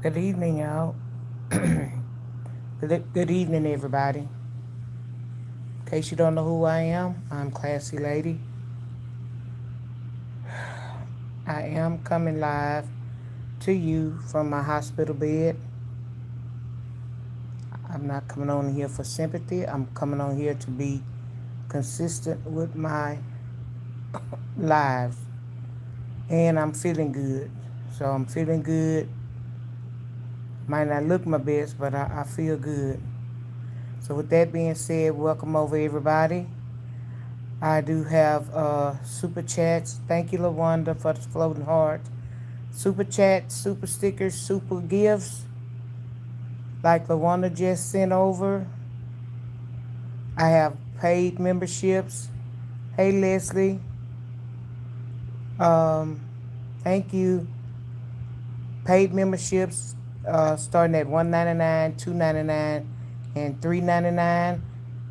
Good evening, y'all. Good evening, everybody. In case you don't know who I am, I'm Classy Lady. I am coming live to you from my hospital bed. I'm not coming on here for sympathy. I'm coming on here to be consistent with my lives. And I'm feeling good. So I'm feeling good. Might not look my best, but I feel good. So with that being said, welcome over everybody. I do have super chats. Thank you, LaWanda, for the floating heart. Super chats, super stickers, super gifts, like LaWanda just sent over. I have paid memberships. Hey, Leslie. Um, Thank you. Paid memberships starting at $1.99, $2.99, and $3.99.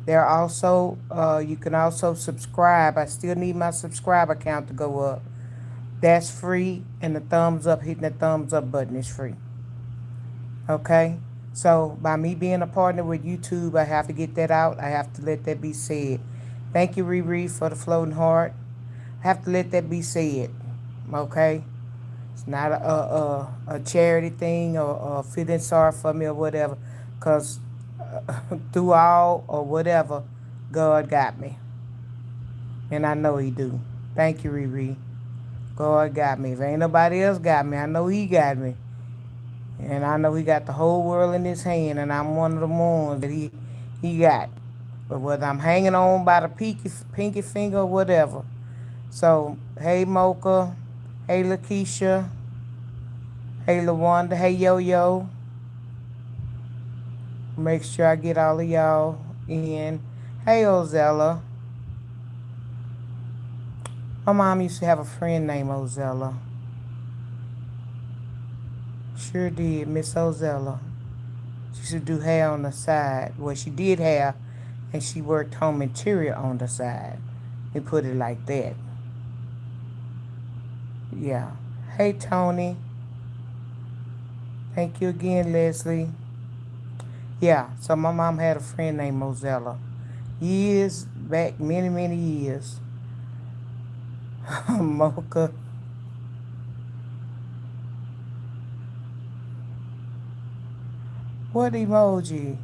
There are also you can also subscribe. I still need my subscriber count to go up. That's free, and the thumbs up, hitting the thumbs up button is free. Okay? So, by me being a partner with YouTube, I have to get that out. I have to let that be said. Thank you, Riri, for the floating heart. I have to let that be said. Okay? It's not a charity thing or feeling sorry for me or whatever. Because through all or whatever, God got me. And I know He do. Thank you, Riri. God got me. If ain't nobody else got me, I know He got me. And I know He got the whole world in His hand, and I'm one of the ones that He got. But whether I'm hanging on by the pinky finger or whatever. So, hey Mocha, hey Lakeisha, hey LaWanda, hey Yo-Yo. Make sure I get all of y'all in. Hey Ozella. My mom used to have a friend named Ozella. Sure did, Miss Ozella. She used to do hair on the side. Well, she did hair, and she worked home interior on the side. They put it like that. Yeah. Hey, Tony. Thank you again, Leslie. Yeah, so my mom had a friend named Mozella. Years back, many, many years. Mocha. What emoji?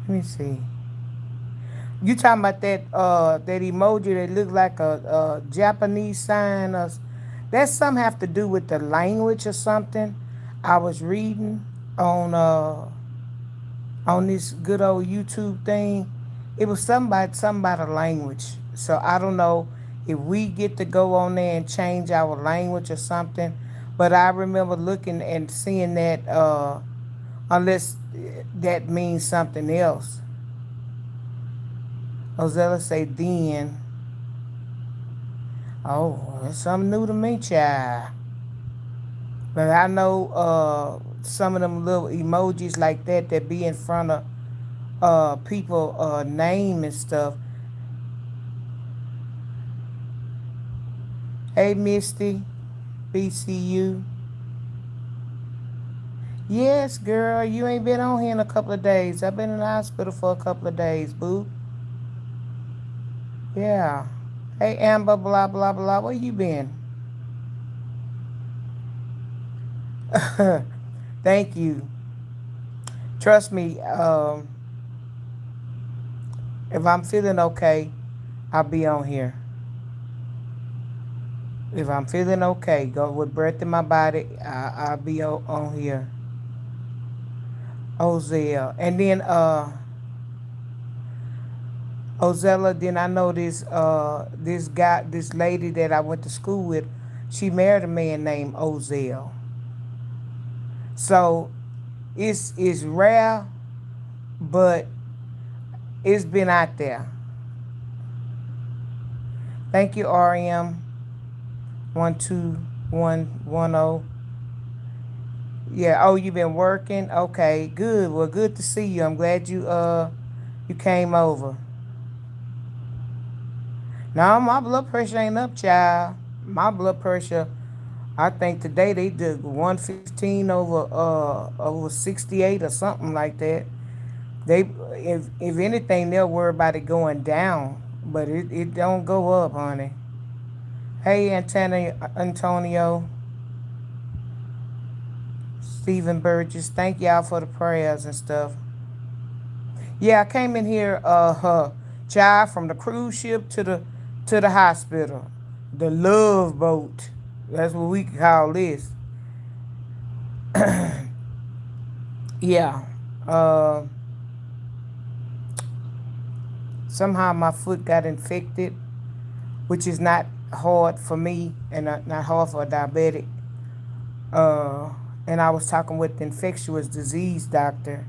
Let me see. You talking about that emoji that looked like a Japanese sign or that something have to do with the language or something? I was reading on this good old YouTube thing. It was something about a language. So I don't know if we get to go on there and change our language or something. But I remember looking and seeing that unless that means something else. Ozella say then. Oh, that's something new to me, child. But I know some of them little emojis like that be in front of people name and stuff. Hey Misty, BCU. Yes, girl, you ain't been on here in a couple of days. I've been in the hospital for a couple of days, boo. Yeah. Hey Amber, blah blah blah. Where you been? Thank you. Trust me, if I'm feeling okay, I'll be on here. If I'm feeling okay, go with breath in my body, I'll be on here. Ozell. And then Ozella, then I know this lady that I went to school with, she married a man named Ozell. So it's rare, but it's been out there. Thank you, RM 12110. Yeah. Oh, you been working? Okay. Good. Well, good to see you. I'm glad you came over. No, my blood pressure ain't up, child. my blood pressure, I think today they did 115 over 68 or something like that. They if anything they'll worry about it going down, but it don't go up, honey. Hey, Antonio, Stephen Burgess, thank y'all for the prayers and stuff. Yeah, I came in here, child, from the cruise ship to the hospital, the love boat. That's what we call this. Yeah. Uh, Somehow my foot got infected, which is not hard for me and not hard for a diabetic. Uh, and I was talking with the infectious disease doctor.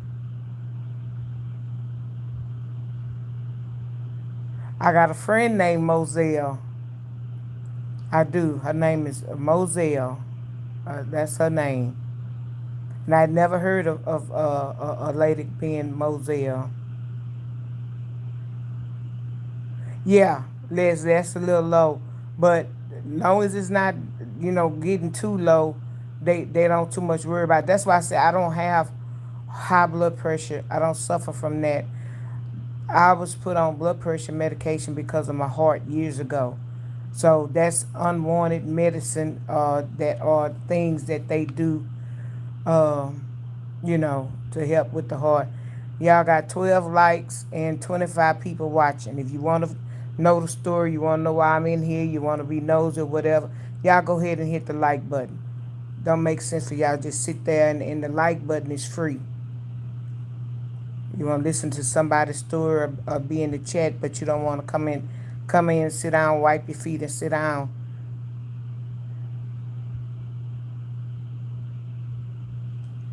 I got a friend named Moselle. I do. Her name is Moselle. That's her name. And I'd never heard of a lady being Moselle. Yeah, Les, that's a little low. But long as it's not, getting too low, they don't too much worry about it. That's why I say I don't have high blood pressure. I don't suffer from that. I was put on blood pressure medication because of my heart years ago. So that's unwanted medicine that are things that they do, um, to help with the heart. Y'all got 12 likes and 25 people watching. If you want to know the story, you want to know why I'm in here, you want to be nosy or whatever, y'all go ahead and hit the like button. Don't make sense for y'all just sit there and the like button is free. You want to listen to somebody's story or be in the chat, but you don't want to come in, sit down, wipe your feet, and sit down.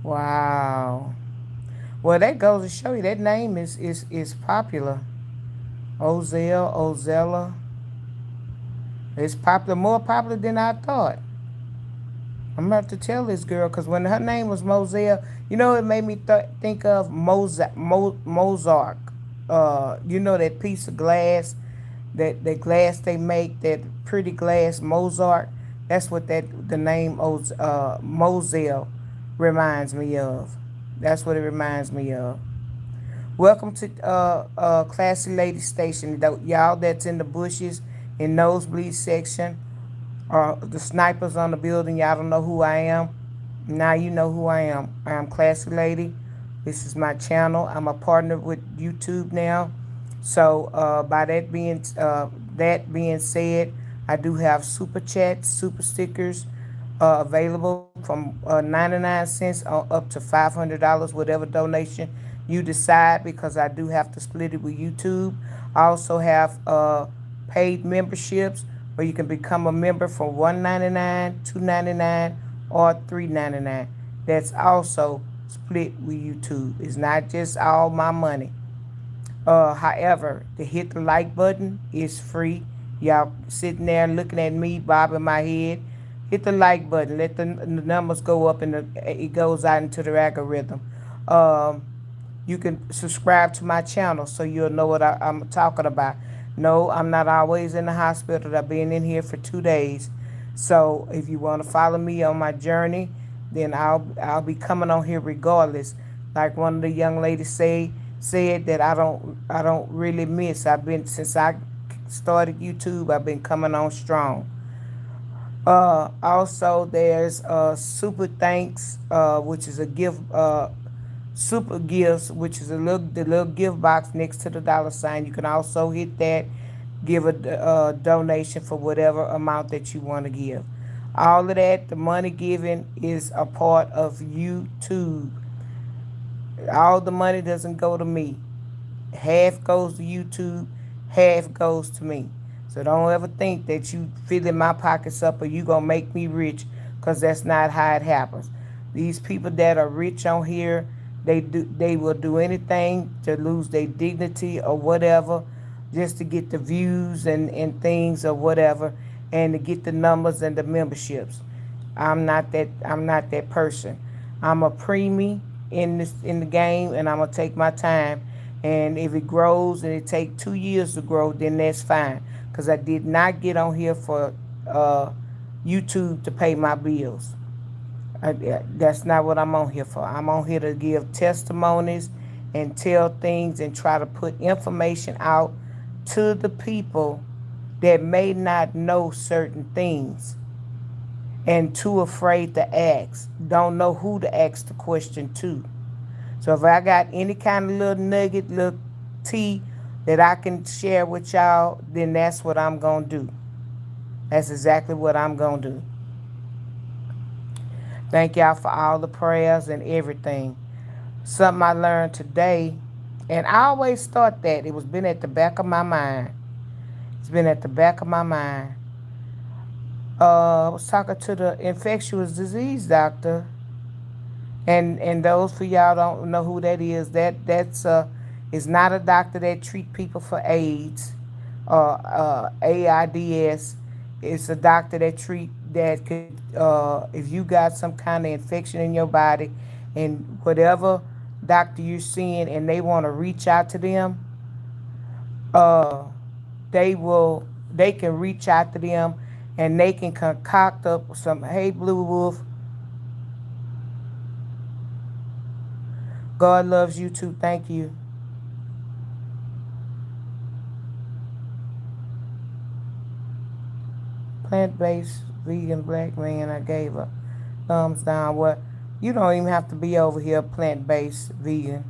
Wow. Well, that goes to show you that name is popular. Ozella. It's popular, more popular than I thought. I'm gonna have to tell this girl because when her name was Moselle, it made me think of Mozart. That piece of glass, that glass they make, that pretty glass Mozart. That's what the name Moselle reminds me of. That's what it reminds me of. Welcome to Classy Lady Station. Y'all that's in the bushes, in nosebleed section, or the snipers on the building, y'all don't know who I am. Now you know who I am. I am Classy Lady. This is my channel. I'm a partner with YouTube now. So by that being said, I do have super chats, super stickers available from 99 cents up to $500, whatever donation you decide, because I do have to split it with YouTube. I also have paid memberships where you can become a member for $1.99, $2.99, or $3.99. That's also split with YouTube. It's not just all my money. However, to hit the like button is free. Y'all sitting there looking at me, bobbing my head. Hit the like button. Let the numbers go up, and it goes out into the algorithm. Um, you can subscribe to my channel so you'll know what I'm talking about. No, I'm not always in the hospital. I've been in here for 2 days. So if you want to follow me on my journey, then I'll be coming on here regardless. Like one of the young ladies said that I don't really miss. I've been since I started YouTube. I've been coming on strong. Also, there's super thanks, which is a gift. Super gifts, which is the little gift box next to the dollar sign. You can also hit that, give a donation for whatever amount that you want to give. All of that, the money given is a part of YouTube. All the money doesn't go to me. Half goes to YouTube, half goes to me. So don't ever think that you filling my pockets up or you gonna make me rich, because that's not how it happens. These people that are rich on here, they will do anything to lose their dignity or whatever, just to get the views and things or whatever, and to get the numbers and the memberships. I'm not that person. I'm a preemie in the game, and I'm gonna take my time. And if it grows and it take 2 years to grow, then that's fine. Cause I did not get on here for YouTube to pay my bills. That's not what I'm on here for. I'm on here to give testimonies and tell things and try to put information out to the people that may not know certain things and too afraid to ask, don't know who to ask the question to. So if I got any kind of little nugget, little tea that I can share with y'all, then that's what I'm going to do. That's exactly what I'm going to do. Thank y'all for all the prayers and everything. Something I learned today, and I always thought that it was been at the back of my mind. It's been at the back of my mind. I was talking to the infectious disease doctor, and those for y'all don't know who that is. That's is not a doctor that treat people for AIDS or AIDS. It's a doctor that could if you got some kind of infection in your body, and whatever doctor you're seeing, and they want to reach out to them, uh, they can reach out to them, and they can concoct up some, hey Blue Wolf, God loves you too, thank you. Plant-based vegan black man, I gave a thumbs down. What? You don't even have to be over here plant-based vegan.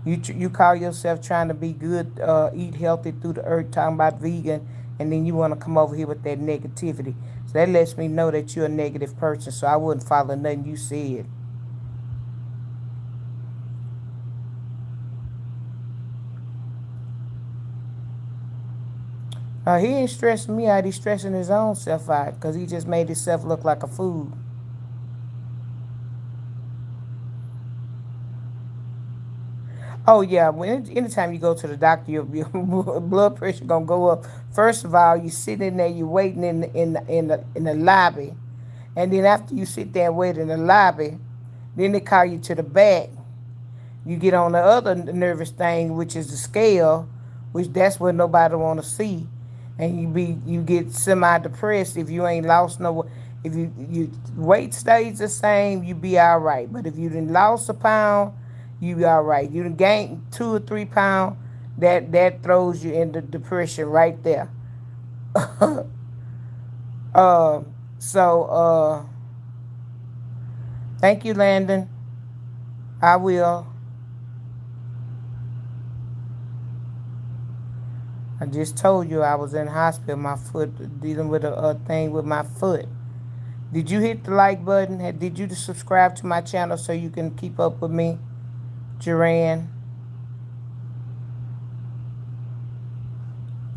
You call yourself trying to be good, eat healthy through the earth, talking about vegan, and then you want to come over here with that negativity. So that lets me know that you're a negative person, so I wouldn't follow nothing you said. He ain't stressing me out. He's stressing his own self out because he just made himself look like a fool. Oh yeah, anytime you go to the doctor, your blood pressure gonna go up. First of all, you sitting in there, you waiting in the lobby, and then after you sit there and wait in the lobby, then they call you to the back. You get on the other nervous thing, which is the scale, which that's what nobody want to see, and you get semi depressed if you ain't lost no. If you weight stays the same, you be all right. But if you done lost a pound, you be all right. You done gained 2 or 3 pounds, that throws you into depression right there. uh, so thank you, Landon. I will. I just told you I was in the hospital, my foot, dealing with a thing with my foot. Did you hit the like button? Did you subscribe to my channel so you can keep up with me, Duran?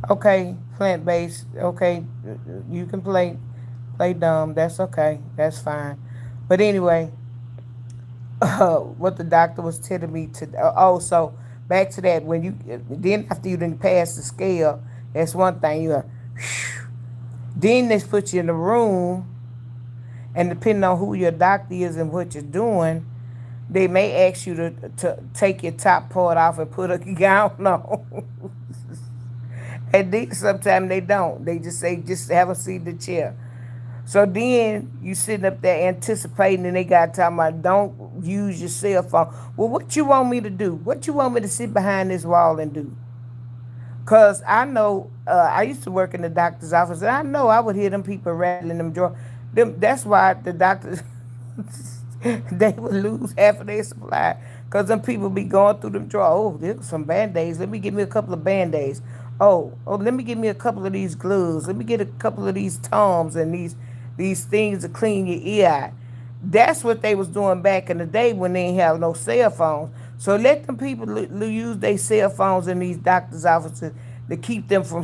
Okay, plant-based. Okay, you can play dumb. That's okay. That's fine. But anyway, what the doctor was telling me to. So back to that. When you then after you didn't pass the scale, that's one thing. Then they put you in the room, and depending on who your doctor is and what you're doing, they may ask you to take your top part off and put a gown on. And then sometimes they don't. They just say, just have a seat in the chair. So then you sitting up there anticipating, and they got talking about don't use your cell phone. Well, what you want me to do? What you want me to sit behind this wall and do? Because I know, I used to work in the doctor's office, and I know I would hear them people rattling them drawers. That's why the doctors, they would lose half of their supply. Because them people be going through them drawers. Oh, there's some Band-Aids. Let me give me a couple of Band-Aids. Let me give me a couple of these gloves. Let me get a couple of these Toms and these things to clean your ear out. That's what they was doing back in the day when they didn't have no cell phones. So let them people use their cell phones in these doctors' offices to keep them from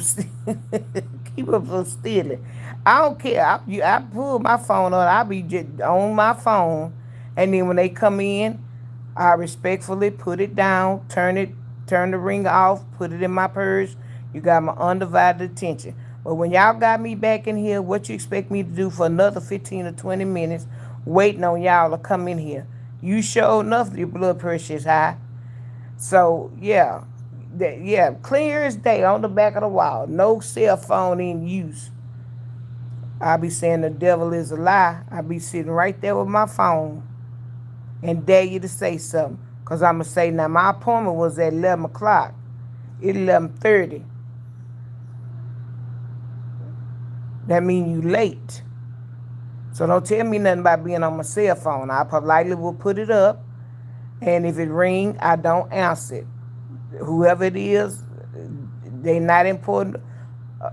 keep them from stealing. I don't care. I pull my phone on. I be just on my phone, and then when they come in, I respectfully put it down, turn the ring off, put it in my purse. You got my undivided attention. But when y'all got me back in here, what you expect me to do for another 15 or 20 minutes waiting on y'all to come in here? You sure enough your blood pressure is high. So, yeah. Clear as day on the back of the wall. No cell phone in use. I be saying the devil is a lie. I be sitting right there with my phone and dare you to say something. Because I'm going to say, now my appointment was at 11 o'clock. It's 11:30. That means you late. So don't tell me nothing about being on my cell phone. I politely will put it up. And if it ring, I don't answer it. Whoever it is, they not important.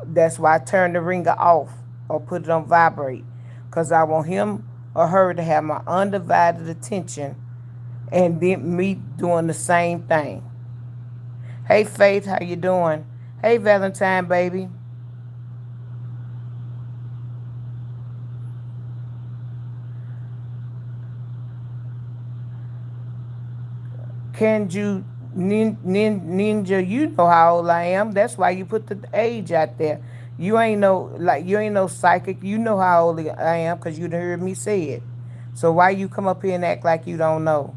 That's why I turn the ringer off or put it on vibrate. Because I want him or her to have my undivided attention and then me doing the same thing. Hey Faith, how you doing? Hey Valentine baby. Can you ninja? You know how old I am. That's why you put the age out there. You ain't no psychic. You know how old I am because you heard me say it. So why you come up here and act like you don't know?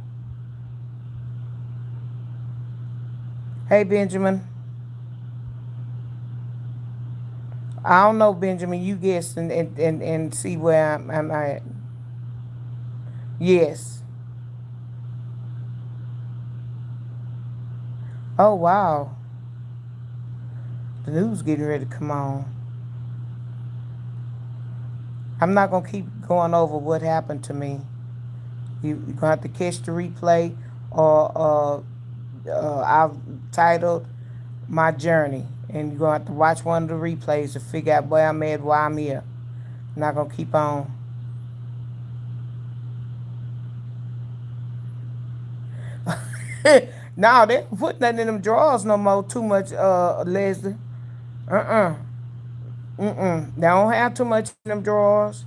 Hey Benjamin. I don't know, Benjamin. You guess and see where I'm at. Yes. Oh wow. The news getting ready to come on. I'm not gonna keep going over what happened to me. You're gonna have to catch the replay, or I've titled my journey, and you're gonna have to watch one of the replays to figure out where I'm at, why I'm here. I'm not gonna keep on. No, they don't put nothing in them drawers no more. Too much, Leslie. Uh-uh. Mm-mm. They don't have too much in them drawers.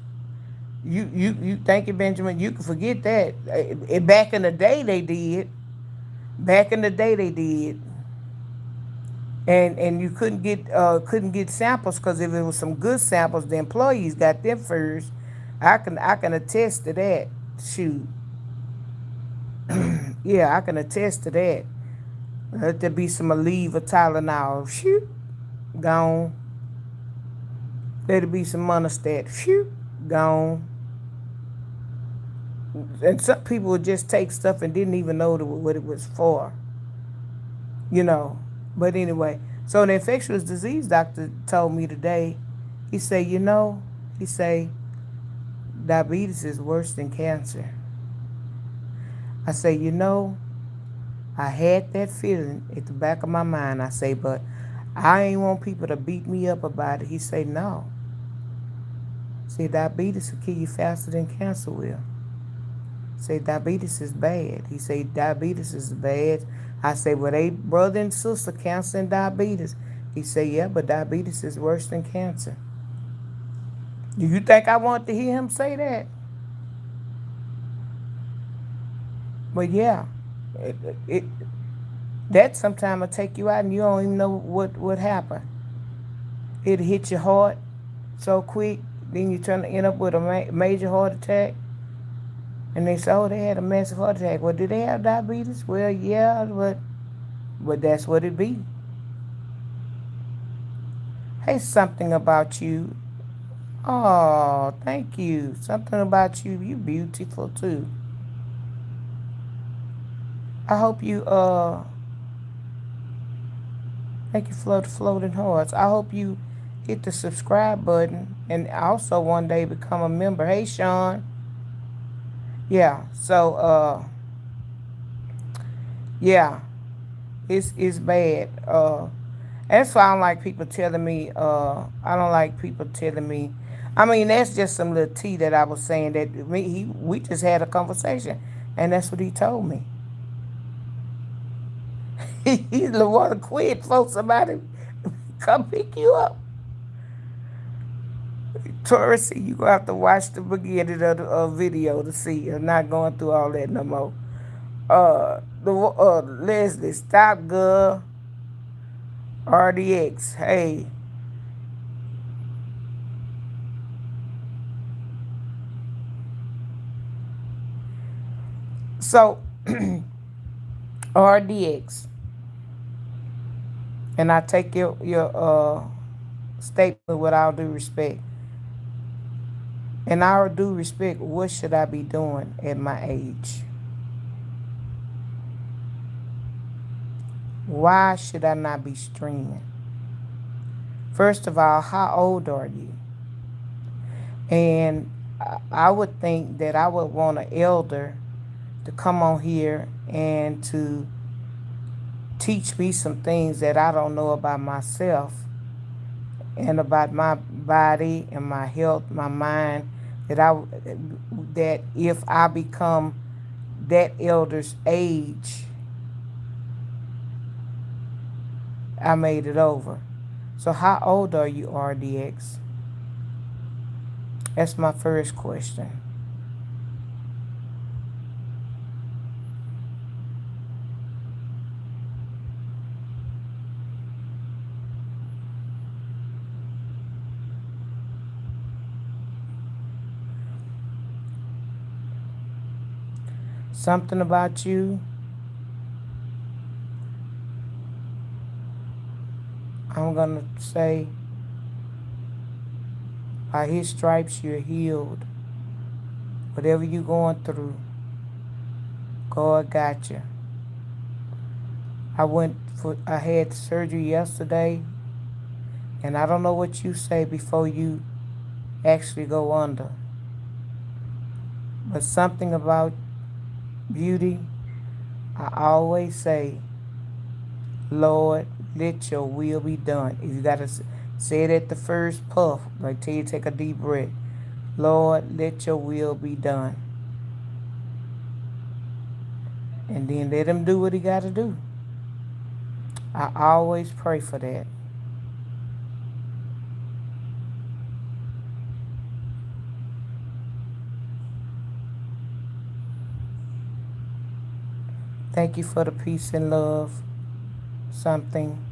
You thank you, Benjamin. You can forget that. Back in the day they did. Back in the day they did. And you couldn't get samples because if it was some good samples, the employees got them first. I can attest to that. Shoot. Yeah, I can attest to that. Let there be some Aleve Tylenol. Shoot. Gone. Let it be some Monostat. Shoot. Gone. And some people would just take stuff and didn't even know what it was for. You know. But anyway, so the infectious disease doctor told me today, he said, he say, diabetes is worse than cancer. I say, I had that feeling at the back of my mind. I say, but I ain't want people to beat me up about it. He say, no. Say, diabetes will kill you faster than cancer will. Say, diabetes is bad. He say, diabetes is bad. I say, well, they brother and sister, cancer and diabetes. He say, yeah, but diabetes is worse than cancer. Do you think I want to hear him say that? But yeah, it that sometimes will take you out and you don't even know what happened. It'll hit your heart so quick, then you turn to end up with a major heart attack. And they say, oh, they had a massive heart attack. Well, did they have diabetes? Well, yeah, but that's what it be. Hey, something about you. Oh, thank you. Something about you. You beautiful too. I hope you thank you for the floating hearts. I hope you hit the subscribe button and also one day become a member. Hey Sean. Yeah, so yeah, it's bad. That's why I don't like people telling me, I don't like people telling me, I mean, that's just some little tea that I was saying that we just had a conversation, and that's what he told me. He want to quit, folks. Somebody come pick you up. Taurus, you gonna have to watch the beginning of the video to see. I'm not going through all that no more. Leslie, stop, girl. RDX, hey. So, RDX, and I take your statement with all due respect. In our due respect, what should I be doing at my age? Why should I not be streaming? First of all, how old are you? And I would think that I would want an elder to come on here and to teach me some things that I don't know about myself and about my body and my health, my mind, that if I become that elder's age, I made it over. So how old are you, RDX? That's my first question. Something about you, I'm going to say, by his stripes you're healed. Whatever you're going through, God got you. I had surgery yesterday, and I don't know what you say before you actually go under. But something about beauty, I always say, Lord, let your will be done. If you got to say it at the first puff, like till you take a deep breath, Lord, let your will be done. And then let him do what he got to do. I always pray for that. Thank you for the peace and love. Something.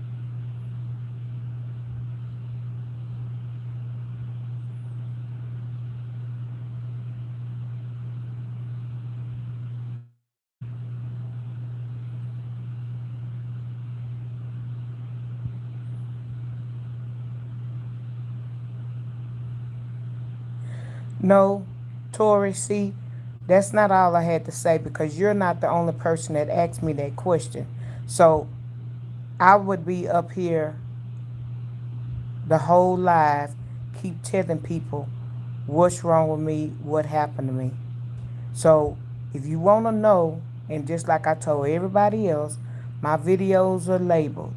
No, Tori, see, that's not all I had to say because you're not the only person that asked me that question. So I would be up here the whole live, keep telling people what's wrong with me, what happened to me. So if you want to know, and just like I told everybody else, my videos are labeled.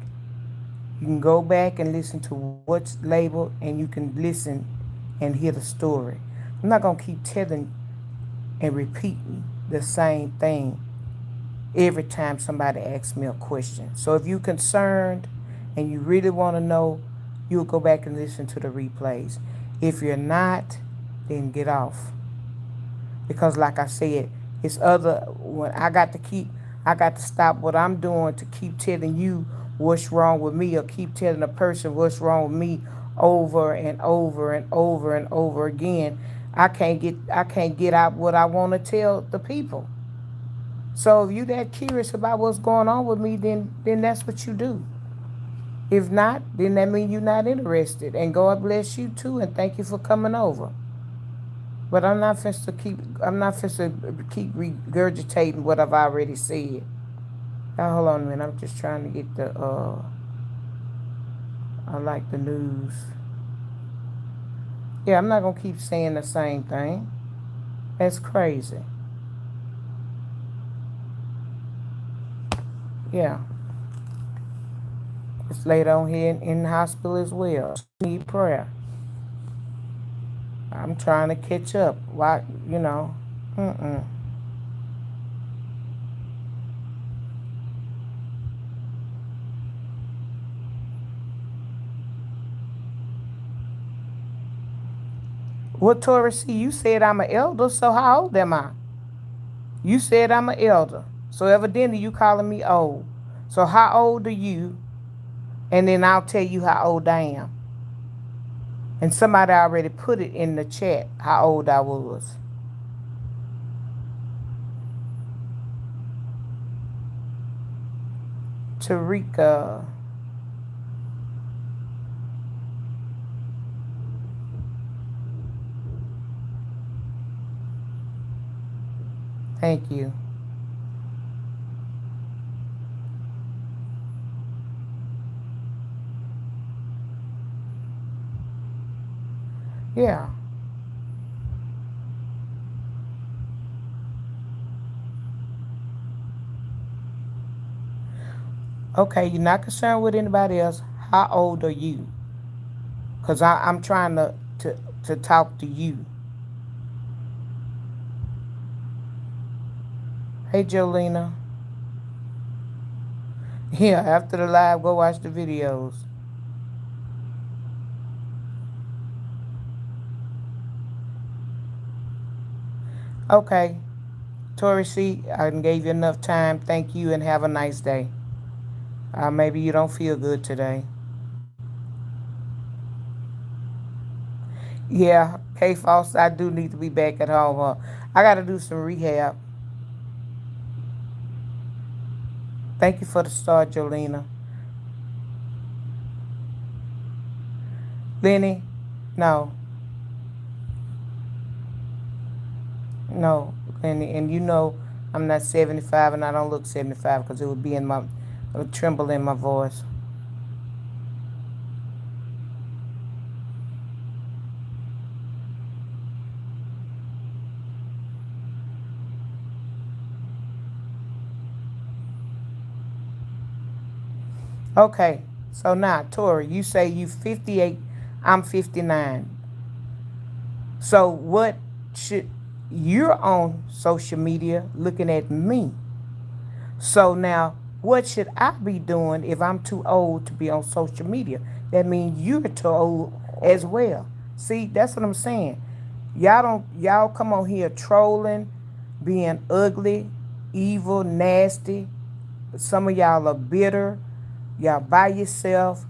You can go back and listen to what's labeled, and you can listen and hear the story. I'm not going to keep telling and repeating the same thing every time somebody asks me a question. So if you're concerned and you really want to know, you'll go back and listen to the replays. If you're not, then get off. Because like I said, it's other when I got to stop what I'm doing to keep telling you what's wrong with me or keep telling a person what's wrong with me over and over and over and over again. I can't get out what I want to tell the people. So if you that curious about what's going on with me, then that's what you do. If not, then that means you're not interested. And God bless you too, and thank you for coming over. But I'm not finna to keep regurgitating what I've already said. Now hold on a minute, I'm just trying to get I like the news. Yeah, I'm not gonna keep saying the same thing. That's crazy. Yeah. It's laid on here in the hospital as well. Need prayer. I'm trying to catch up. Why, you know? Mm-mm. What Tori C? You said I'm an elder, so how old am I? You said I'm an elder, so evidently you calling me old. So how old are you? And then I'll tell you how old I am. And somebody already put it in the chat how old I was. Tarika. Thank you. Yeah. Okay, you're not concerned with anybody else. How old are you? Because I'm trying to talk to you. Hey, Jolena. Yeah, after the live, go watch the videos. Okay. Tori C., I gave you enough time. Thank you and have a nice day. Maybe you don't feel good today. Yeah, K Foster, I do need to be back at home. I got to do some rehab. Thank you for the start, Jolena. Lenny, no, no. And you know I'm not 75 and I don't look 75 because it would be in my, it would tremble in my voice. Okay, so now, Tori, you say you 58, I'm 59. So what should, you're on social media looking at me. So now, what should I be doing if I'm too old to be on social media? That means you're too old as well. See, that's what I'm saying. Y'all come on here trolling, being ugly, evil, nasty. Some of y'all are bitter. Y'all by yourself.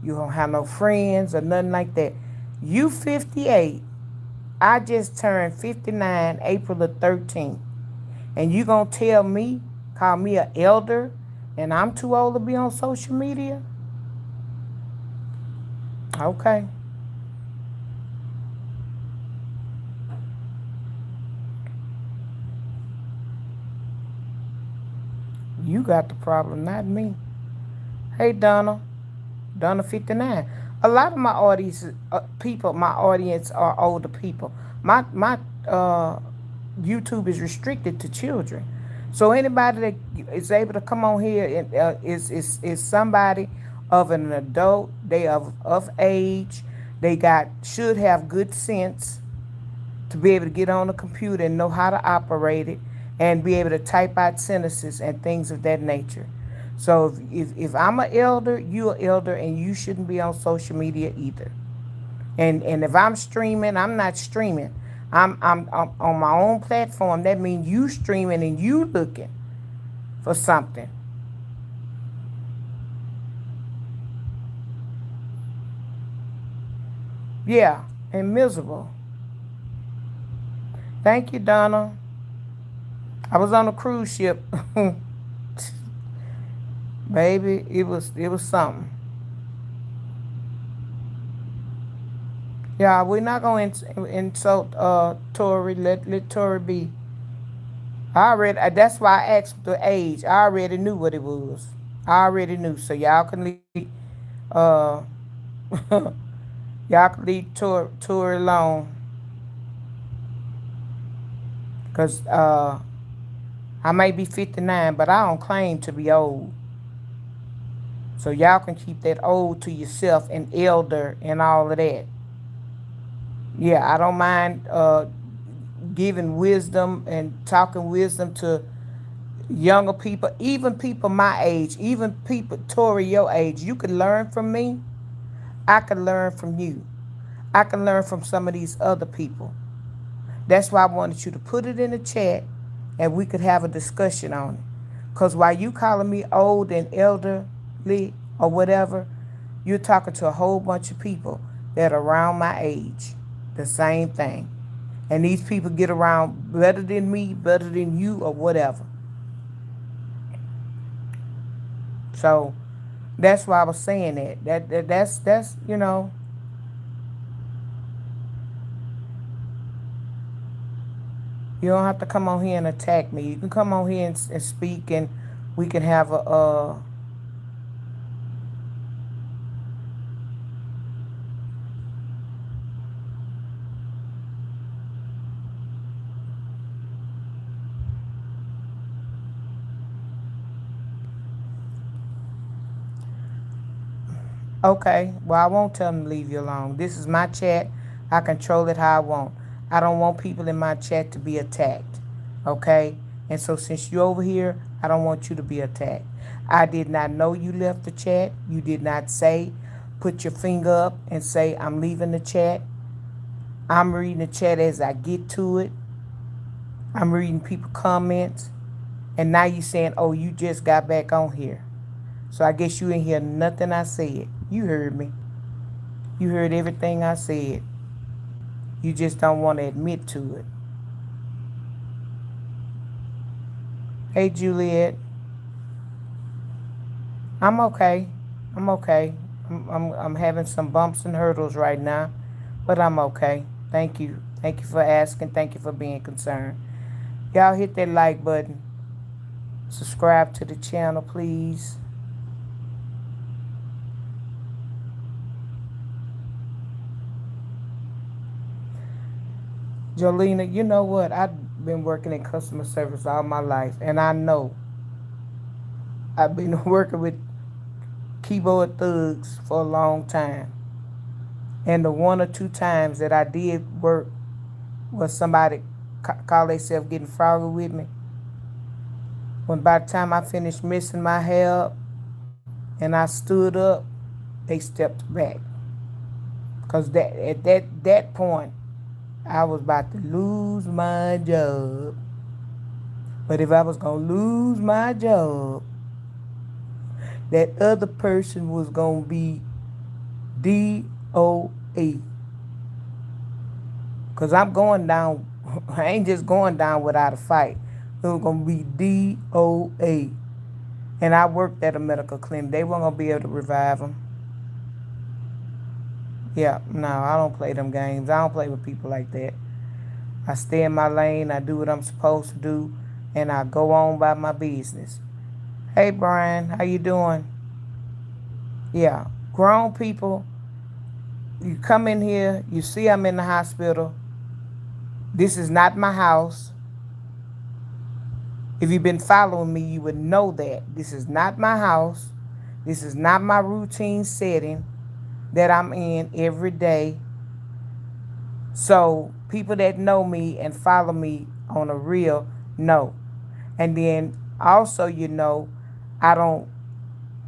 You don't have no friends or nothing like that. You 58. I just turned 59 April the 13th. And you gonna tell me, call me an elder, and I'm too old to be on social media? Okay. You got the problem, not me. Hey, Donna. Donna 59. A lot of my audience people, my audience are older people. My YouTube is restricted to children. So anybody that is able to come on here and is somebody of an adult. They of age. They got should have good sense to be able to get on a computer and know how to operate it and be able to type out sentences and things of that nature. So if I'm an elder, you're an elder, and you shouldn't be on social media either. And if I'm streaming, I'm not streaming. I'm on my own platform. That means you streaming and you looking for something. Yeah, and miserable. Thank you, Donna. I was on a cruise ship, baby. It was something. Yeah, we're not going to insult Tori. Let Tori be. I already. That's why I asked the age. I already knew what it was. I already knew. So y'all can leave. Uh, y'all can leave Tori alone. Cause I may be 59, but I don't claim to be old. So y'all can keep that old to yourself and elder and all of that. Yeah, I don't mind giving wisdom and talking wisdom to younger people, even people my age, even people Tori your age. You can learn from me. I can learn from you. I can learn from some of these other people. That's why I wanted you to put it in the chat and we could have a discussion on it. Because while you calling me old and elderly or whatever, you're talking to a whole bunch of people that are around my age. The same thing. And these people get around better than me, better than you, or whatever. So that's why I was saying that. That's You don't have to come on here and attack me. You can come on here and speak, and we can have a okay. Well, I won't tell them to leave you alone. This is my chat. I control it how I want. I don't want people in my chat to be attacked. Okay? And so since you're over here, I don't want you to be attacked. I did not know you left the chat. You did not say, put your finger up and say, I'm leaving the chat. I'm reading the chat as I get to it. I'm reading people comments. And now you saying, oh, you just got back on here. So I guess you didn't hear nothing I said. You heard me. You heard everything I said. You just don't want to admit to it. Hey, Juliet. I'm okay. I'm okay. I'm having some bumps and hurdles right now, but I'm okay. Thank you. Thank you for asking. Thank you for being concerned. Y'all hit that like button. Subscribe to the channel, please. Jolena, you know what? I've been working in customer service all my life, and I know I've been working with keyboard thugs for a long time. And the one or two times that I did work was somebody call themselves getting froggy with me. When by the time I finished messing my hair up and I stood up, they stepped back. Because at that point, I was about to lose my job. But if I was going to lose my job, that other person was going to be DOA. Because I'm going down, I ain't just going down without a fight. It was going to be DOA. And I worked at a medical clinic. They weren't going to be able to revive them. Yeah, no, I don't play them games. I don't play with people like that. I stay in my lane. I do what I'm supposed to do. And I go on by my business. Hey, Brian, how you doing? Yeah, grown people, you come in here, you see I'm in the hospital. This is not my house. If you've been following me, you would know that. This is not my house. This is not my routine setting that I'm in every day. So people that know me and follow me on a real know. And then also, I don't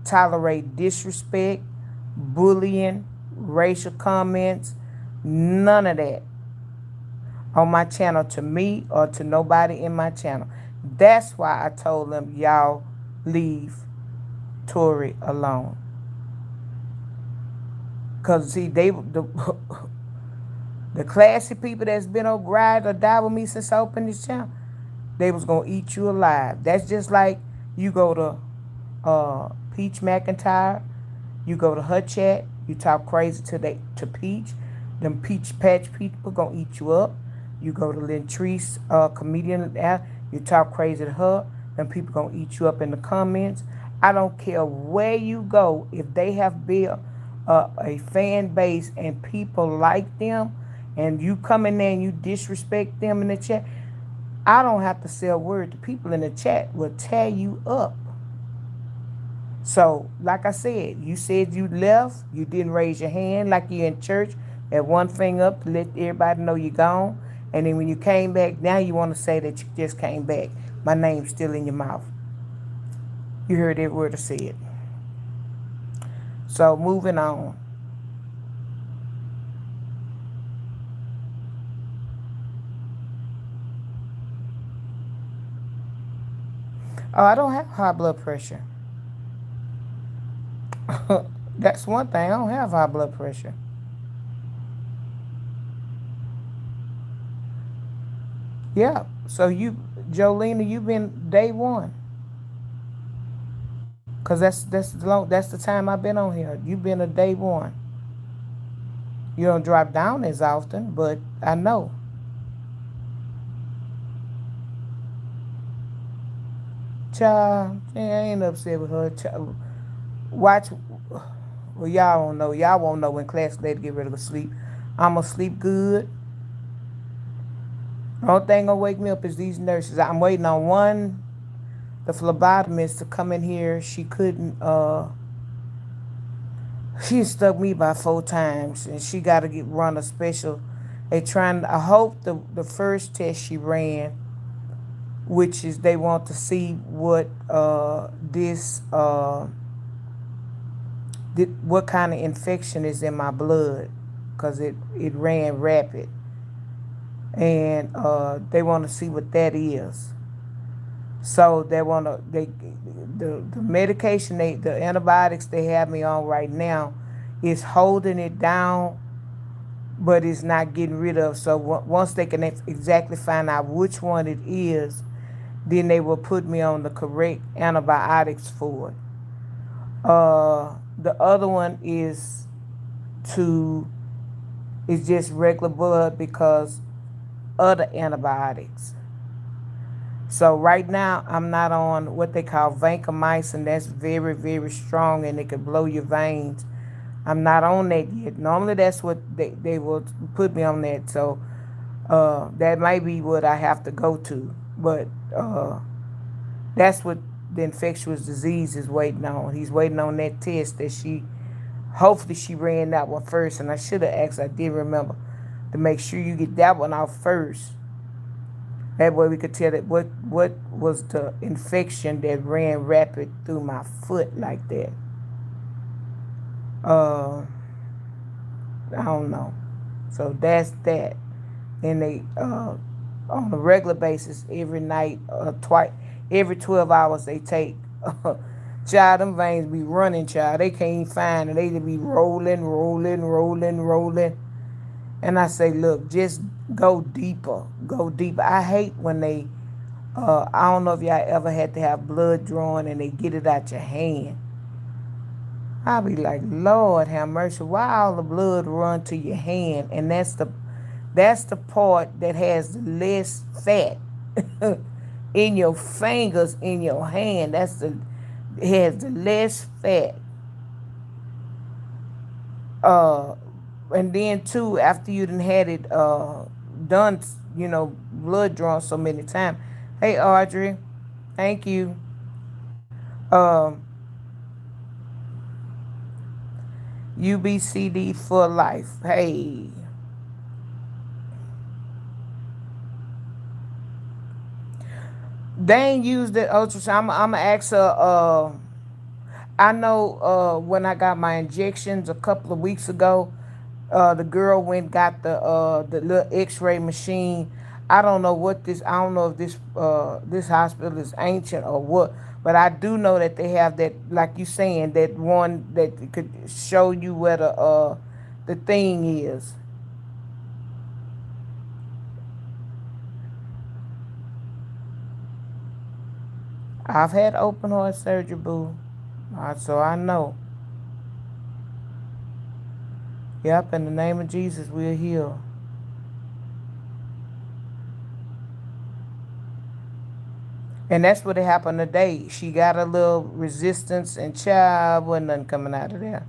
tolerate disrespect, bullying, racial comments, none of that on my channel to me or to nobody in my channel. That's why I told them, y'all leave Tori alone. Because, see, the classy people that's been on ride or die with me since I opened this channel, they was going to eat you alive. That's just like you go to Peach McIntyre, you go to her chat, you talk crazy to Peach, them Peach Patch people going to eat you up. You go to Lentrice, comedian, you talk crazy to her, them people going to eat you up in the comments. I don't care where you go. If they have built a fan base and people like them, and you come in there and you disrespect them in the chat, I don't have to say a word. The people in the chat will tear you up. So, like I said you left, you didn't raise your hand like you're in church, had one finger up to let everybody know you're gone. And then when you came back, now you want to say that you just came back. My name's still in your mouth. You heard every word I said. So, moving on. Oh, I don't have high blood pressure. That's one thing. I don't have high blood pressure. Yeah. So Jolena, you've been day one. Cause that's the time I've been on here. You've been a day one. You don't drop down as often, but I know. Child, yeah, I ain't upset with her. Child, watch. Well, y'all don't know. Y'all won't know when class lady get ready to sleep. I'ma sleep good. The only thing gonna wake me up is these nurses. I'm waiting on one, the phlebotomist, to come in here. She couldn't. She stuck me by 4 times, and she got to get run a special. They trying. I hope the first test she ran, which is they want to see what what kind of infection is in my blood, cause it ran rapid, and they want to see what that is. So the medication, the antibiotics they have me on right now is holding it down, but it's not getting rid of. So once they can exactly find out which one it is, then they will put me on the correct antibiotics for it. The other one to is just regular blood because other antibiotics. So right now I'm not on what they call vancomycin. That's very, very strong and it could blow your veins. I'm not on that yet. Normally that's what they will put me on that. So that might be what I have to go to. But that's what the infectious disease is waiting on. He's waiting on that test that hopefully she ran that one first. And I should have asked, I did remember, to make sure you get that one out first. That way we could tell that what was the infection that ran rapid through my foot like that. I don't know. So that's that. And they on a regular basis every night, every 12 hours they take. Child, them veins be running, child. They can't find it. They just be rolling, rolling, rolling, rolling. And I say, look, just go deeper. Go deeper. I hate when I don't know if y'all ever had to have blood drawn and they get it out your hand. I'll be like, Lord have mercy. Why all the blood run to your hand? And that's the part that has the less fat in your fingers, in your hand. It has the less fat. And then too, after you done had it done, blood drawn so many times. Hey Audrey, thank you. UBCD for life. Hey. They ain't used the ultrasound. I'm going to ask her. I know when I got my injections a couple of weeks ago, the girl went and got the little X-ray machine. I don't know what this. I don't know if this hospital is ancient or what, but I do know that they have that, like you saying, that one that could show you where the thing is. I've had open heart surgery, boo, so I know. Yep, in the name of Jesus, we're healed. And that's what happened today. She got a little resistance, and child, wasn't nothing coming out of there.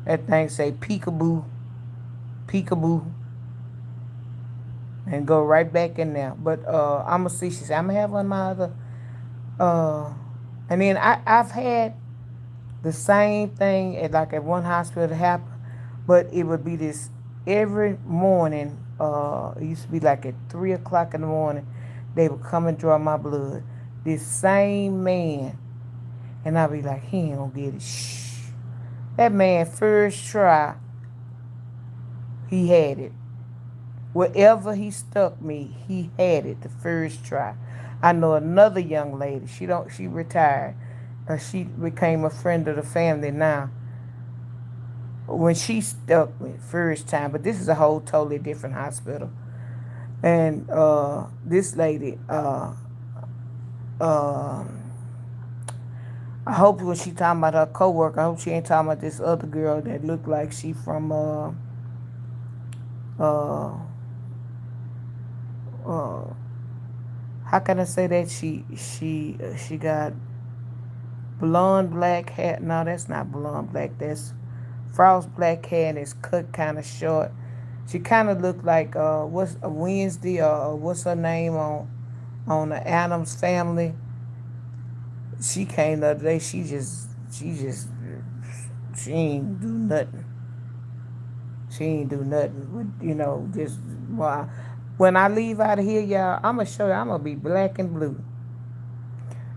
That thing say peekaboo, peekaboo, and go right back in there. But I'ma see. She said, I'ma have one of my other. And then I've had the same thing at one hospital happen, but it would be this every morning. It used to be like at 3 o'clock in the morning. They would come and draw my blood. This same man, and I'd be like, he ain't gonna get it. Shh. That man first try, he had it. Wherever he stuck me, he had it the first try. I know another young lady. She retired. She became a friend of the family now. When she stuck me first time, but this is a whole totally different hospital. And this lady, I hope when she talking about her coworker, I hope she ain't talking about this other girl that looked like she from uh, how can I say that she got blonde black hair. No, that's not blonde black. That's frost black hair and it's cut kind of short. She kind of looked like what's a Wednesday or what's her name on the Adams Family. She came the other day. She ain't do nothing. She ain't do nothing. Just well, when I leave out of here, y'all, I'ma show you. I'ma be black and blue.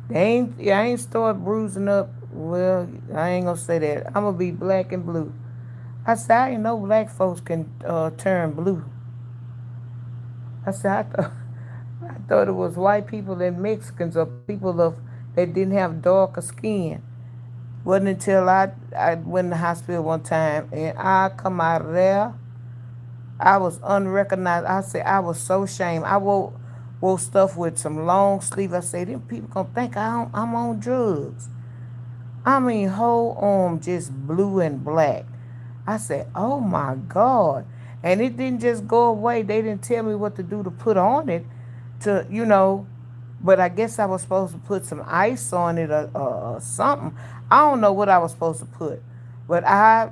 I ain't start bruising up. Well, I ain't gonna say that. I'm gonna be black and blue. I said I ain't know black folks can turn blue. I said I thought it was white people and Mexicans or people that didn't have darker skin. Wasn't until I went in the hospital one time and I come out of there, I was unrecognized. I said I was so ashamed. I wore stuff with some long sleeve. I said them people gonna think I'm on drugs. I mean, whole arm just blue and black. I said, oh my God. And it didn't just go away. They didn't tell me what to do to put on it but I guess I was supposed to put some ice on it or something. I don't know what I was supposed to put. But I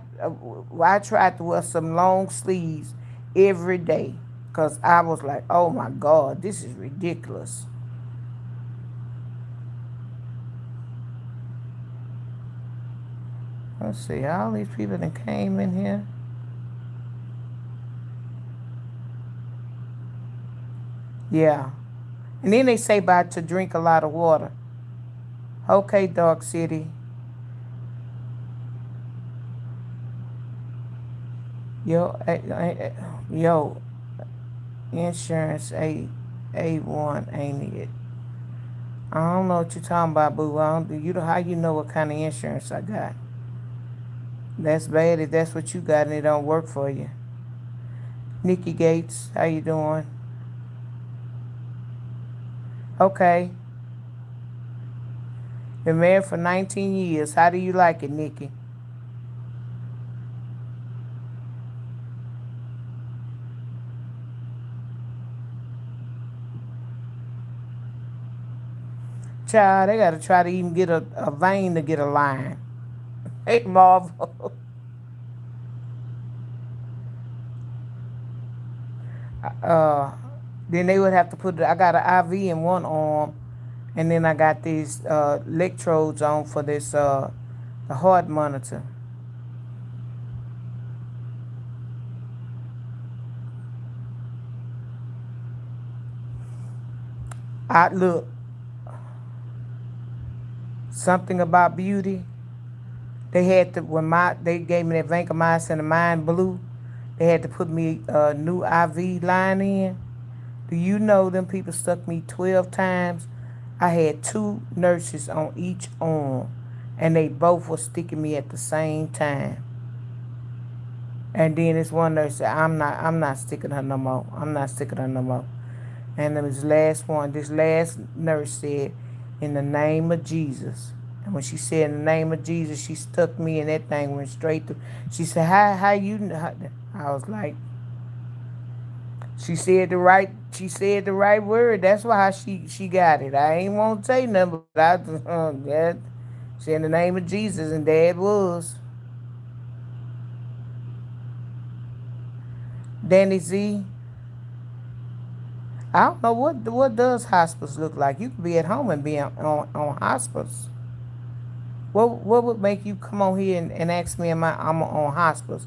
tried to wear some long sleeves every day because I was like, oh my God, this is ridiculous. Let's see, all these people that came in here. Yeah. And then they say about to drink a lot of water. Okay, Dark City. Yo, yo, insurance A1 ain't it? I don't know what you're talking about, boo. I don't, you know how you know what kind of insurance I got. That's bad if that's what you got and it don't work for you. Nikki Gates, how you doing? Okay. Been married for 19 years. How do you like it, Nikki? Child, they gotta try to even get a vein to get a line. Hey, Marvel. uh, then they would have to I got an IV in one arm, and then I got these electrodes on for this the heart monitor. I look something about beauty. They had to they gave me that vancomycin and the mind blue. They had to put me a new IV line in. Do you know them people stuck me 12 times? I had two nurses on each arm, and they both were sticking me at the same time. And then this one nurse said, I'm not sticking her no more. I'm not sticking her no more. And this last nurse said, in the name of Jesus. And when she said in the name of Jesus, she stuck me and that thing went straight through. She said, how you, I was like, she said the right word. That's why she got it. I ain't want to say nothing, but that, she said in the name of Jesus, and there it was. Danny Z, I don't know what does hospice look like. You could be at home and be on hospice. What would make you come on here and ask me I'm on hospice?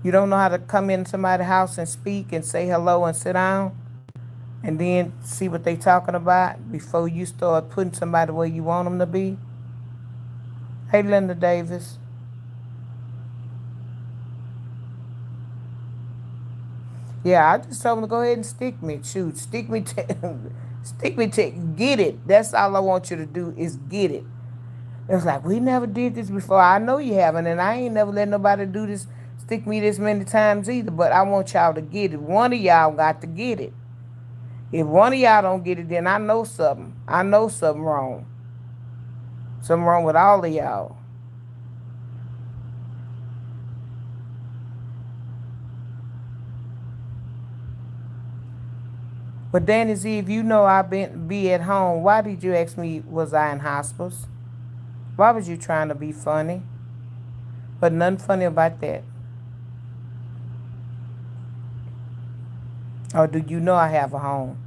You don't know how to come in somebody's house and speak and say hello and sit down and then see what they talking about before you start putting somebody where you want them to be? Hey, Linda Davis. Yeah, I just told them to go ahead and stick me. Shoot, stick me stick me get it. That's all I want you to do is get it. It was like, we never did this before. I know you haven't, and I ain't never let nobody do this, stick me this many times either, but I want y'all to get it. One of y'all got to get it. If one of y'all don't get it, then I know something. I know something wrong. Something wrong with all of y'all. But Danny Z, if you know I've been be at home, why did you ask me was I in hospice? Why was you trying to be funny? But nothing funny about that. Or do you know I have a home?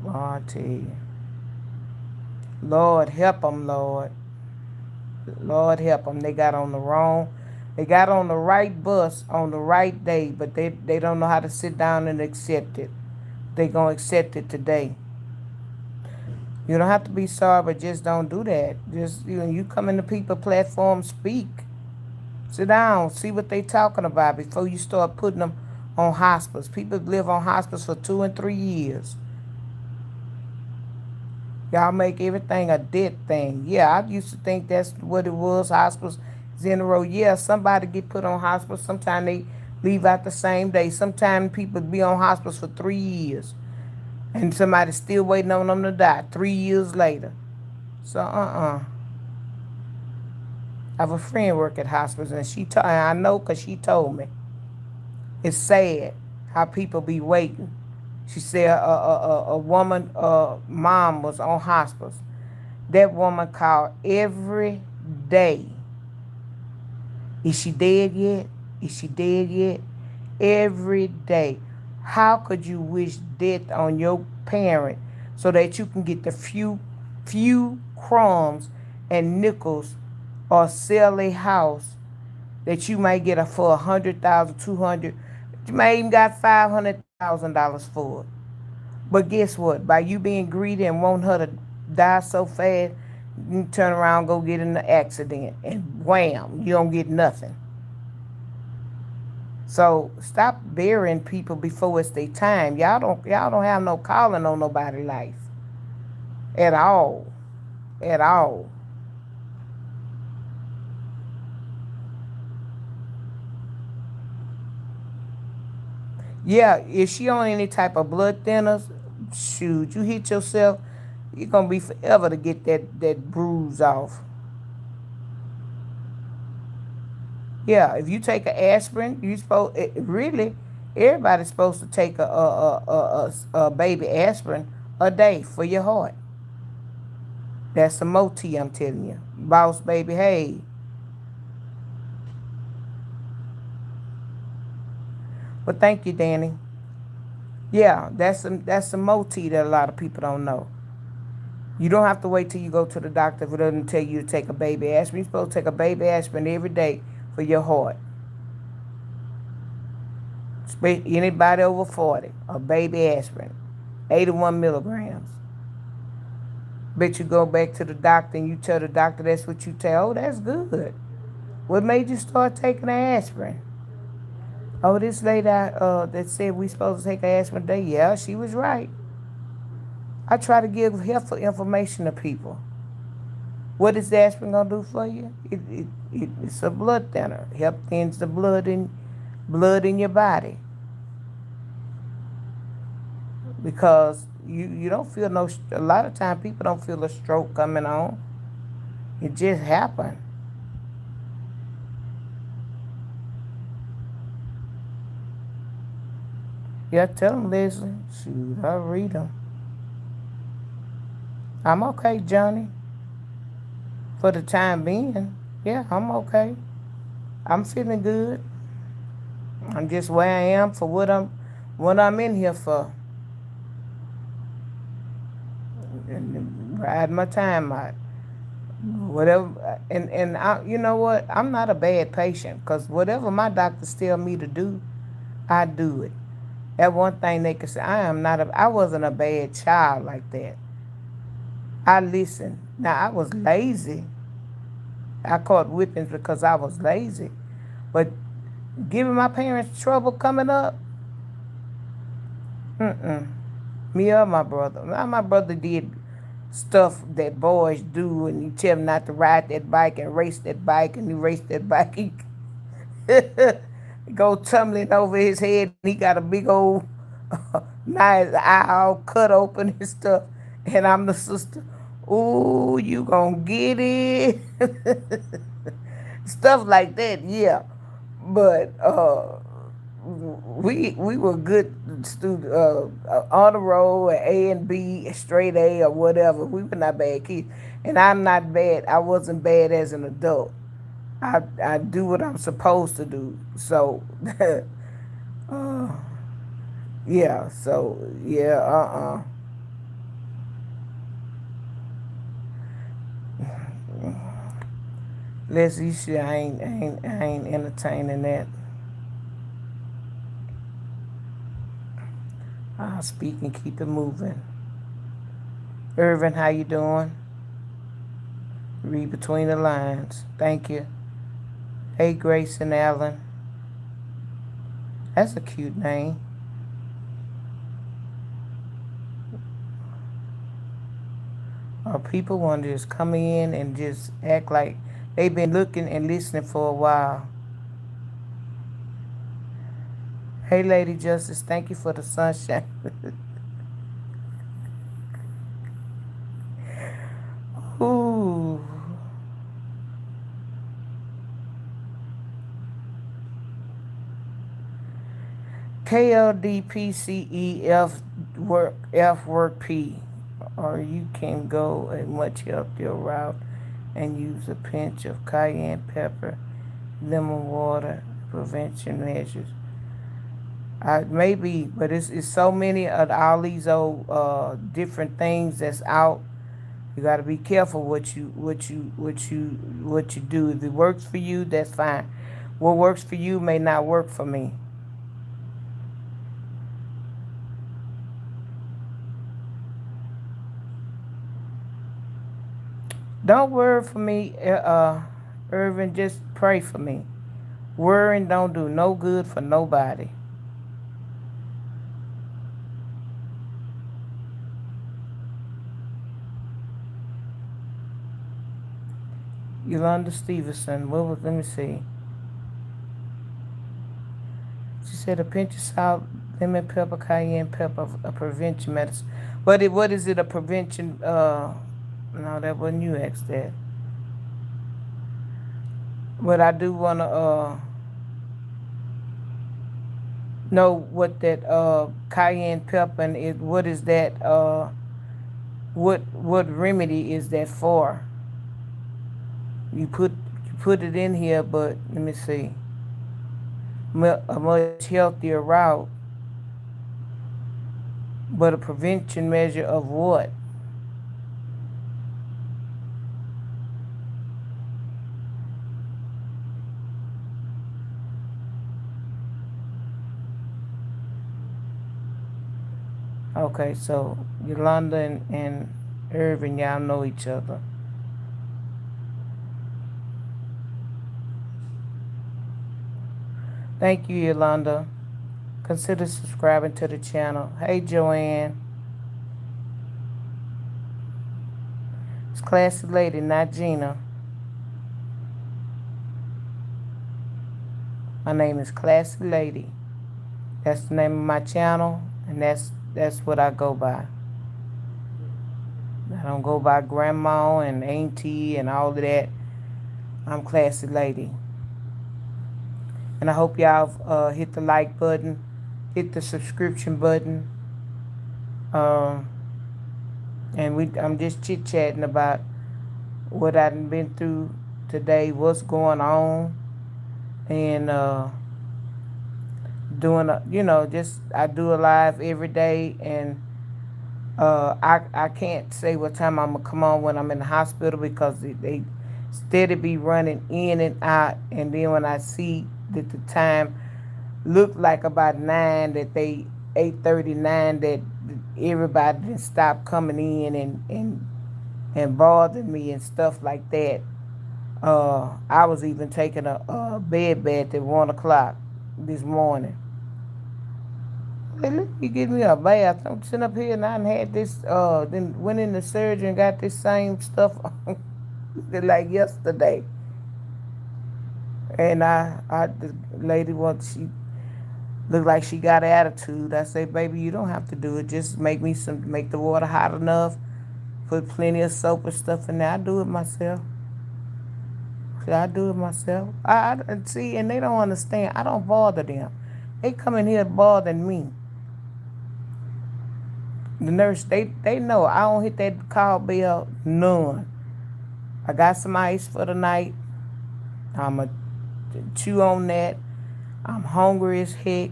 Oh, I tell you. Lord help them, Lord. Lord help them. They got on the right bus on the right day, but they don't know how to sit down and accept it. They gonna accept it today. You don't have to be sorry, but just don't do that. Just you come in the people platform, speak. Sit down, see what they talking about before you start putting them on hospice. People live on hospice for 2 and 3 years. Y'all make everything a dead thing. Yeah, I used to think that's what it was. Hospice is in a row. Yeah, somebody get put on hospice. Sometimes they leave out the same day. Sometimes people be on hospice for 3 years. And somebody's still waiting on them to die 3 years later. So, I have a friend work at hospice, and I know because she told me. It's sad how people be waiting. She said a woman, mom was on hospice. That woman called every day. Is she dead yet? Is she dead yet? Every day. How could you wish death on your parent so that you can get the few crumbs and nickels or sell a house that you might get for 100,000, 200? You may even got $500,000 for it. But guess what? By you being greedy and wanting her to die so fast, you turn around, go get in an accident, and wham, you don't get nothing. So stop burying people before it's their time. Y'all don't have no calling on nobody's life at all, at all. Yeah, if she on any type of blood thinners, shoot, you hit yourself, you're gonna be forever to get that bruise off. Yeah, if you take an aspirin, you supposed really everybody's supposed to take a baby aspirin a day for your heart. That's some more tea I'm telling you. Boss baby, hey. Well, thank you, Danny. Yeah, that's some more tea that a lot of people don't know. You don't have to wait till you go to the doctor if it doesn't tell you to take a baby aspirin. You're supposed to take a baby aspirin every day for your heart. Anybody over 40, a baby aspirin, 81 milligrams. Bet you go back to the doctor and you tell the doctor that's what you tell. Oh, that's good. What made you start taking the aspirin? Oh, this lady that said we supposed to take an aspirin a day. Yeah, she was right. I try to give helpful information to people. What is the aspirin gonna do for you? It's a blood thinner. Help thins the blood in your body. Because you don't feel no. A lot of time people don't feel a stroke coming on. It just happened. Yeah, tell them, Leslie. Shoot, I read them. I'm okay, Johnny. For the time being, yeah, I'm okay. I'm feeling good. I'm just where I am for what I'm in here for. And ride my time out. Whatever, and you know what? I'm not a bad patient because whatever my doctors tell me to do, I do it. That one thing they could say, I wasn't a bad child like that. I listened. Now I was lazy. I caught whippings because I was lazy. But giving my parents trouble coming up, mm-mm. Me or my brother. Now my brother did stuff that boys do, and you tell him not to ride that bike and race that bike, and he raced that bike. He go tumbling over his head, and he got a big old nice eye all cut open and stuff. And I'm the sister. Ooh, you gonna get it? Stuff like that, yeah. But we were good student, on the road, A and B, straight A or whatever. We were not bad kids, and I'm not bad. I wasn't bad as an adult. I do what I'm supposed to do. So, uh, yeah. So yeah. Let's see. Shit, I ain't entertaining that. I'll speak and keep it moving. Irvin, how you doing? Read between the lines. Thank you. Hey, Grace and Allen. That's a cute name. People want to just come in and just act like they've been looking and listening for a while. Hey, Lady Justice, thank you for the sunshine. Ooh. KLDPCEF work F work P, or you can go a much healthier route and use a pinch of cayenne pepper, lemon water, prevention measures. Maybe, but it's so many of all these old different things that's out. You got to be careful what you do. If it works for you, that's fine. What works for you may not work for me. Don't worry for me, Irvin. Just pray for me. Worrying don't do no good for nobody. Yolanda Stevenson. What was? Let me see. She said a pinch of salt, lemon pepper, cayenne pepper, a prevention medicine. What is it? A prevention? No, that wasn't you asked that. But I do wanna know what that cayenne pepper and is. What is that? What remedy is that for? You put it in here, but let me see. A much healthier route, but a prevention measure of what? Okay, so Yolanda and Irvin, y'all know each other. Thank you, Yolanda. Consider subscribing to the channel. Hey, Joanne. It's Classy Lady, not Gina. My name is Classy Lady. That's the name of my channel, and that's what I go by. I don't go by grandma and auntie and all of that. I'm Classy Lady. And I hope y'all hit the like button, hit the subscription button. Um, and I'm just chit chatting about what I've been through today, what's going on, and doing just I do a live every day, and I can't say what time I'm gonna come on when I'm in the hospital because they steady be running in and out, and then when I see that the time look like about 9, that they 8:39, that everybody didn't stop coming in and bothering me and stuff like that. I was even taking a bed bath at 1 o'clock this morning. Let me get me a bath. I'm sitting up here and I had this, then went in the surgery and got this same stuff like yesterday. And the lady, she looked like she got attitude. I say, baby, you don't have to do it. Just make the water hot enough. Put plenty of soap and stuff in there. I do it myself. I do it myself. I see, and they don't understand. I don't bother them. They come in here bothering me. The nurse, they know I don't hit that call bell none. I got some ice for the night. I'ma chew on that. I'm hungry as heck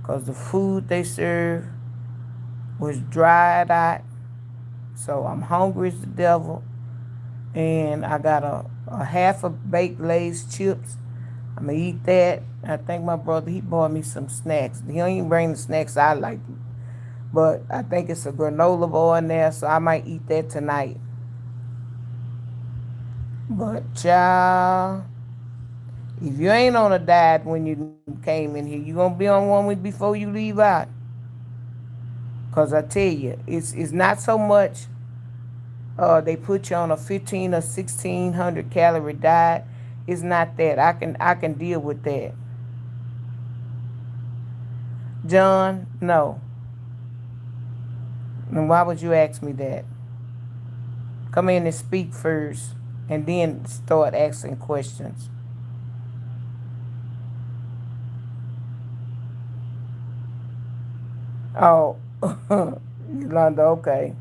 because the food they serve was dried out. So I'm hungry as the devil. And I got a half a baked Lay's chips. I'm going to eat that. I think my brother, he bought me some snacks. He don't even bring the snacks I like. But I think it's a granola bar in there, so I might eat that tonight. But, child, if you ain't on a diet when you came in here, you going to be on one week before you leave out. Because I tell you, it's not so much they put you on a 15 or 1600 calorie diet. It's not that. I can deal with that. John, no. And why would you ask me that? Come in and speak first and then start asking questions. Oh, Yolanda, okay.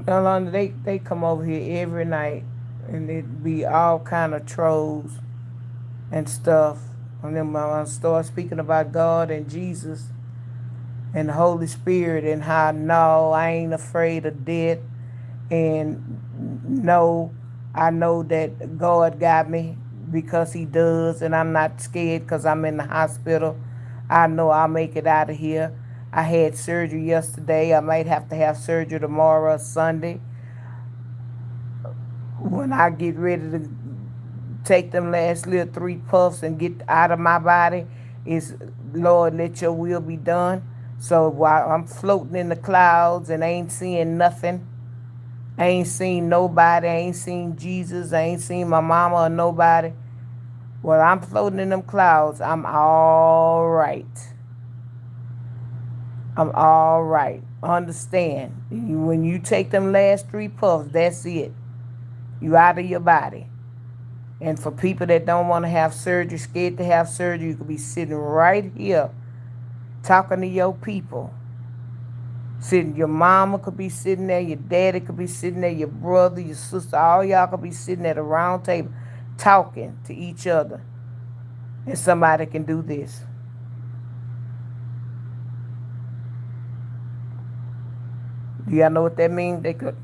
Yolanda, they come over here every night and it be all kind of trolls and stuff. And then when I start speaking about God and Jesus and the Holy Spirit and how, no, I ain't afraid of death. And no, I know that God got me because he does. And I'm not scared because I'm in the hospital. I know I'll make it out of here. I had surgery yesterday. I might have to have surgery tomorrow or Sunday. When I get ready to take them last little 3 puffs and get out of my body, is Lord, let your will be done. So while I'm floating in the clouds and I ain't seeing nothing, I ain't seen nobody, I ain't seen Jesus, I ain't seen my mama or nobody. While I'm floating in them clouds, I'm all right. I'm all right. Understand, when you take them last 3 puffs, that's it. You out of your body. And for people that don't want to have surgery, scared to have surgery, you could be sitting right here talking to your people. Your mama could be sitting there, your daddy could be sitting there, your brother, your sister, all y'all could be sitting at a round table talking to each other. And somebody can do this. Do y'all know what that means? They could.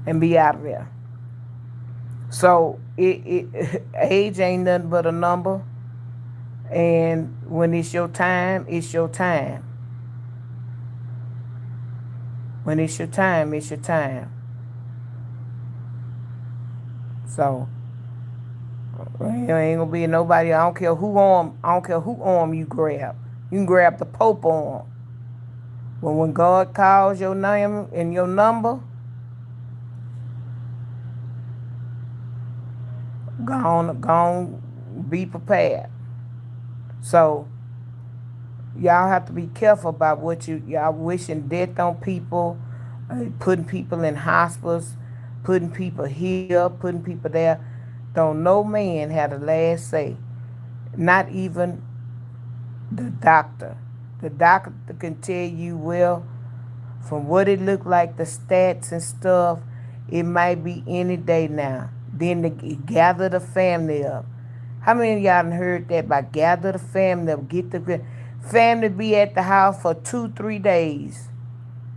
And be out of there. So age ain't nothing but a number. And when it's your time, it's your time. When it's your time, it's your time. So there ain't gonna be nobody. I don't care who arm you grab. You can grab the Pope arm. But when God calls your name and your number, go on, be prepared. So y'all have to be careful about what y'all wishing death on people, putting people in hospitals, putting people here, putting people there. Don't no man have the last say. Not even the doctor. The doctor can tell you, well, from what it looked like, the stats and stuff, it might be any day now. Then they gather the family up. How many of y'all done heard that by gather the family up, get the family be at the house for 2-3 days?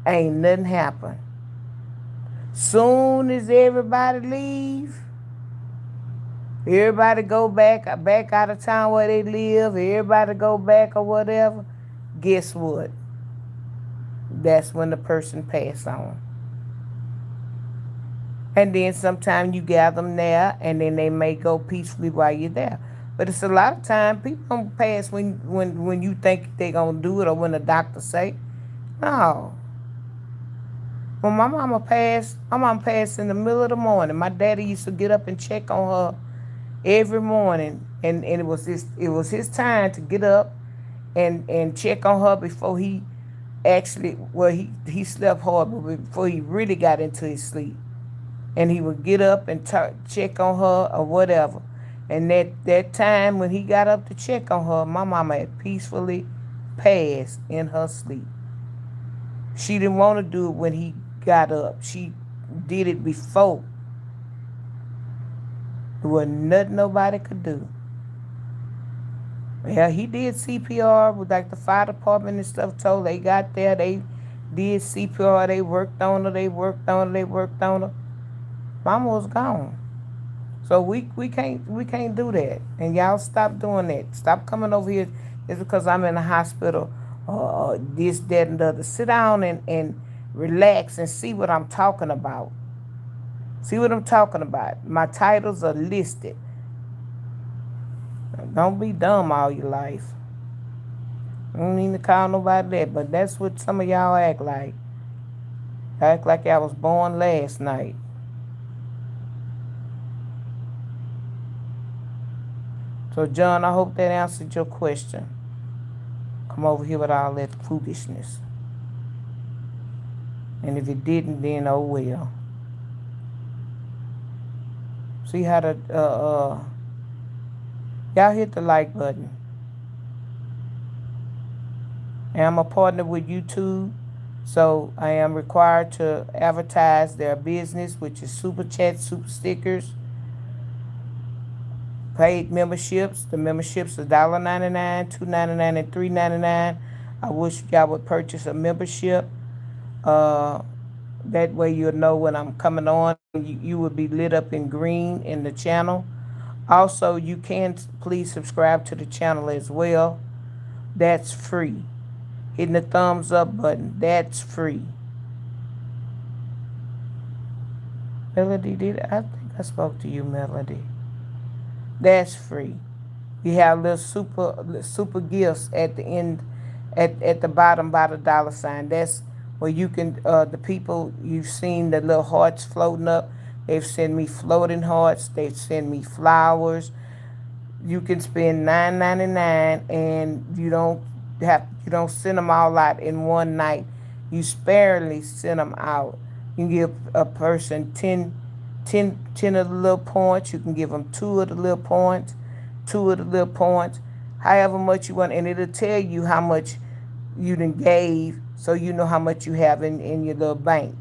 Ain't nothing happen. Soon as everybody leave, everybody go back out of town where they live, everybody go back or whatever, guess what? That's when the person pass on. And then sometimes you gather them there, and then they may go peacefully while you're there. But it's a lot of time people don't pass when you think they're going to do it or when the doctor say. No. When my mama passed in the middle of the morning. My daddy used to get up and check on her every morning. And it was his time to get up and check on her before he actually, well, he slept hard, but before he really got into his sleep. And he would get up and check on her or whatever. And that time when he got up to check on her, my mama had peacefully passed in her sleep. She didn't want to do it when he got up. She did it before. There was nothing nobody could do. Yeah, he did CPR with like the fire department and stuff told. They got there, they did CPR, they worked on her, they worked on her. Mama was gone. So we can't do that. And y'all stop doing that. Stop coming over here just because I'm in the hospital or this, that, and the other. Sit down and relax and see what I'm talking about. See what I'm talking about. My titles are listed. Don't be dumb all your life. I don't need to call nobody that, but that's what some of y'all act like. Act like I was born last night. So, John, I hope that answered your question. Come over here with all that foolishness. And if it didn't, then oh well. See how y'all hit the like button. And I'm a partner with YouTube, so I am required to advertise their business, which is Super Chat, Super Stickers, paid memberships. The memberships are $1.99, $2.99, and $3.99. I wish y'all would purchase a membership. That way you'll know when I'm coming on. You will be lit up in green in the channel. Also, you can please subscribe to the channel as well. That's free. Hitting the thumbs up button, that's free. Melody, I think I spoke to you, Melody. That's free. We have little super gifts at the end, at the bottom by the dollar sign. That's where you can, the people you've seen the little hearts floating up, they've sent me floating hearts, they've sent me flowers. You can spend $9.99 and you don't send them all out in one night. You sparingly send them out. You can give a person 10 of the little points. You can give them 2 of the little points, 2 of the little points, however much you want. And it'll tell you how much you done gave, so you know how much you have in your little bank.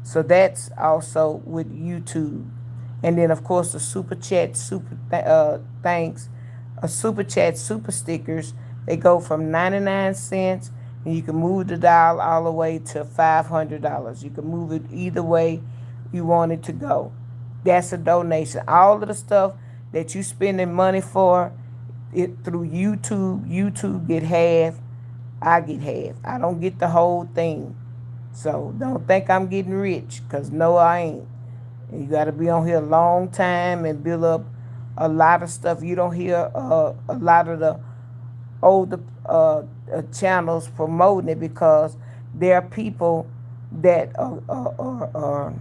So that's also with YouTube. And then, of course, the Super Chat, thanks, Super Chat, Super Stickers, they go from 99 cents, and you can move the dial all the way to $500. You can move it either way you want it to go. That's a donation. All of the stuff that you spending money for, it through YouTube get half, I get half. I don't get the whole thing. So don't think I'm getting rich, because no, I ain't. You got to be on here a long time and build up a lot of stuff. You don't hear a lot of the older channels promoting it, because there are people that are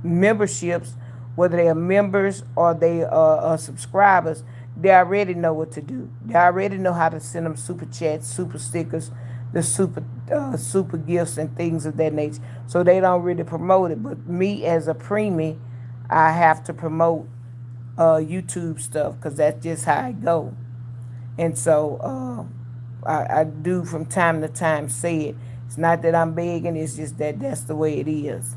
memberships, whether they are members or they are subscribers. They already know what to do. They already know how to send them super chats, super stickers, the super gifts and things of that nature. So they don't really promote it. But me as a preemie, I have to promote YouTube stuff, because that's just how I go. And so I do from time to time say it. It's not that I'm begging, it's just that that's the way it is.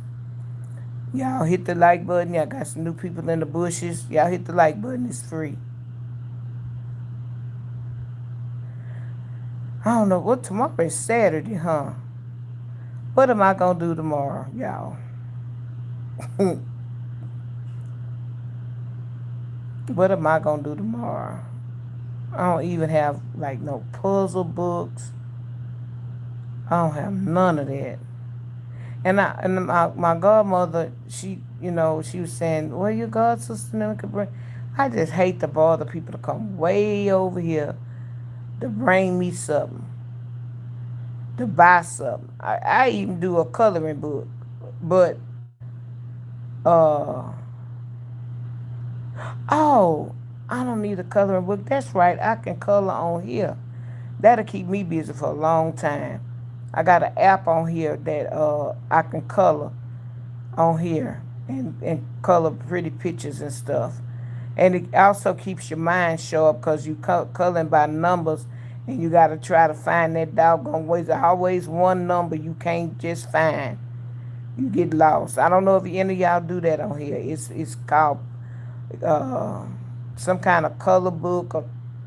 Y'all hit the like button. Y'all got some new people in the bushes. Y'all hit the like button. It's free. I don't know what tomorrow is. Saturday, huh? What am I gonna do tomorrow, y'all? What am I gonna do tomorrow? I don't even have like no puzzle books. I don't have none of that. And my godmother, she was saying, well, your god sister never could bring. I just hate to bother people to come way over here to bring me something, to buy something. I even do a coloring book, but uh oh, I don't need a coloring book. That's right, I can color on here. That'll keep me busy for a long time. I got an app on here that I can color on here and color pretty pictures and stuff. And it also keeps your mind sharp because you coloring by numbers, and you got to try to find that doggone way. There's always one number you can't just find. You get lost. I don't know if any of y'all do that on here. It's called uh, some kind of color book or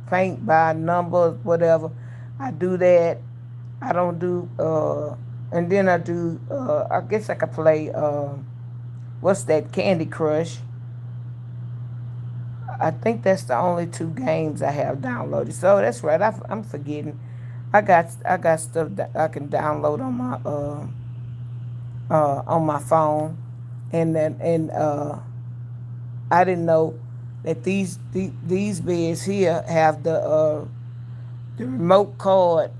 paint by numbers, whatever. I do that. I don't do, and then I do, I guess I could play, what's that, Candy Crush. I think that's the only two games I have downloaded. So that's right, I'm forgetting. I got stuff that I can download on my phone, and I didn't know that these beds here have the remote card.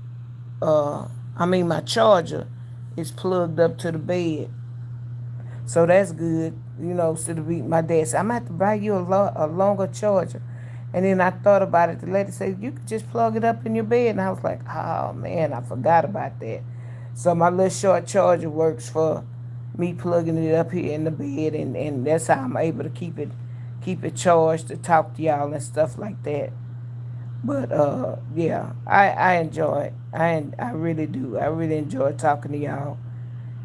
I mean, my charger is plugged up to the bed, so that's good. So to be my dad said, I'm gonna have to buy you a longer charger. And then I thought about it. The lady said, you could just plug it up in your bed. And I was like, oh man, I forgot about that. So my little short charger works for me plugging it up here in the bed, and that's how I'm able to keep it charged to talk to y'all and stuff like that. But yeah, I enjoy it. I really do. I really enjoy talking to y'all,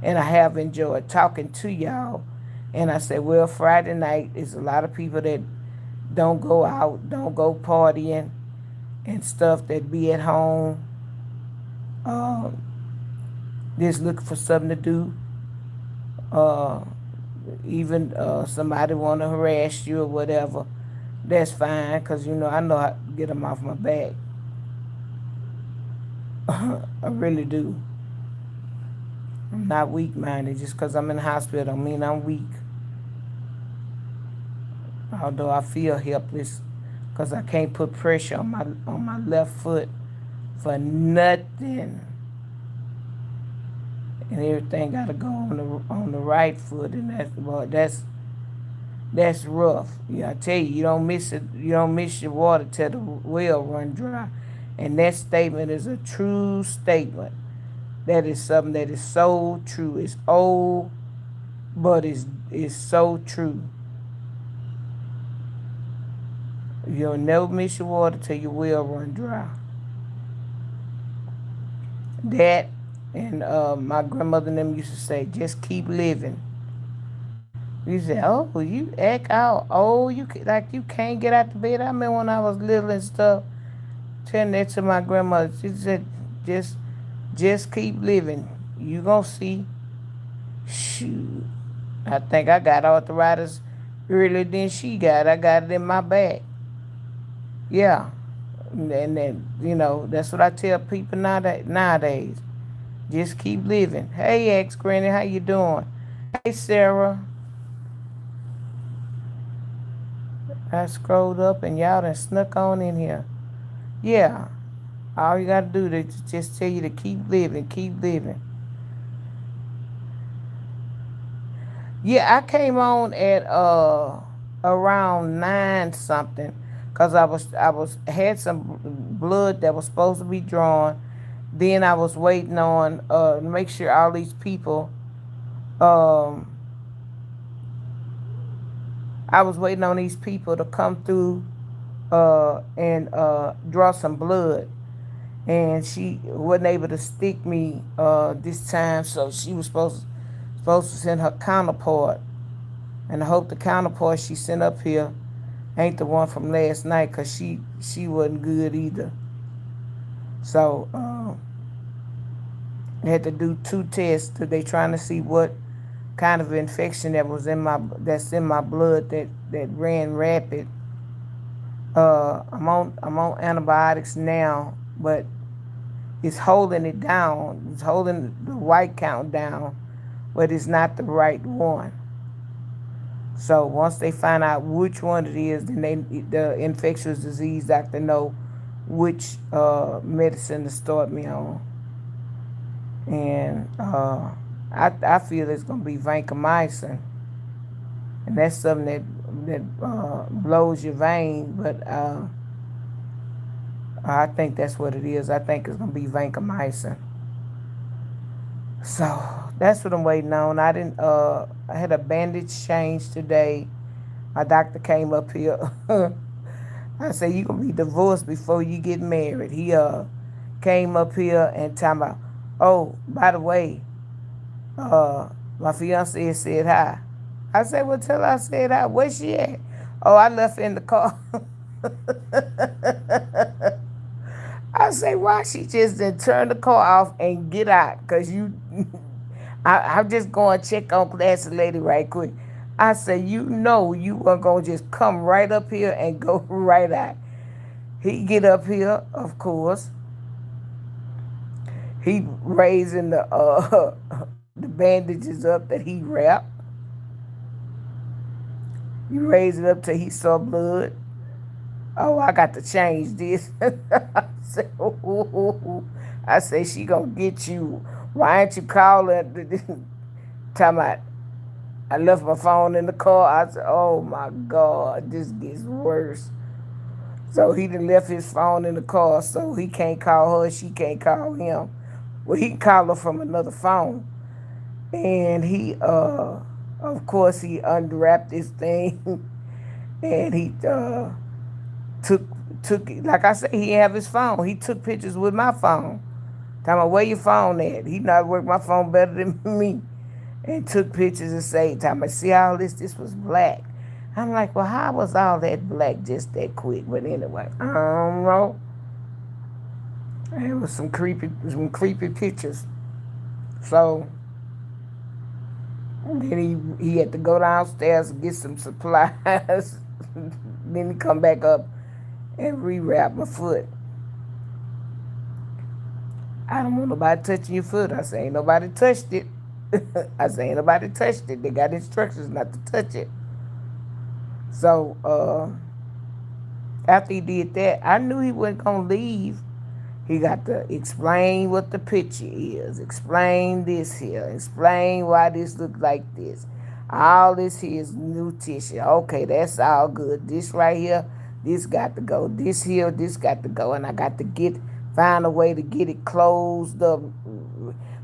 and I have enjoyed talking to y'all. And I said, well, Friday night is a lot of people that don't go out, don't go partying and stuff, that be at home, um, just looking for something to do. Uh, Even somebody want to harass you or whatever, that's fine, because I know how to get them off my back. I really do. I'm not weak-minded. Just because I'm in the hospital don't mean I'm weak. Although I feel helpless because I can't put pressure on my left foot for nothing, and everything got to go on the right foot, and that's rough. Yeah, I tell you, you don't miss it. You don't miss your water till the well run dry, and that statement is a true statement. That is something that is so true. It's old, but it's so true. You'll never miss your water till your well run dry. That, and my grandmother and them used to say, just keep living. You say, oh, you act out. Oh, like you can't get out the bed. I remember when I was little and stuff, telling that to my grandmother. She said, just just keep living. You gonna see. Shoot. I think I got arthritis earlier than she got. I got it in my back. Yeah. And then, that's what I tell people nowadays. Just keep living. Hey, ex-granny, how you doing? Hey, Sarah. I scrolled up and y'all done snuck on in here. Yeah. All you got to do is just tell you to keep living, keep living. Yeah, I came on at around 9 something, cause I was had some blood that was supposed to be drawn. Then I was waiting on to make sure all these people, um I was waiting on these people to come through and draw some blood. And she wasn't able to stick me this time, so she was supposed to send her counterpart. And I hope the counterpart she sent up here ain't the one from last night, because she wasn't good either. So they had to do 2 tests. They trying to see what kind of infection that's in my blood that ran rapid. I'm on antibiotics now, but it's holding it down. It's holding the white count down, but it's not the right one. So once they find out which one it is, then the infectious disease doctor know which medicine to start me on. And I feel it's gonna be vancomycin, and that's something that blows your vein. But I think that's what it is. I think it's gonna be vancomycin. So that's what I'm waiting on. I didn't. I had a bandage change today. My doctor came up here. I said, you gonna be divorced before you get married. He came up here and talking about, oh, by the way, my fiance said hi. I said, well, tell her I said hi. Where's she at? Oh, I left her in the car. I say, why she just didn't turn the car off and get out? Because you, I'm just going to check on Classy Lady right quick. I say, you know you are going to just come right up here and go right out. He get up here, of course. He raising the bandages up that he wrapped. He raised it up till he saw blood. Oh, I got to change this. I said, oh, I say she gonna get you. Why ain't you calling? Time out. I left my phone in the car. I said, oh my God, this gets worse. So he done left his phone in the car, so he can't call her, she can't call him. Well, he can call her from another phone. And he, of course, he unwrapped this thing, and he took like I said, he didn't have his phone. He took pictures with my phone. Tell me, where your phone at? He know how to work my phone better than me. And took pictures and say, tell me, see all this was black. I'm like, well, how was all that black just that quick? But anyway, I don't know. It was some creepy pictures. So then he had to go downstairs and get some supplies. Then he come back up and rewrap my foot. I don't want nobody touching your foot. I say, ain't nobody touched it. I say, ain't nobody touched it. They got instructions not to touch it. So, after he did that, I knew he wasn't going to leave. He got to explain what the picture is, explain this here, explain why this look like this. All this here is new tissue. Okay, that's all good. This right here, this got to go. This here, this got to go. And I got to find a way to get it closed up.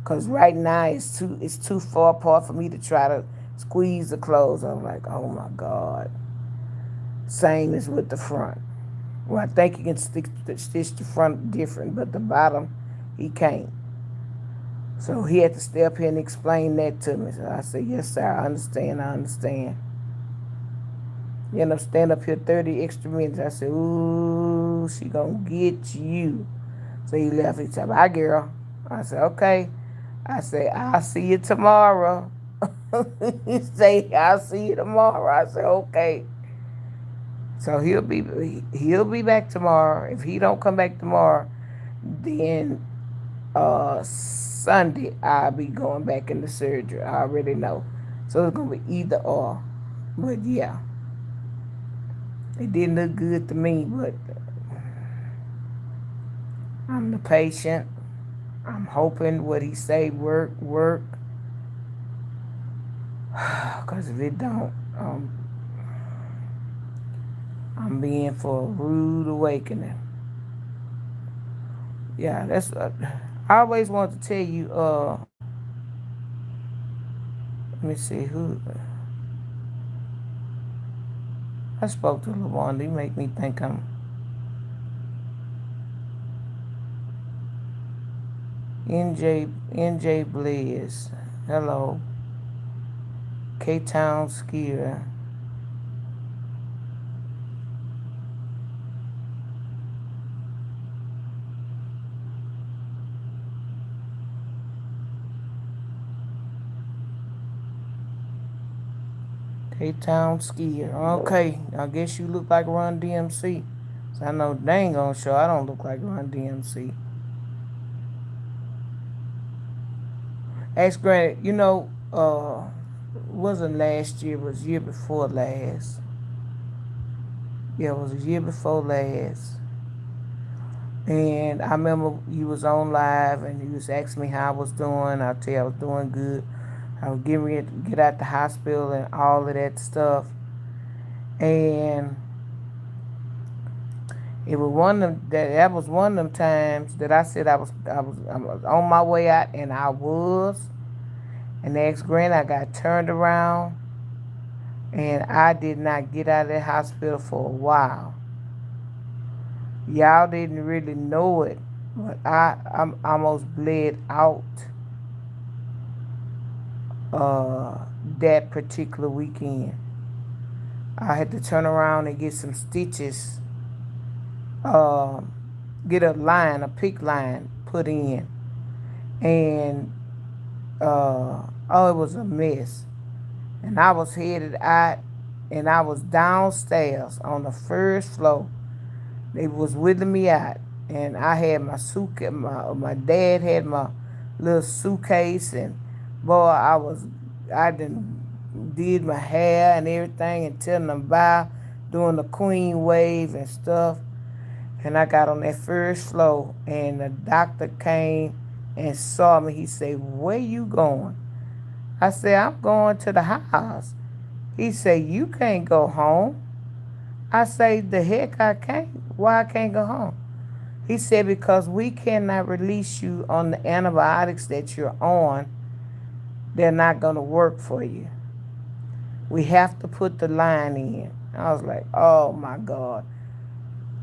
Because right now it's too far apart for me to try to squeeze the clothes. I'm like, oh my God. Same as with the front. Well, I think he can stitch the front different, but the bottom, he can't. So he had to stay up here and explain that to me. So I said, yes, sir, I understand. You end up stand up here 30 extra minutes. I said, ooh, she gonna get you. So he left. He said, bye, girl. I said, okay. I said, I'll see you tomorrow. He said, I'll see you tomorrow. I said, okay. So he'll be back tomorrow. If he don't come back tomorrow, then Sunday I'll be going back into surgery. I already know. So it's gonna be either or. But yeah, it didn't look good to me. But I'm the patient. I'm hoping what he say work. Cause if it don't, I'm being for a rude awakening. Yeah, that's. I always want to tell you. Let me see who. I spoke to LaWanda. He make me think I'm. NJ Blaze. Hello. K-Town Skier. K-Town Skier. Okay, I guess you look like Run DMC. So I know dang on sure I don't look like Run DMC. Ask Granny, wasn't last year, it was year before last. Yeah, it was a year before last. And I remember you was on live and you was asking me how I was doing. I tell you I was doing good. I was getting ready to get out the hospital and all of that stuff. And it was that was one of them times that I said I was on my way out, and I was. And the ex-grand, I got turned around. And I did not get out of that hospital for a while. Y'all didn't really know it, but I'm almost bled out uh, that particular weekend. I had to turn around and get some stitches, uh, get a line, a pick line put in. And oh, it was a mess. And I was headed out, and I was downstairs on the first floor. They was wheeling me out, and I had my suitcase. My dad had my little suitcase, and boy, I did my hair and everything, and telling them bye, doing the queen wave and stuff. And I got on that first floor, and the doctor came and saw me. He said, "Where you going?" I said, "I'm going to the house." He said, "You can't go home." I say, "The heck I can't. Why I can't go home?" He said, "Because we cannot release you on the antibiotics that you're on. They're not going to work for you. We have to put the line in." I was like, oh my God.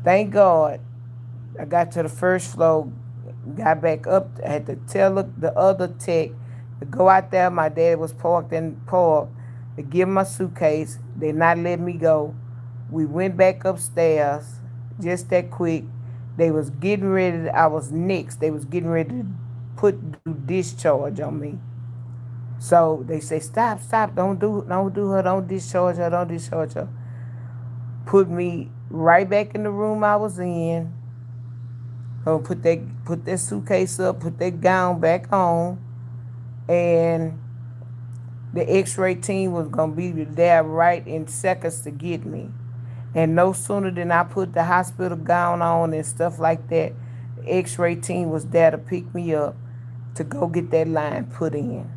Thank God I got to the first floor, got back up. I had to tell the other tech to go out there. My dad was parked in park to give him my suitcase. They not let me go. We went back upstairs just that quick. They was getting ready. I was next. They was getting ready to do discharge on me. So they say, "Stop, stop, don't do her, don't discharge her." Put me right back in the room I was in. Put that suitcase up, put that gown back on, and the X-ray team was gonna be there right in seconds to get me. And no sooner than I put the hospital gown on and stuff like that, the X-ray team was there to pick me up to go get that line put in.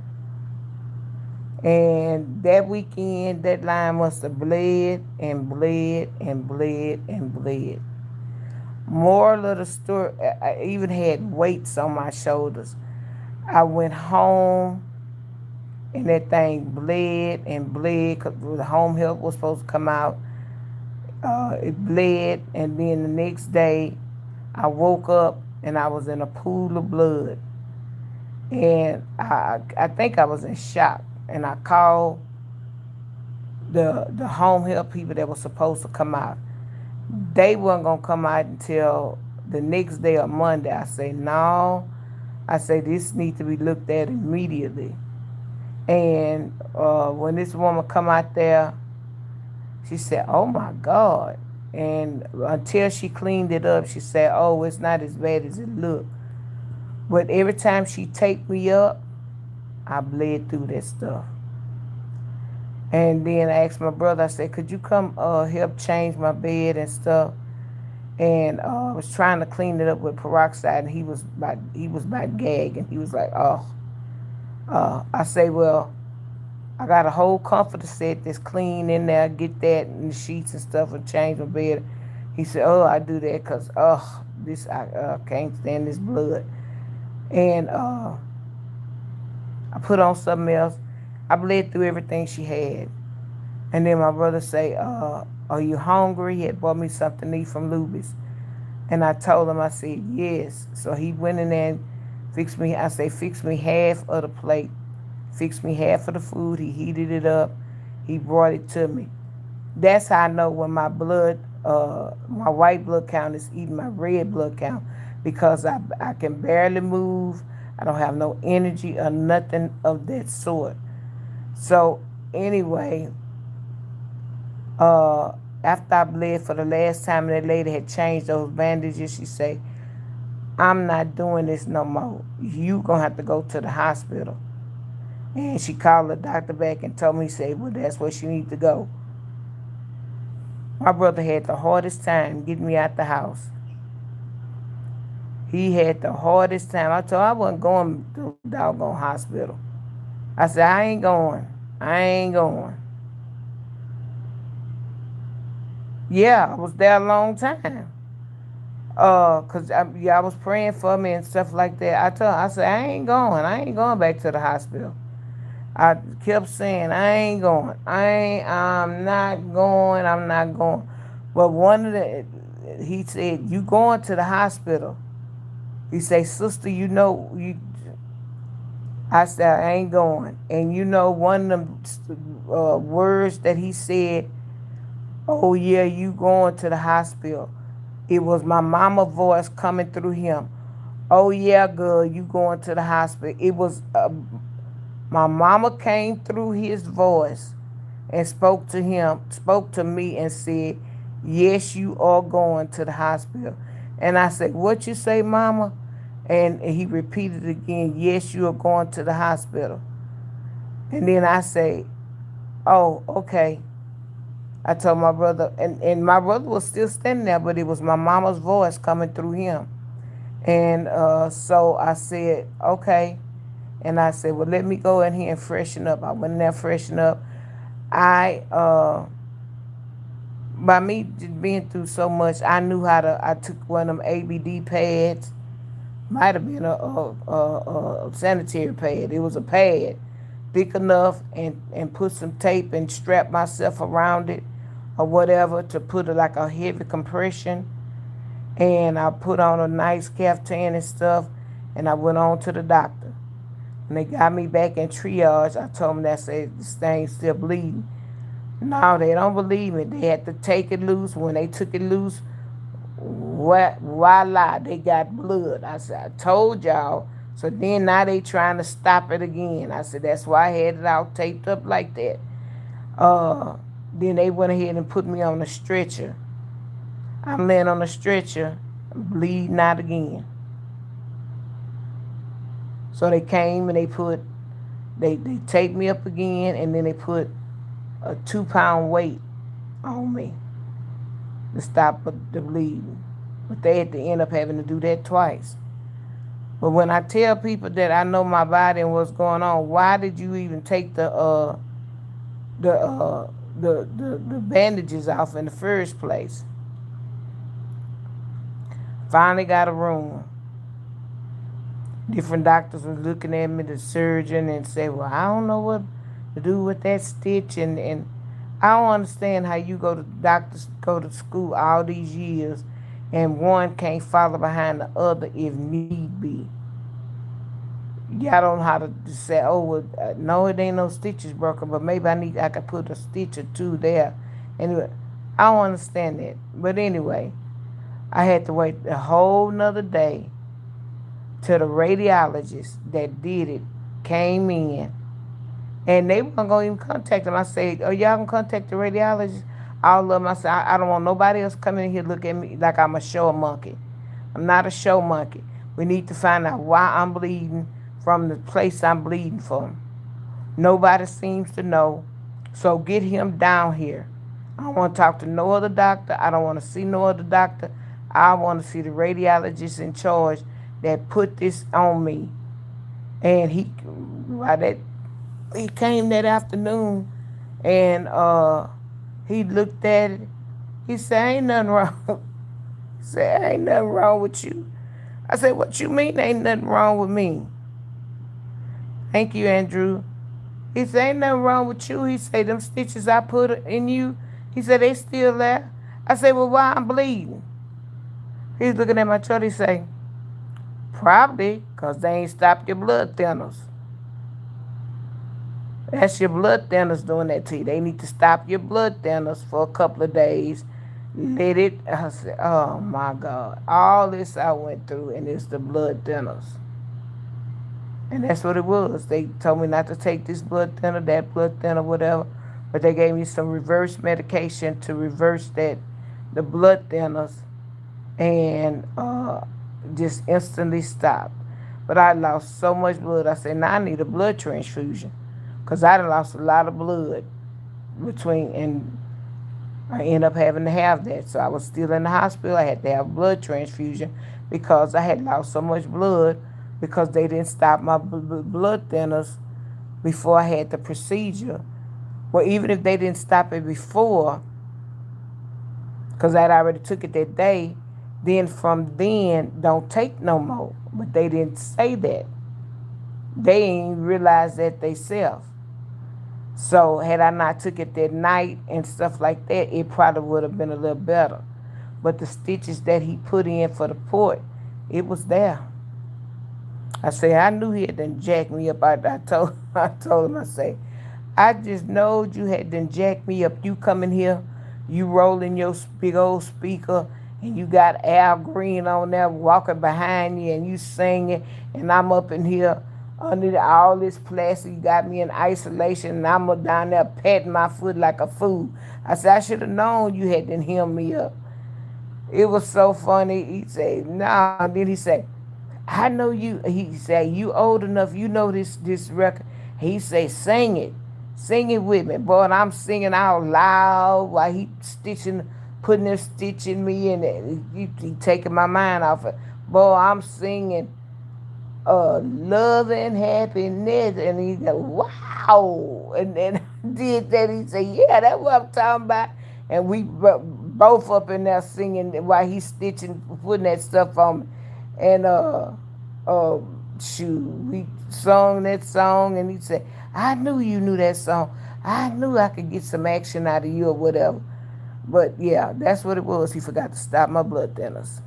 And that weekend, that line must have bled and bled and bled and bled. Moral of the story, I even had weights on my shoulders. I went home, and that thing bled and bled because the home health was supposed to come out. It bled, and then the next day, I woke up and I was in a pool of blood. And I think I was in shock. And I called the home health people that were supposed to come out. They weren't gonna come out until the next day or Monday. I say no. I say this needs to be looked at immediately. And when this woman come out there, she said, "Oh my God!" And until she cleaned it up, she said, "Oh, it's not as bad as it looked." But every time she taped me up, I bled through that stuff. And then I asked my brother, I said, "Could you come help change my bed and stuff?" And I was trying to clean it up with peroxide, and he was about gagging. He was like, "Oh." I say, "Well, I got a whole comforter set that's clean in there. Get that and the sheets and stuff and change my bed." He said, "Oh, I do that because this I can't stand this blood." And I put on something else. I bled through everything she had. And then my brother say, "Are you hungry?" He had bought me something to eat from Luby's. And I told him, I said, "Yes." So he went in there and fixed me. I say, "Fix me half of the plate. Fix me half of the food." He heated it up. He brought it to me. That's how I know when my white blood count is eating my red blood count, because I can barely move. I don't have no energy or nothing of that sort. So anyway, uh, after I bled for the last time, and that lady had changed those bandages, she said, "I'm not doing this no more. You gonna have to go to the hospital." And she called the doctor back and told me, he said, "Well, that's where she need to go." My brother had the hardest time getting me out the house. He had the hardest time. I told him I wasn't going to the doggone hospital. I said, "I ain't going. I ain't going." Yeah, I was there a long time. Cause I was praying for me and stuff like that. I said, I ain't going. I ain't going back to the hospital." I kept saying, I ain't going. I'm not going. I'm not going. But he said, you going to the hospital. He said, sister, I said, I ain't going. And one of them words that he said, oh yeah, you going to the hospital. It was my mama voice coming through him. Oh yeah, girl, you going to the hospital. It was my mama came through his voice and spoke to me and said, yes, you are going to the hospital. And I said, what you say, mama? And he repeated again, yes, you are going to the hospital. And then I say, oh, okay. I told my brother, and my brother was still standing there, but it was my mama's voice coming through him. And so I said, okay. And I said, well, let me go in here and freshen up. I went in there, freshen up. By me just being through so much, I took one of them ABD pads. Might have been a sanitary pad. It was a pad thick enough, and put some tape and strap myself around it or whatever to put like a heavy compression. And I put on a nice caftan and stuff, and I went on to the doctor. And they got me back in triage. I told them that said this thing's still bleeding. No, they don't believe me. They had to take it loose. When they took it loose, voila, they got blood. I said, I told y'all. So then now they trying to stop it again. I said, that's why I had it all taped up like that. Then they went ahead and put me on a stretcher. I'm laying on a stretcher, bleeding out again. So they came and they taped me up again, and then they put a 2-pound weight on me to stop the bleeding. But they had to end up having to do that twice. But when I tell people that I know my body and what's going on, why did you even take the bandages off in the first place? Finally got a room. Different doctors was looking at me, the surgeon, and said, well, I don't know what to do with that stitch. And I don't understand how you go to school all these years and one can't follow behind the other if need be. Y'all don't know how to say, oh, well, no, it ain't no stitches broken, but maybe I could put a stitch or two there. Anyway, I don't understand that. But anyway, I had to wait a whole nother day till the radiologist that did it came in. And they weren't going to even contact them. I said, oh, y'all can contact the radiologist? All of them. I said, I don't want nobody else coming in here look at me like I'm a show monkey. I'm not a show monkey. We need to find out why I'm bleeding from the place I'm bleeding from. Nobody seems to know. So get him down here. I don't want to talk to no other doctor. I don't want to see no other doctor. I want to see the radiologist in charge that put this on me. And he came that afternoon, and he looked at it. He said, ain't nothing wrong. He said, ain't nothing wrong with you. I said, what you mean ain't nothing wrong with me? Thank you, Andrew. He said, ain't nothing wrong with you. He said, them stitches I put in you, he said, they still there. I said, well, why I'm bleeding? He's looking at my chart. He said, probably because they ain't stopped your blood thinners. That's your blood thinners doing that to you. They need to stop your blood thinners for a couple of days. Let it, I said, oh my God. All this I went through, and it's the blood thinners. And that's what it was. They told me not to take this blood thinner, that blood thinner, whatever. But they gave me some reverse medication to reverse the blood thinners, and just instantly stopped. But I lost so much blood. I said, now I need a blood transfusion, because I done lost a lot of blood and I ended up having to have that. So I was still in the hospital. I had to have a blood transfusion because I had lost so much blood because they didn't stop my blood thinners before I had the procedure. Well, even if they didn't stop it before, because I had already took it that day, then from then, don't take no more. But they didn't say that. They ain't realize that they self. So had I not took it that night and stuff like that, it probably would have been a little better. But the stitches that he put in for the port, it was there. I say, I knew he had done jacked me up. I told him, I say, I just knowed you had done jacked me up. You coming here, you rolling your big old speaker, and you got Al Green on there walking behind you, and you singing, and I'm up in here under all this plastic. You got me in isolation, and I'm down there patting my foot like a fool. I said, I should have known you had done hem me up. It was so funny. He said, nah. And then he said, I know you. He said, you old enough. You know this record. He said, sing it. Sing it with me. Boy, and I'm singing out loud while he stitching, putting this stitch in me, and he taking my mind off it. Boy, I'm singing love and happiness. And he go, wow. And then I did that. He said, yeah, that's what I'm talking about. And we both up in there singing while he's stitching, putting that stuff on me. And uh, shoot, we sung that song, and he said, I knew you knew that song. I knew I could get some action out of you or whatever. But yeah, that's what it was. He forgot to stop my blood thinners.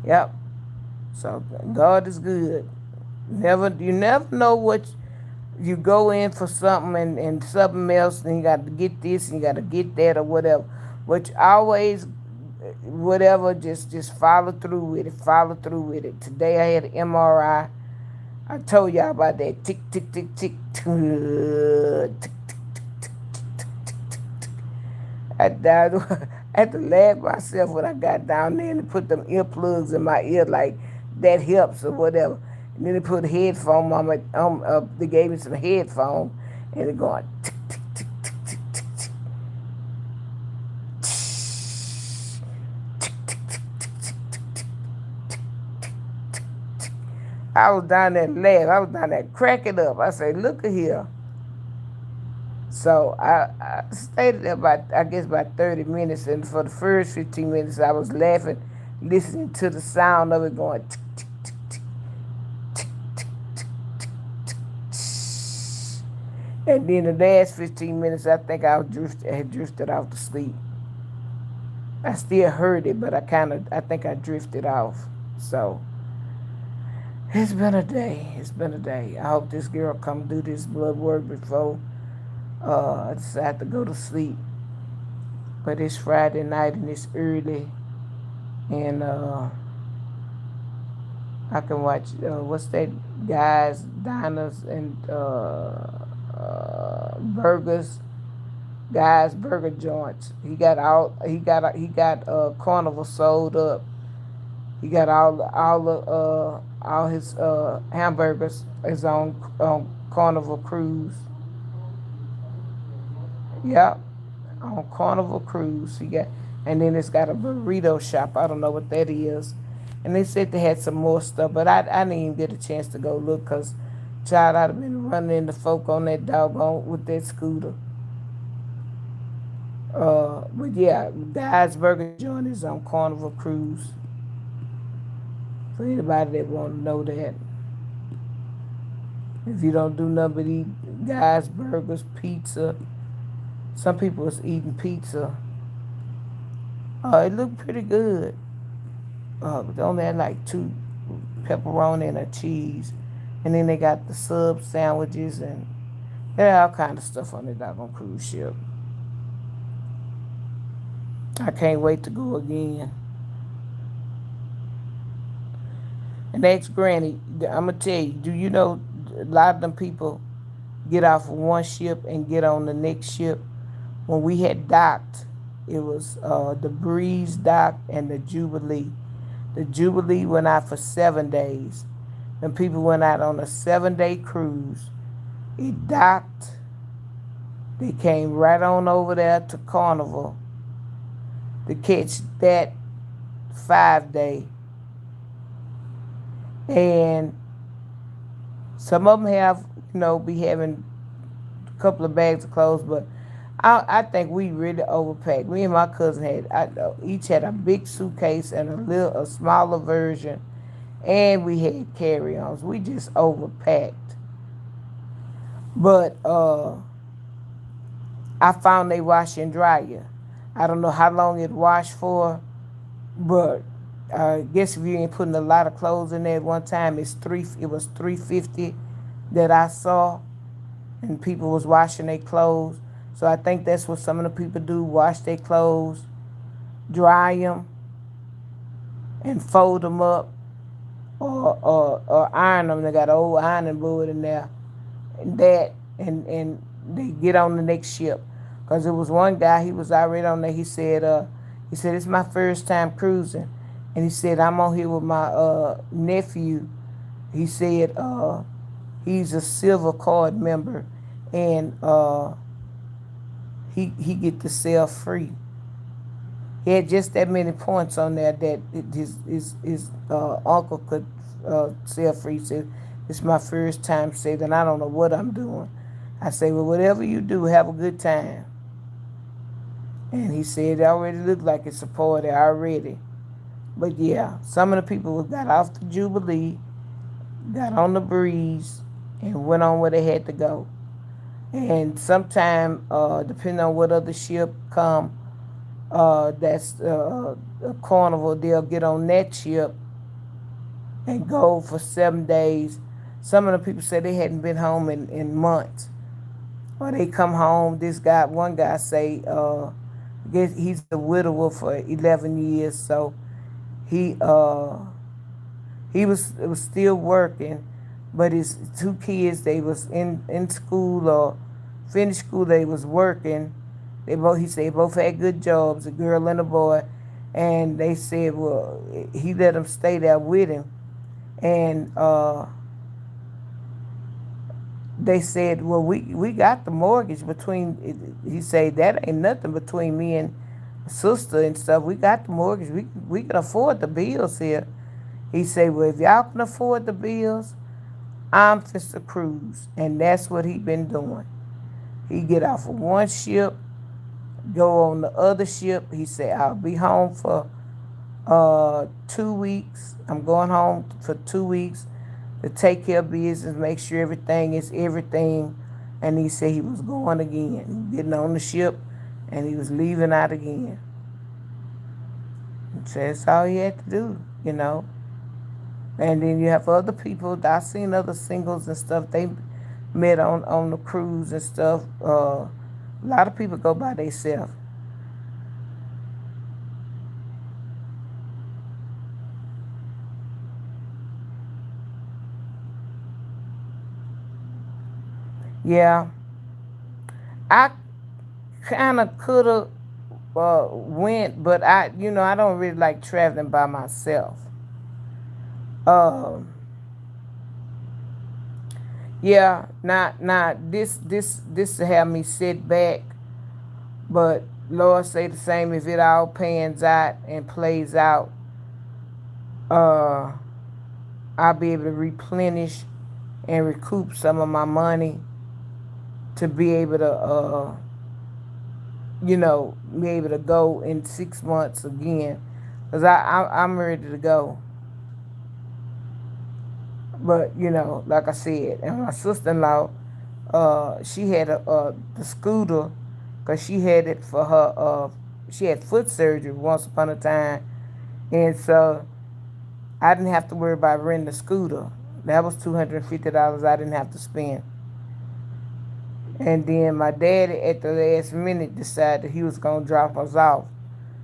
Yep. So God is good. You never know what you go in for something and something else, and you got to get this and you got to get that or whatever. But always, whatever, just follow through with it. Follow through with it. Today I had an MRI. I told y'all about that tick tick tick tick tick tick tick tick. I had to laugh myself when I got down there and put them earplugs in my ear like that helps or whatever. And then they put a headphone on my they gave me some headphones, and they're going tick tick tick tick tick tick tick. I was down there laughing. I was down there cracking up. I said, look at here. So I stayed there about 30 minutes, and for the first 15 minutes I was laughing, listening to the sound of it going tick tick tick tick tick tick tick tick tick. And then the last 15 minutes I think I had drifted off to sleep. I still heard it, but I think I drifted off. So it's been a day. It's been a day. I hope this girl come do this blood work before I decide to go to sleep. But it's Friday night and it's early, and I can watch what's that? Guys, diners and burgers. Guys, burger joints. He got Carnival sold up. He got all his hamburgers is on Carnival Cruise. Yep, on Carnival Cruise. And then it's got a burrito shop. I don't know what that is. And they said they had some more stuff, but I didn't even get a chance to go look because, child, I'd have been running into folk on that doggone with that scooter. But yeah, Guy's Burger Joint is on Carnival Cruise. For anybody that want to know that. If you don't do nothing but eat Guy's Burgers, pizza. Some people was eating pizza. It looked pretty good. They only had like 2 pepperoni and a cheese. And then they got the sub sandwiches, and they had all kind of stuff on the doggone cruise ship. I can't wait to go again. And ask Granny, I'm going to tell you, do you know a lot of them people get off of one ship and get on the next ship? When we had docked, it was the Breeze docked and the Jubilee. The Jubilee went out for 7 days. And people went out on a 7-day cruise. It docked. They came right on over there to Carnival to catch that 5-day. And some of them have, be having a couple of bags of clothes, but I think we really overpacked. Me and my cousin each had a big suitcase and a smaller version, and we had carry-ons. We just overpacked. But I found they wash and dryer. I don't know how long it washed for, but I guess if you ain't putting a lot of clothes in there at one time, it's three. It was 350 that I saw, and people was washing their clothes. So I think that's what some of the people do: wash their clothes, dry them, and fold them up, or iron them. They got an old ironing board in there, and and they get on the next ship. Cause there was one guy, he was already on there. He said it's my first time cruising, and he said I'm on here with my nephew. He said he's a silver card member, and he get to sail free. He had just that many points on there that his uncle could sail free. He said, "It's my first time sailing. I don't know what I'm doing." I say, "Well, whatever you do, have a good time." And he said, "It already looked like it's supported already." But yeah, some of the people got off the Jubilee, got on the breeze, and went on where they had to go. And sometime, depending on what other ship come, that's a carnival, they'll get on that ship and go for 7 days. Some of the people said they hadn't been home in months. Or they come home, one guy say, I guess he's a widower for 11 years, so he was still working, but his two kids, they was in school or finished school, they was working. He said both had good jobs, a girl and a boy, and they said, well, he let them stay there with him, and they said, well, we got the mortgage between. He said that ain't nothing between me and sister and stuff. We got the mortgage. We can afford the bills here. He said, well, if y'all can afford the bills, I'm just a cruise, and that's what he been doing. He get off of one ship, go on the other ship. He said, I'll be home for 2 weeks. I'm going home for 2 weeks to take care of business, make sure everything is everything. And he said he was going again, getting on the ship, and he was leaving out again. So that's all he had to do. And then you have other people. I seen other singles and stuff. They met on the cruise and stuff. A lot of people go by themselves. Yeah, I kind of could have went, but I don't really like traveling by myself. Um, yeah, not this to have me sit back, but Lord say the same if it all pans out and plays out. Uh, I'll be able to replenish and recoup some of my money to be able to be able to go in 6 months again, because I'm ready to go. But like I said, and my sister-in-law, she had the scooter, because she had it for her. She had foot surgery once upon a time, and so I didn't have to worry about renting a scooter. That was $250 I didn't have to spend. And then my daddy, at the last minute, decided he was gonna drop us off,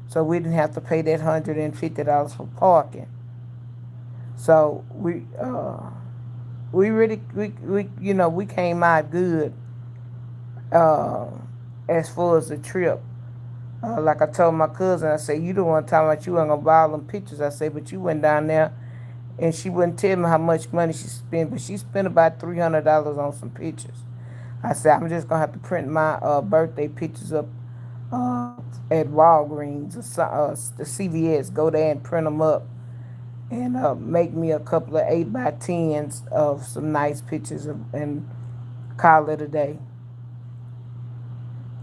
so we didn't have to pay that $150 for parking. So we really we came out good uh, as far as the trip. Like I told my cousin, I said, you the one talking about you ain't gonna buy all them pictures. I said, but you went down there, and she wouldn't tell me how much money she spent, but she spent about $300 on some pictures. I said, I'm just gonna have to print my birthday pictures up at Walgreens or the CVS. Go there and print them up, and make me a couple of 8x10s of some nice pictures and call it a day.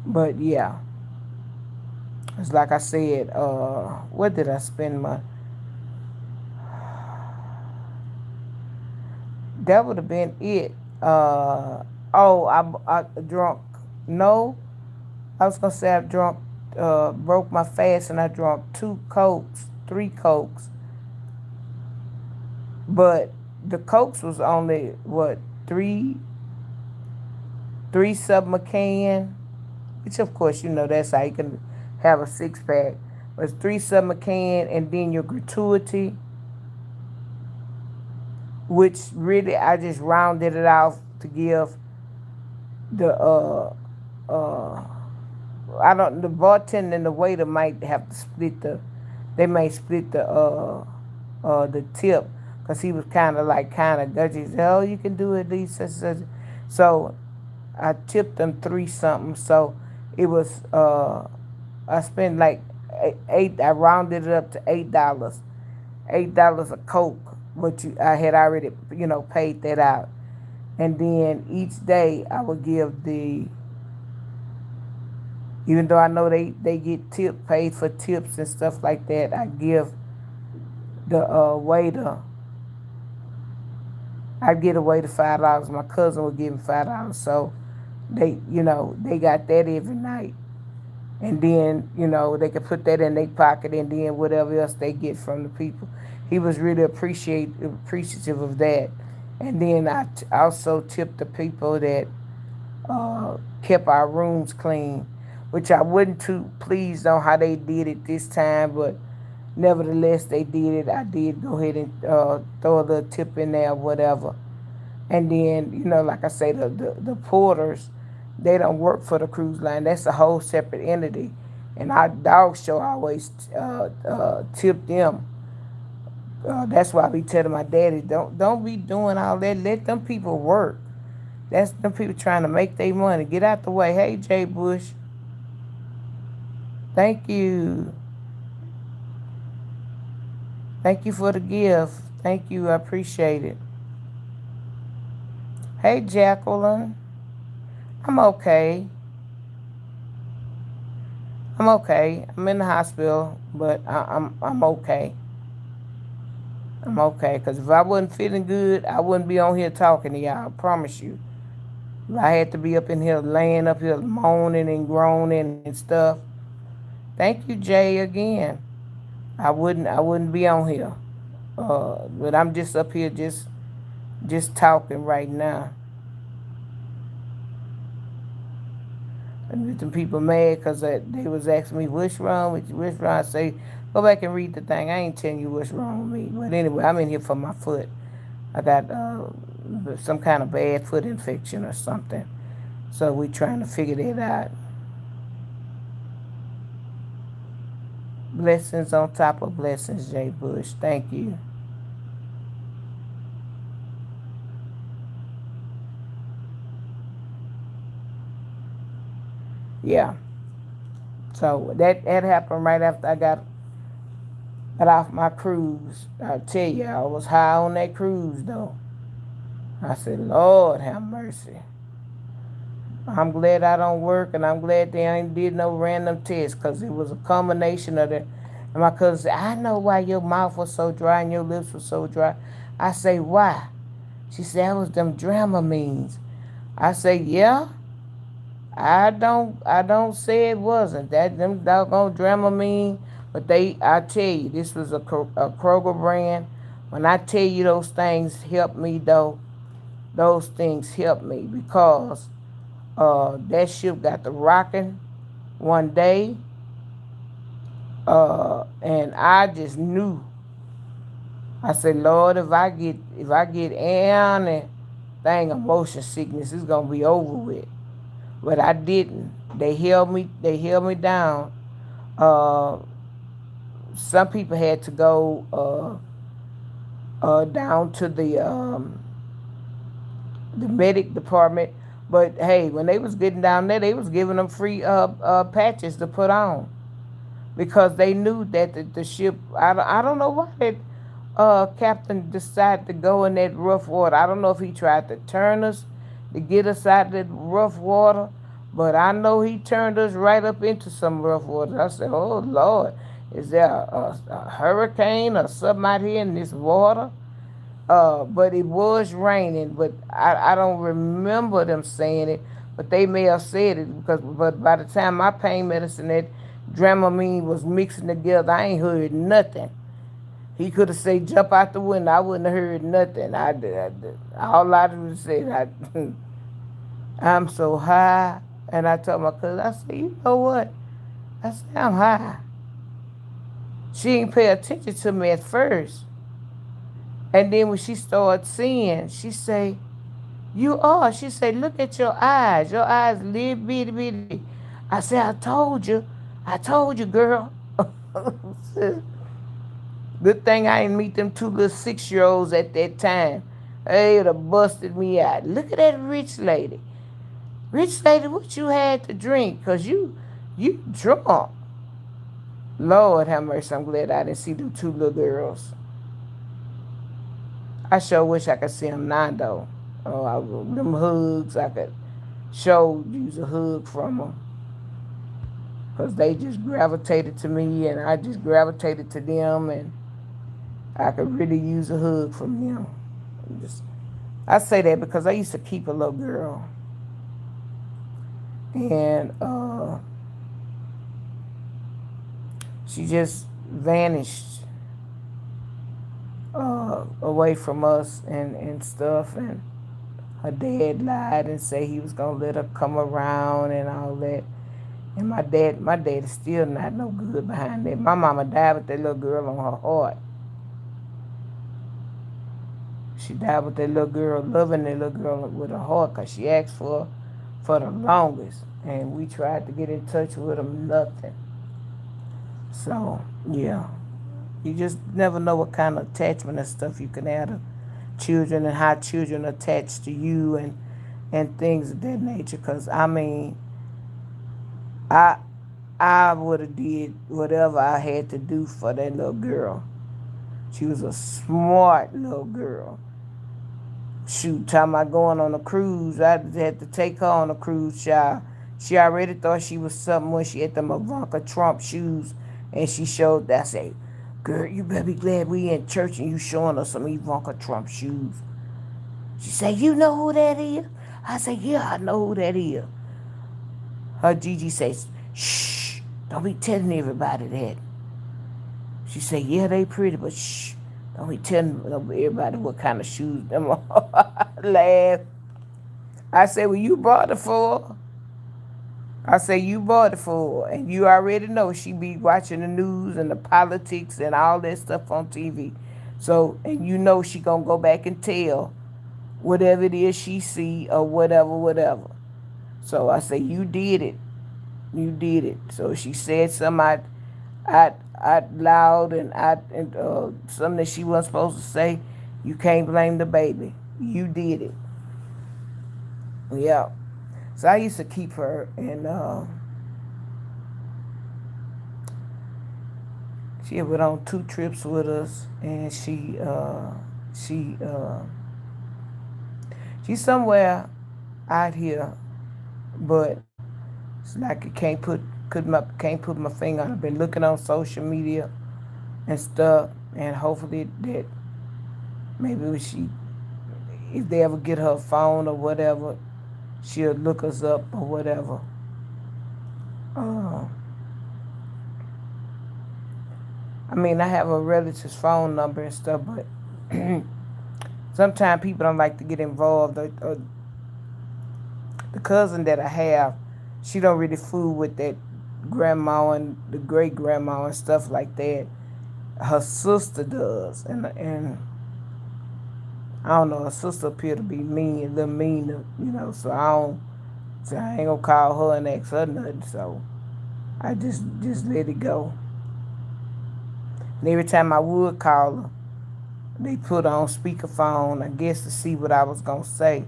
But yeah, it's like I said. What did I spend my? That would have been it. Oh, I drunk. No, I was gonna say I drunk. Broke my fast and I drunk 2 cokes, 3 cokes, but the cokes was only what three, three something a can, which of course that's how you can have a 6 pack. But it's 3 something a can, and then your gratuity, which really I just rounded it off to give the uh I don't the bartender and the waiter might have to split they may split the tip, because he was kind of dodgy. He said, oh, you can do it these such such. So I tipped them 3 something. So it was I spent like eight. I rounded it up to $8. $8 a coke, but I had already paid that out. And then each day I would give even though I know they get paid for tips and stuff like that, I give the waiter, I'd get a waiter $5. My cousin would give him $5. So they got that every night. And then, they could put that in their pocket, and then whatever else they get from the people. He was really appreciative of that. And then I also tipped the people that kept our rooms clean, which I wasn't too pleased on how they did it this time, but nevertheless they did it. I did go ahead and throw a little tip in there, whatever. And then, like I say, the porters, they don't work for the cruise line. That's a whole separate entity. And our dog show always tip them. That's why I be telling my daddy, don't be doing all that. Let them people work. That's them people trying to make their money. Get out the way. Hey, Jay Bush. Thank you. Thank you for the gift. Thank you. I appreciate it. Hey, Jacqueline. I'm okay. I'm okay. I'm in the hospital, but I'm okay. I'm okay. Because if I wasn't feeling good, I wouldn't be on here talking to y'all. I promise you. If I had to be up in here, laying up here, moaning and groaning and stuff. Thank you, Jay, again. I wouldn't be on here. But I'm just up here just talking right now. And some people mad because they was asking me what's wrong with you, what's wrong. I say, go back and read the thing. I ain't telling you what's wrong with me. But anyway, I'm in here for my foot. I got some kind of bad foot infection or something. So we trying to figure that out. Blessings on top of blessings, Jay Bush. Thank you. Yeah. So that happened right after I got off my cruise. I tell you, I was high on that cruise though. I said, Lord have mercy. I'm glad I don't work, and I'm glad they ain't did no random tests, because it was a combination of that. And my cousin said, I know why your mouth was so dry and your lips were so dry. I say, why? She said, that was them Dramamines. I say, yeah. I don't say it wasn't. That them doggone Dramamine, but I tell you, this was a Kroger brand. When I tell you those things helped me though, those things helped me because that ship got to rocking one day, and I just knew. I said, Lord, if I get anything of motion sickness, it's gonna be over with. But I didn't. They held me. They held me down. Uh, some people had to go down to the medic department. But hey, when they was getting down there, they was giving them free patches to put on, because they knew that the ship. I don't know why that captain decided to go in that rough water. I don't know if he tried to turn us to get us out of that rough water, but I know he turned us right up into some rough water. I said, "Oh Lord, is there a hurricane or something out here in this water?" But it was raining, but I don't remember them saying it, but they may have said it because, but by the time my pain medicine that Dramamine was mixing together, I ain't heard nothing. He could have said jump out the window, I wouldn't have heard nothing. All I would have said, I'm so high, and I told my cousin, I said, you know what? I said, I'm high. She didn't pay attention to me at first. And then when she started seeing, she say, you are. She said, look at your eyes. Your eyes little bitty bitty. I said, I told you. I told you, girl. Good thing I didn't meet them two little 6-year-olds at that time. They would have busted me out. Look at that rich lady. Rich lady, what you had to drink? Because you drunk. Lord have mercy, I'm glad I didn't see them two little girls. I sure wish I could see them now, though. Them hugs, I could sure use a hug from them. Because they just gravitated to me, and I just gravitated to them, and I could really use a hug from them. I say that because I used to keep a little girl. And she just vanished away from us and stuff. And her dad lied and said he was going to let her come around and all that. And my dad is still not no good behind that. My mama died with that little girl on her heart. She died with that little girl, loving that little girl with her heart, because she asked for the longest. And we tried to get in touch with them, nothing. So, yeah. You just never know what kind of attachment and stuff you can have to children and how children attach to you and things of that nature. Because, I mean, I would have did whatever I had to do for that little girl. She was a smart little girl. Shoot, time I going on a cruise, I had to take her on a cruise, child. She already thought she was something when she had them Ivanka Trump shoes, and she showed that. I said, girl, you better be glad we in church and you showing us some Ivanka Trump shoes. She said, you know who that is? I said, yeah, I know who that is. Her Gigi says, shh, don't be telling everybody that. She said, yeah, they pretty, but shh, don't be telling everybody what kind of shoes them are. I laughed. I said, well, you bought it for her. I say, you bought it for her. And you already know she be watching the news and the politics and all that stuff on TV. So, and you know she going to go back and tell whatever it is she see or whatever. So I say, you did it. You did it. So she said something out loud and something that she wasn't supposed to say. You can't blame the baby. You did it. Yeah. So I used to keep her, and she went on 2 trips with us, and she's somewhere out here, but it's like I can't put my finger on it. I've been looking on social media and stuff, and hopefully that maybe if they ever get her phone or whatever, she'll look us up or whatever. I mean, I have a relative's phone number and stuff, but sometimes people don't like to get involved. The cousin that I have, she don't really fool with that grandma and the great grandma and stuff like that. Her sister does, and I don't know. Her sister appear to be mean, a little mean, So I ain't gonna call her and ask her nothing. So I just let it go. And every time I would call her, they put on speakerphone, I guess, to see what I was gonna say.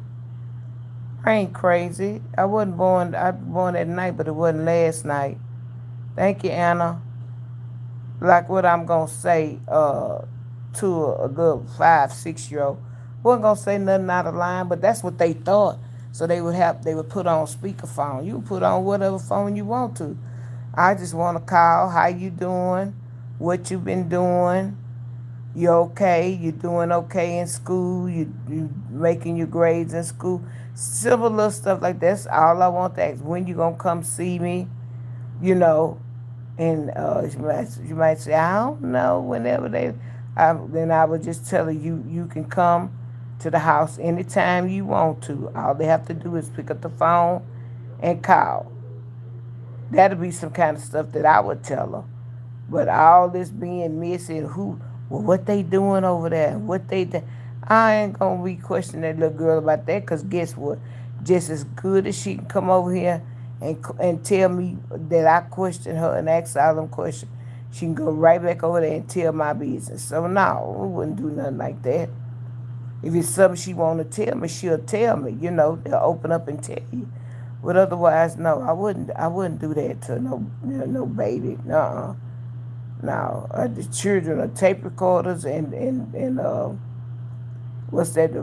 I ain't crazy. I was born at night, but it wasn't last night. Thank you, Anna. Like what I'm gonna say to a good 5-6-year-old. Wasn't gonna say nothing out of line, but that's what they thought. So they would put on speakerphone. You put on whatever phone you want to. I just want to call, how you doing, what you been doing, You okay? You doing okay in school? You making your grades in school? Simple little stuff like that's all I want to ask. When you gonna come see me? You know, and you might say I don't know. Whenever then I would just tell her you can come to the house anytime you want to. All they have to do is pick up the phone and call. That'll be some kind of stuff that I would tell her. But all this being missing, well, what they doing over there? What they, I ain't gonna be questioning that little girl about that. Cause guess what? Just as good as she can come over here and tell me that I questioned her and ask all them questions, she can go right back over there and tell my business. So no, we wouldn't do nothing like that. If it's something she want to tell me, she'll tell me. They'll open up and tell you. But otherwise, no, I wouldn't. I wouldn't do that to no baby. No. Now, the children are tape recorders and what's that? The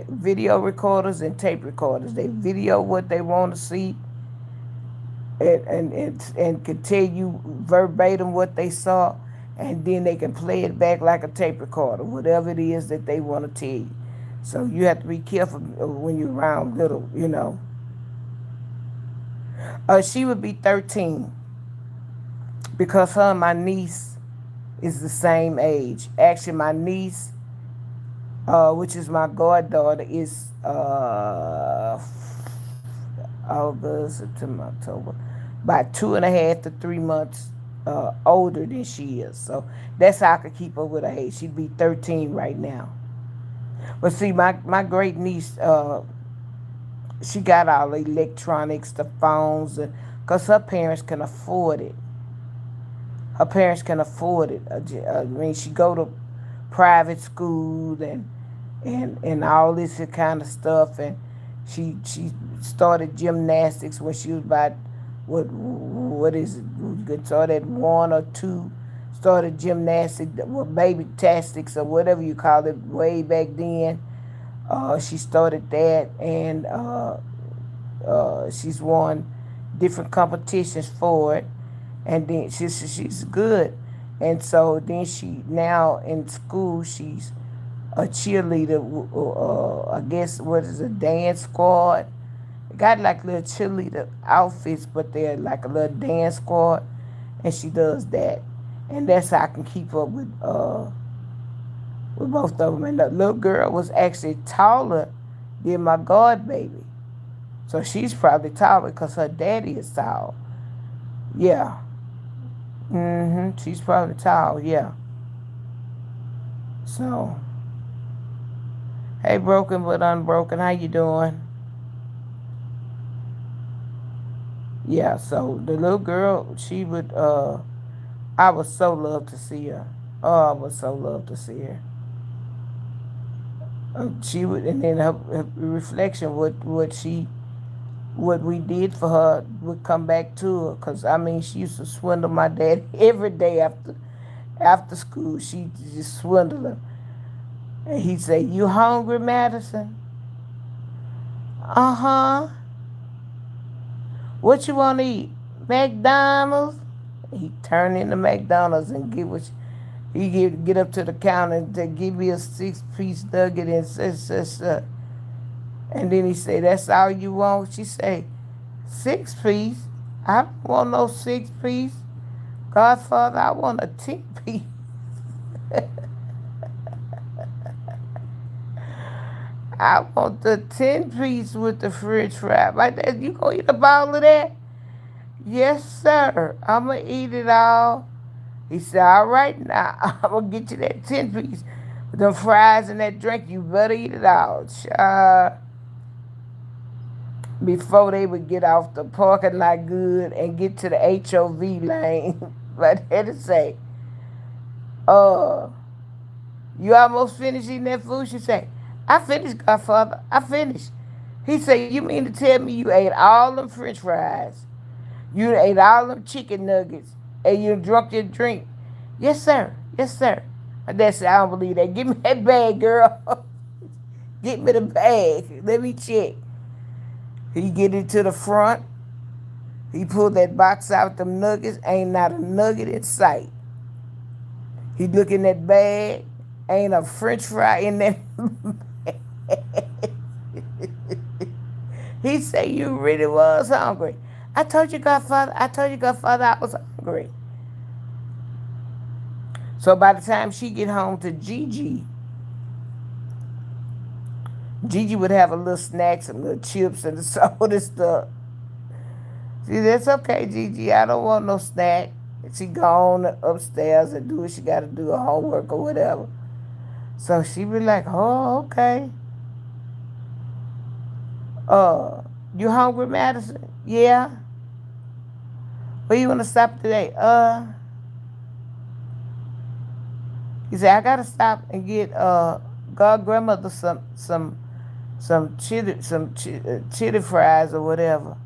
video recorders and tape recorders. They video what they want to see and can tell you verbatim what they saw, and then they can play it back like a tape recorder, whatever it is that they want to tell you. So you have to be careful when you're around little. She would be 13 because her and my niece is the same age. Actually, my niece, which is my goddaughter, is August, September, October, about 2.5 to 3 months older than she is. So that's how I could keep up with her age. She'd be 13 right now. But see, my great niece, she got all the electronics, the phones, because her parents can afford it. Her parents can afford it. I mean, she go to private school and all this kind of stuff, and she started gymnastics when she was about what is it? You could start at 1 or 2. Started gymnastics, baby tastics or whatever you call it, way back then. She started that, and she's won different competitions for it, and then she's good. And so then she now in school she's a cheerleader. I guess what is a dance squad. Got like little cheerleader outfits, but they're like a little dance squad, and she does that, and that's how I can keep up with both of them. And the little girl was actually taller than my god baby, so she's probably taller because her daddy is tall. Yeah. She's probably tall. Yeah. So, hey, broken but unbroken, how you doing? Yeah. So the little girl, she would. I would so love to see her. Oh, I would so love to see her. She would, and then her reflection, what we did for her would come back to her. Cause I mean, she used to swindle my dad every day after school. She just swindled him, and he'd say, "You hungry, Madison? Uh-huh. What you want to eat? McDonald's?" He'd turn into McDonald's and get up to the counter and give me a 6-piece nugget and such. And then he say, "That's all you want?" She say, "6-piece? I don't want no 6-piece. Godfather, I want a 10-piece." I want the 10-piece with the french fry. Like that, you gonna eat a ball of that? Yes, sir. I'm gonna eat it all. He said, "All right now, I'm gonna get you that 10-piece. With them fries and that drink, you better eat it all." Before they would get off the parking lot good and get to the HOV lane. But they would say, uh, "You almost finished eating that food?" She say, "I finished, Godfather. I finished." He said, "You mean to tell me you ate all them french fries? You ate all them chicken nuggets and you drunk your drink?" "Yes, sir. Yes, sir." My dad said, "I don't believe that. Give me that bag, girl." "Get me the bag. Let me check." He get it to the front. He pulled that box out with them nuggets. Ain't not a nugget in sight. He look in that bag. Ain't a French fry in there. He said, you really was hungry. I told you, Godfather. I told you, Godfather, I was hungry. So by the time she get home to Gigi, Gigi would have a little snack, some little chips and soda stuff. See, that's okay, Gigi. I don't want no snack. She gone upstairs and do what she got to do, her homework or whatever. So she be like, oh, okay. You hungry, Madison? Yeah. Where you want to stop today? He said, I got to stop and get God grandmother some chili fries or whatever.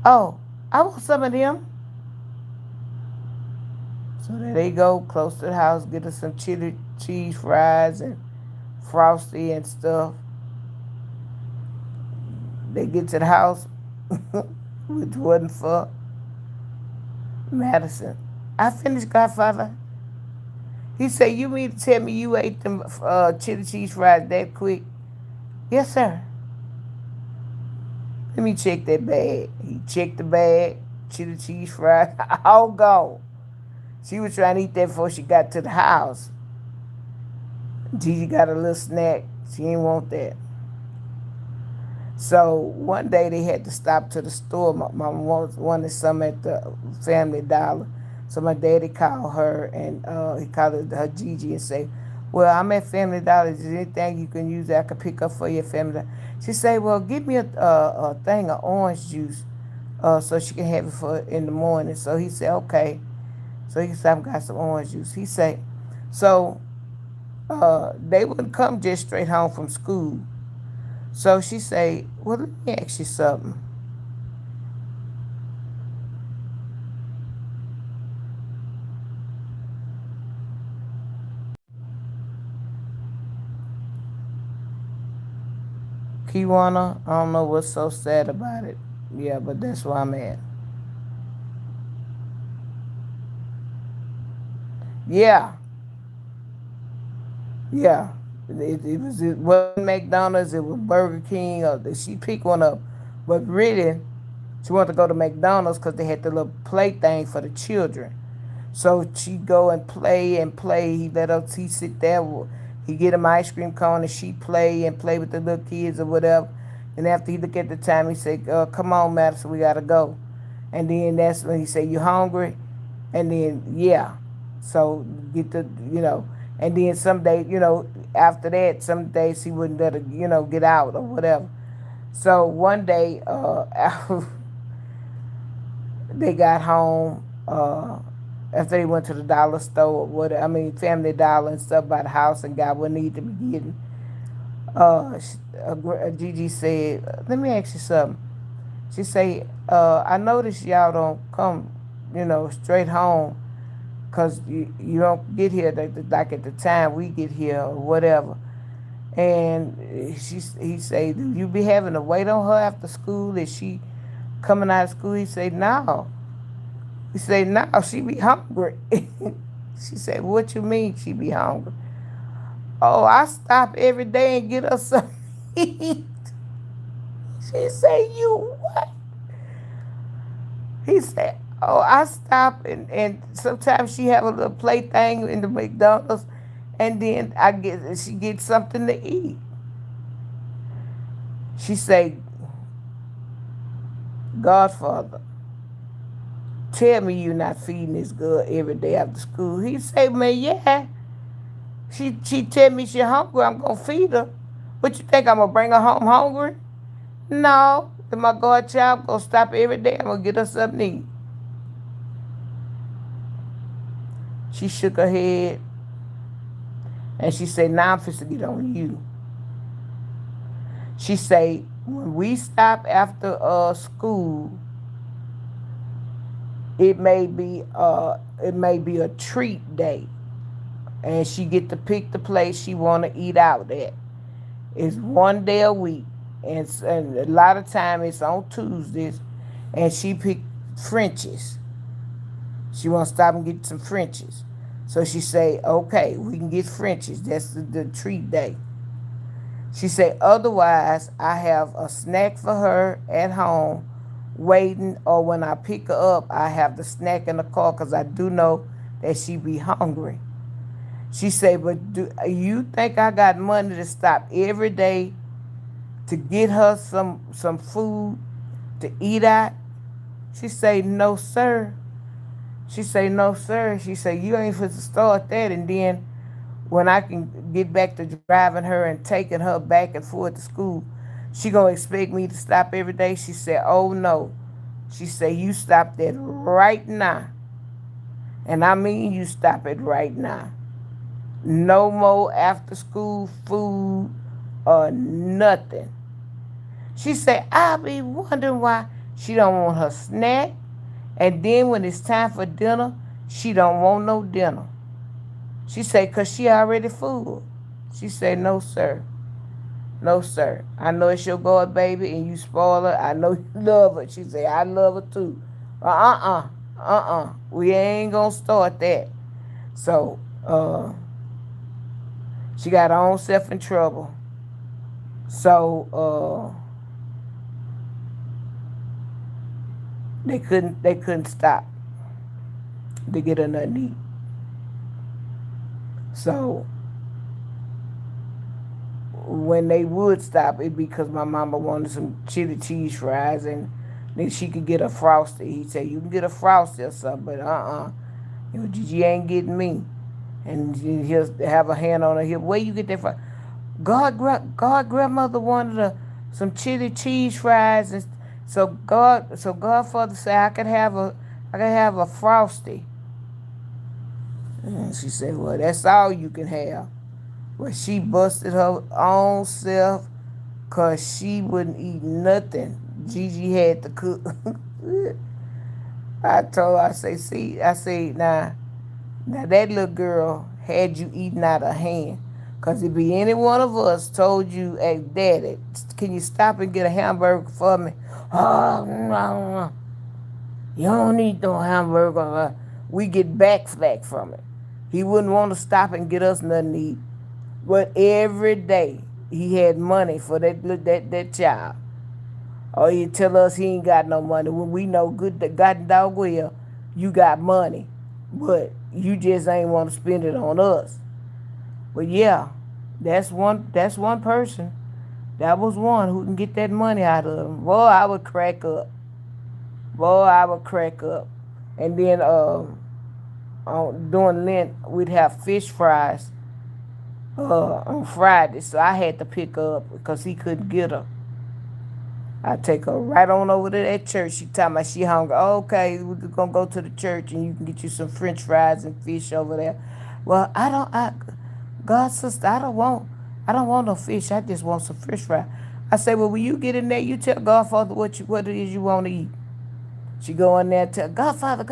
Oh, I want some of them. So there they go, close to the house, get us some chili cheese fries and frosty and stuff. They get to the house, which wasn't for Madison. I finished, Godfather. He said, you mean to tell me you ate them chili cheese fries that quick? Yes, sir. Let me check that bag. He checked the bag, chili cheese fries, all gone. She was trying to eat that before she got to the house. Gigi got a little snack. She didn't want that. So one day they had to stop to the store. My mom wanted some at the Family Dollar. So my daddy called her and he called her Gigi and say, well, I'm at Family Dollar. Is there anything you can use that I could pick up for your family? She said, well, give me a thing of orange juice so she can have it for in the morning. So he said, okay. So he said, I've got some orange juice. He said, so they wouldn't come just straight home from school. So she said, well, let me ask you something. Kiwana, I don't know what's so sad about it. Yeah, but that's where I'm at. Yeah, yeah. It wasn't McDonald's, it was Burger King. She picked one up. But really, she wanted to go to McDonald's because they had the little play thing for the children. So she go and play and play. He let her, he sit there. He get him ice cream cone and she play and play with the little kids or whatever. And after he look at the time, he said, come on, Madison, we got to go. And then that's when he said, you hungry? And then, yeah. So get the, and then some day, after that, some days he wouldn't let her, get out or whatever. So one day, they got home, after they went to the dollar store, Family Dollar and stuff by the house and got what needed to be getting. Gigi said, let me ask you something. She said, I noticed y'all don't come, straight home because you don't get here like at the time we get here or whatever. And he said, do you be having to wait on her after school? Is she coming out of school? He said, no. He said, no, she be hungry. She said, what you mean she be hungry? Oh, I stop every day and get her something to eat. She said, you what? He said, oh, I stop and sometimes she have a little plaything in the McDonald's and then she gets something to eat. She said, Godfather, tell me you're not feeding this girl every day after school. He said, man, yeah. She tell me she hungry, I'm going to feed her. What you think, I'm going to bring her home hungry? No. If my godchild, I'm going to stop every day. I'm going to get her something to eat. She shook her head. And she said, now I'm supposed to get on you. She said, when we stop after school, it may be a treat day. And she get to pick the place she want to eat out at. It's one day a week. And a lot of time it's on Tuesdays. And she picked Frenchies. She want to stop and get some Frenchies. So she say, okay, we can get Frenchies. That's the treat day. She say, otherwise, I have a snack for her at home waiting, or when I pick her up, I have the snack in the car because I do know that she be hungry. She say, but do you think I got money to stop every day to get her some food to eat at? She say, no, sir. She say, no, sir. She say, you ain't supposed to start that. And then when I can get back to driving her and taking her back and forth to school, she gonna expect me to stop every day. She said, oh no. She said, you stop that right now. And I mean you stop it right now. No more after school food or nothing. She said, I'll be wondering why she don't want her snack. And then when it's time for dinner, she don't want no dinner. She said, cause she already full. She said, no, sir. No, sir. I know it's your God, baby, and you spoil her. I know you love her. She said, I love her too. We ain't gonna start that. So, she got her own self in trouble. So, they couldn't stop to get her nothing to eat. So when they would stop, it'd be because my mama wanted some chili cheese fries, and then she could get a frosty. He said, you can get a frosty or something, but you ain't getting me. And he'll have a hand on her hip. Where you get that from? God grandmother wanted some chili cheese fries, and so Godfather said I could have a frosty. And she said, well, that's all you can have. Well, she busted her own self because she wouldn't eat nothing. Gigi had to cook. I told her, I say, see, I say, now that little girl had you eating out of hand. Because if be any one of us told you, hey, Daddy, can you stop and get a hamburger for me? Oh, no, you don't need no hamburger. We get back flack from it. He wouldn't want to stop and get us nothing to eat. But every day he had money for that child. Or he tell us he ain't got no money when we know good that God dog well you got money, but you just ain't want to spend it on us. But yeah, that's one person. That was one who can get that money out of him. Boy, I would crack up. Boy, I would crack up. And then during Lent we'd have fish fries on Friday, so I had to pick her up because he couldn't get her. I take her right on over to that church. She tell me she hungry. Okay, we're gonna go to the church and you can get you some French fries and fish over there. Well, God sister, I don't want no fish. I just want some French fries. I say, well, when you get in there, you tell Godfather what it is you want to eat. She go in there and tell Godfather,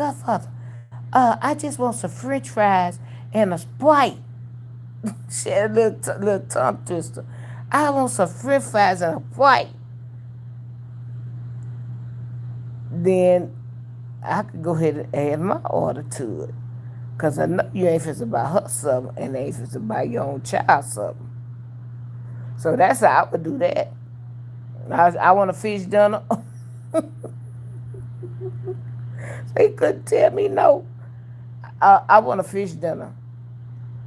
I just want some French fries and a Sprite. She had a little tongue twister. I want some French fries and a Sprite. Then I could go ahead and add my order to it. Because I know you ain't supposed to buy her something and ain't supposed to buy your own child something. So that's how I would do that. I want a fish dinner. They couldn't tell me no. I want a fish dinner.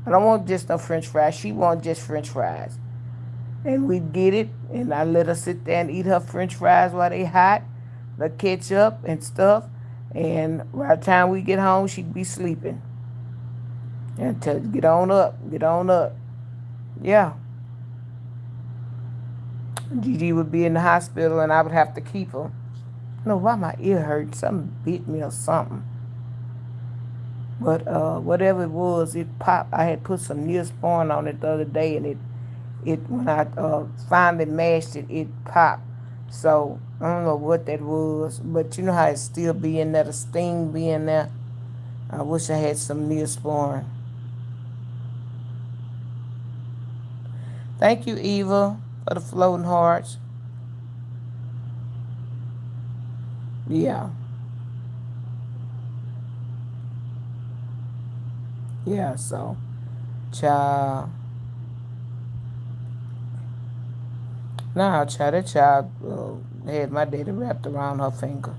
I don't want just no French fries. She want just French fries. And we'd get it, and I let her sit there and eat her French fries while they hot, the ketchup and stuff. And by the time we get home, she'd be sleeping. And tell her, get on up, get on up. Yeah. Gigi would be in the hospital, and I would have to keep her. No, why my ear hurt? Something bit me or something. But whatever it was, it popped. I had put some Neosporin on it the other day, and it when I finally mashed it, it popped. So I don't know what that was, but you know how it still be in there, the sting be in there. I wish I had some Neosporin. Thank you, Eva, for the floating hearts. Yeah. Yeah, so, child, nah, child, that child had my daddy wrapped around her finger.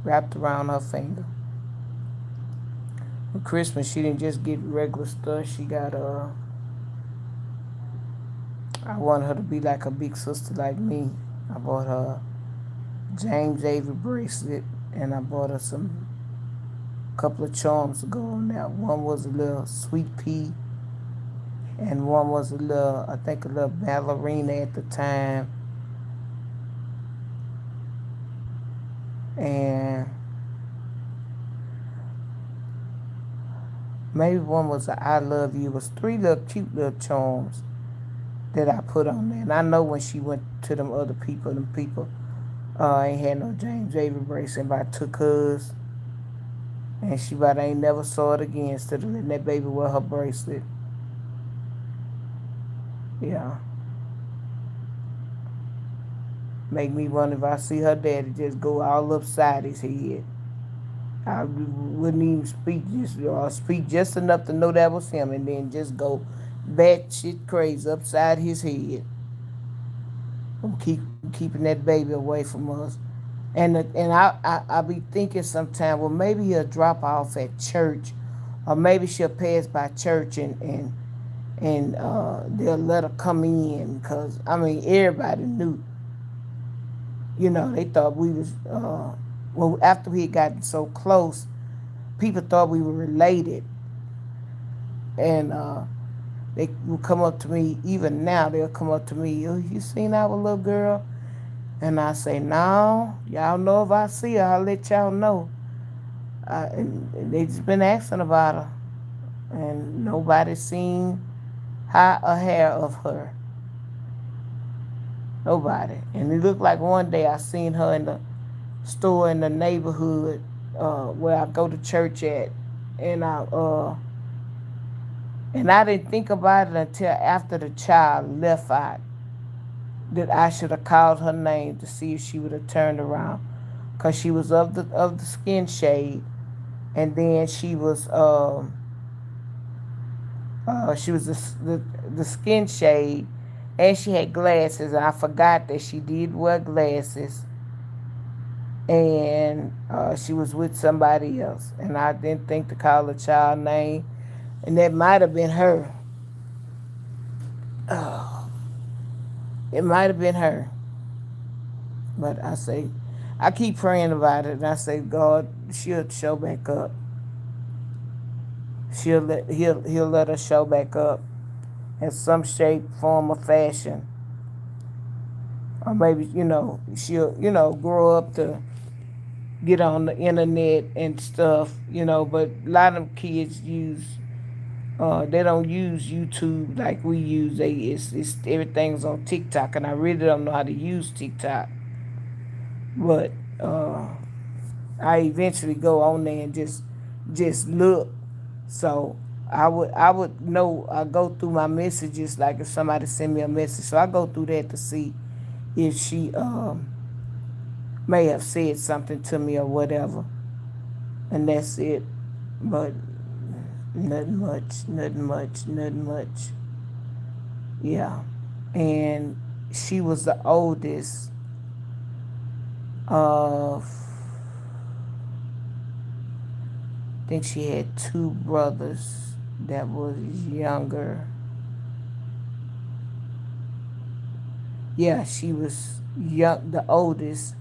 Wrapped around her finger. For Christmas, she didn't just get regular stuff. She got, I wanted her to be like a big sister like me. I bought her James Avery bracelet, and I bought her some couple of charms to go on that. One was a little sweet pea, and one was a little, I think, a little ballerina at the time, and maybe one was a I love you. It was three little cute little charms that I put on there. And I know when she went to them people ain't had no James Avery bracelet, but I took hers, and she about ain't never saw it again instead of letting that baby wear her bracelet. Yeah. Make me wonder if I see her daddy just go all upside his head. I wouldn't even speak just or speak just enough to know that was him, and then just go batshit crazy upside his head. I'm keeping that baby away from us. And I be thinking sometimes, well, maybe he'll drop off at church, or maybe she'll pass by church, and they'll let her come in, cause I mean everybody knew. They thought we was well, after we had gotten so close, people thought we were related, and they would come up to me. Even now, they'll come up to me. Oh, you seen our little girl? And I say, no, y'all know if I see her, I'll let y'all know. And they just been asking about her, and nobody seen high a hair of her. Nobody. And it looked like one day I seen her in the store in the neighborhood where I go to church at, and I didn't think about it until after the child left out, that I should have called her name to see if she would have turned around, cause she was of the skin shade, and then she was the skin shade, and she had glasses, and I forgot that she did wear glasses, and she was with somebody else, and I didn't think to call the child name, and that might have been her. It might have been her, but I keep praying about it, and I say, God, she'll show back up. He'll let her show back up in some shape, form, or fashion, or maybe she'll grow up to get on the internet and stuff, but a lot of them kids they don't use YouTube like we use. It's everything's on TikTok, and I really don't know how to use TikTok. But I eventually go on there and just look. So I would know. I go through my messages, like if somebody send me a message, so I go through that to see if she may have said something to me or whatever, and that's it. But nothing much, nothing much, nothing much. Yeah. And she was the oldest of, I think she had two brothers that was younger. Yeah, she was young, the oldest.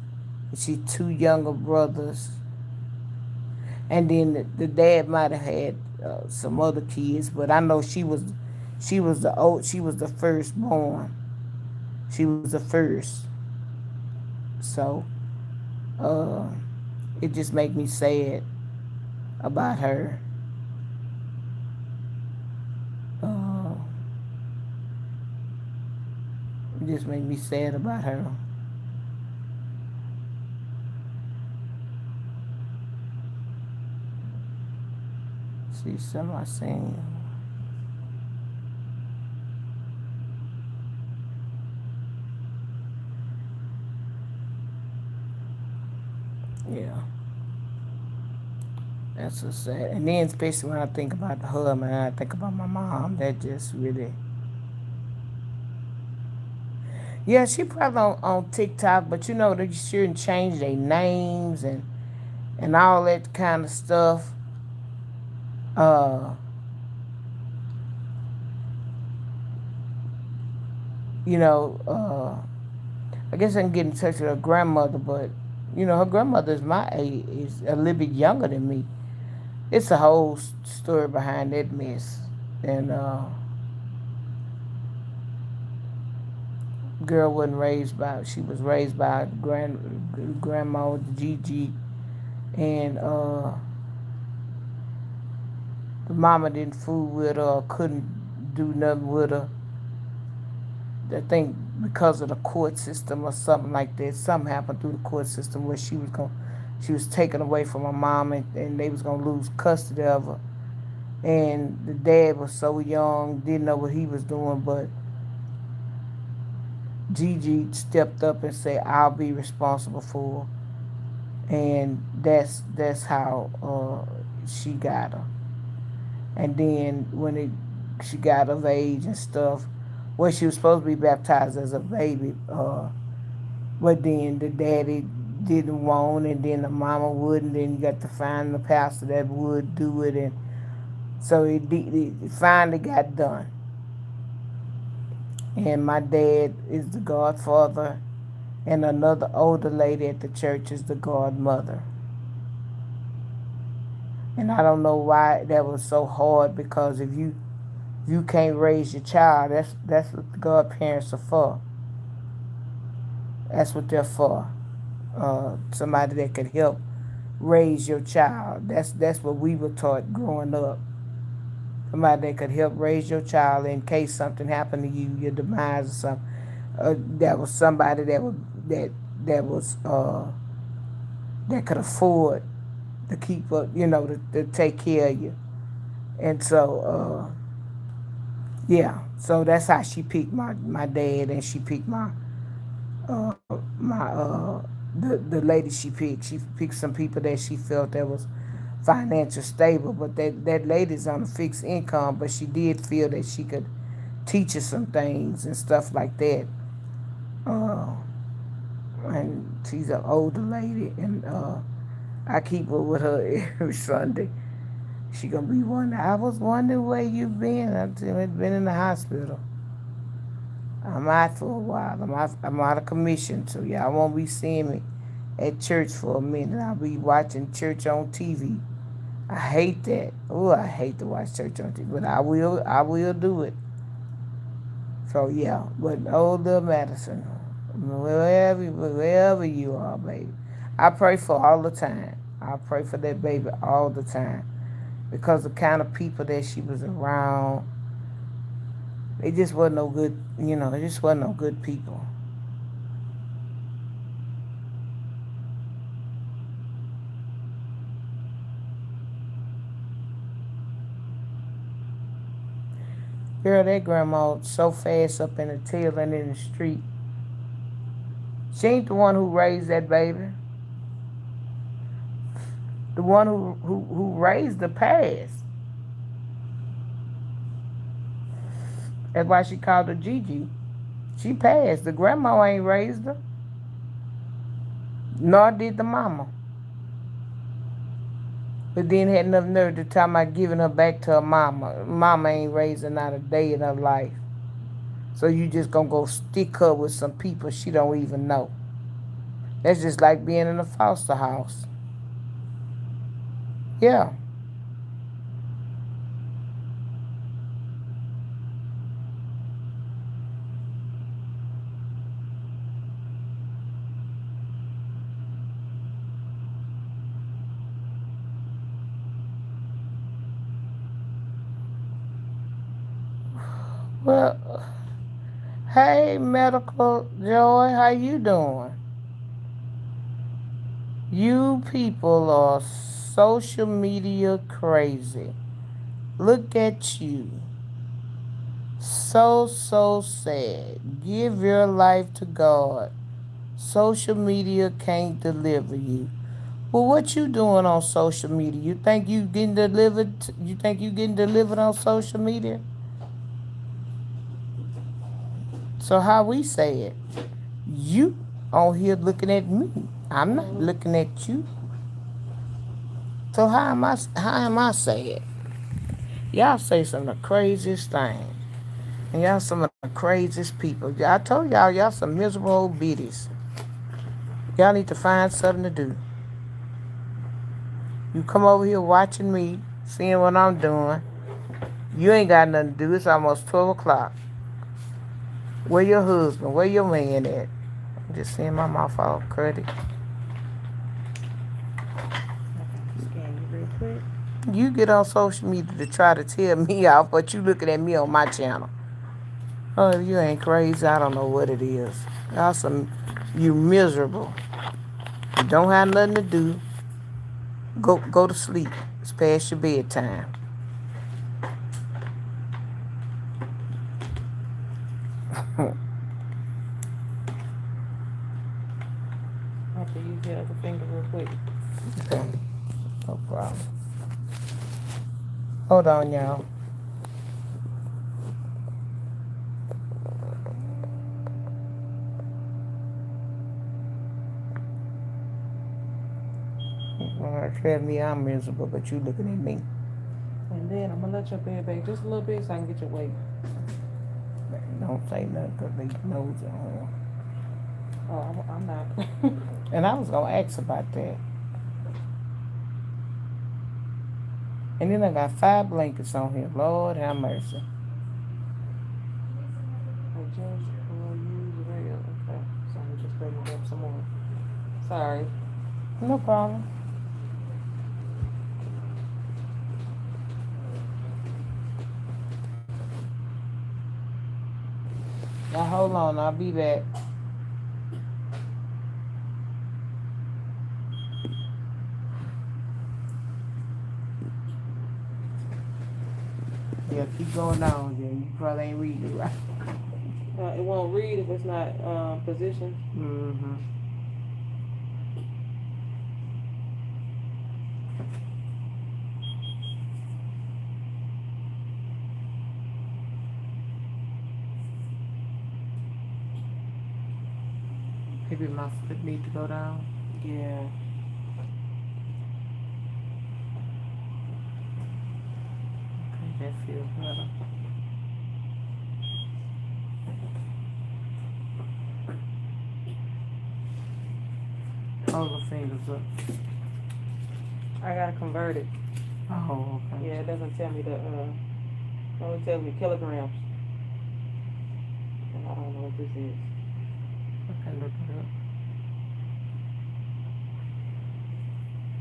She two younger brothers, and then the dad might have had some other kids, but I know she was the firstborn. She was the first. So uh, it just make me sad about her. Uh, it just made me sad about her. See some I seen. Yeah. That's so sad. And then, especially when I think about her, man, I think about my mom. That just really. Yeah, she probably on TikTok, but you know, they shouldn't change their names and all that kind of stuff. Uh, you know, I guess I can get in touch with her grandmother, but you know, her grandmother is my age, is a little bit younger than me. It's a whole story behind that mess. And girl wasn't raised by. She was raised by grandma Gigi, and the mama didn't fool with her or couldn't do nothing with her. I think because of the court system or something like that. Something happened through the court system where she was taken away from her mom, and they was gonna lose custody of her. And the dad was so young, didn't know what he was doing, but Gigi stepped up and said, "I'll be responsible for her," and that's how she got her. And then she got of age and stuff, well, she was supposed to be baptized as a baby, but then the daddy didn't want, and then the mama wouldn't. Then you got to find the pastor that would do it, and so it finally got done. And my dad is the godfather, and another older lady at the church is the godmother. And I don't know why that was so hard, because if you can't raise your child, that's what the godparents are for. That's what they're for. Somebody that could help raise your child. That's what we were taught growing up. Somebody that could help raise your child in case something happened to you, your demise or something. That was somebody that was that could afford to keep up, to take care of you. And so yeah, so that's how she picked my dad, and she picked uh, my the lady she picked. She picked some people that she felt that was financial stable, but that lady's on a fixed income, but she did feel that she could teach us some things and stuff like that. Uh, and she's an older lady, and I keep her with her every Sunday. She gonna be wondering. I was wondering where you been. I've been in the hospital. I'm out for a while. I'm out of commission, so y'all won't be seeing me at church for a minute. I'll be watching church on TV. I hate that. Oh, I hate to watch church on TV, but I will do it. So yeah, but old little Madison, wherever you are, baby, I pray for all the time. I pray for that baby all the time, because the kind of people that she was around, they just wasn't no good. They just wasn't no good people. Girl, that grandma so fast up in the tail and in the street. She ain't the one who raised that baby. The one who raised the past. That's why she called her Gigi. She passed. The grandma ain't raised her. Nor did the mama. But then had enough nerve to talk about giving her back to her mama. Mama ain't raised her not a day in her life. So you just gonna go stick her with some people she don't even know. That's just like being in a foster house. Yeah. Well, hey, Medical Joy, how you doing? You people are social media crazy. Look at you. So, so sad. Give your life to God. Social media can't deliver you. Well, what you doing on social media? You think you getting delivered? You think you getting delivered on social media? So how we say it? You on here looking at me. I'm not looking at you. So how am I saying? Y'all say some of the craziest things. And y'all some of the craziest people. I told y'all some miserable old biddies. Y'all need to find something to do. You come over here watching me, seeing what I'm doing. You ain't got nothing to do. It's almost 12 o'clock. Where your husband? Where your man at? I'm just seeing my mouth all cruddy. Scan you real quick. You get on social media to try to tell me off, but you looking at me on my channel. Oh, if you ain't crazy, I don't know what it is. Y'all you miserable. You don't have nothing to do. Go to sleep. It's past your bedtime. I have to use your other finger real quick. Okay, no problem. Hold on, y'all. Tell me I'm miserable, but you looking at me. And then I'm gonna let your bed back just a little bit so I can get your weight. Don't say nothing because they knows it on. Oh, I'm not. And I was gonna ask about that. And then I got 5 blankets on here. Lord have mercy. I just use rail. Okay, so I'm just bringing up some more. Sorry. No problem. Now hold on, I'll be back. Yeah, keep going on, then. You probably ain't reading it right. It won't read if it's not positioned. Mm-hmm. Maybe my foot need to go down. Yeah. Okay, that feels better. Hold the fingers up. I gotta convert it. Oh, okay. Yeah, it doesn't tell me it only tells me kilograms. And I don't know what this is. Okay, look it up.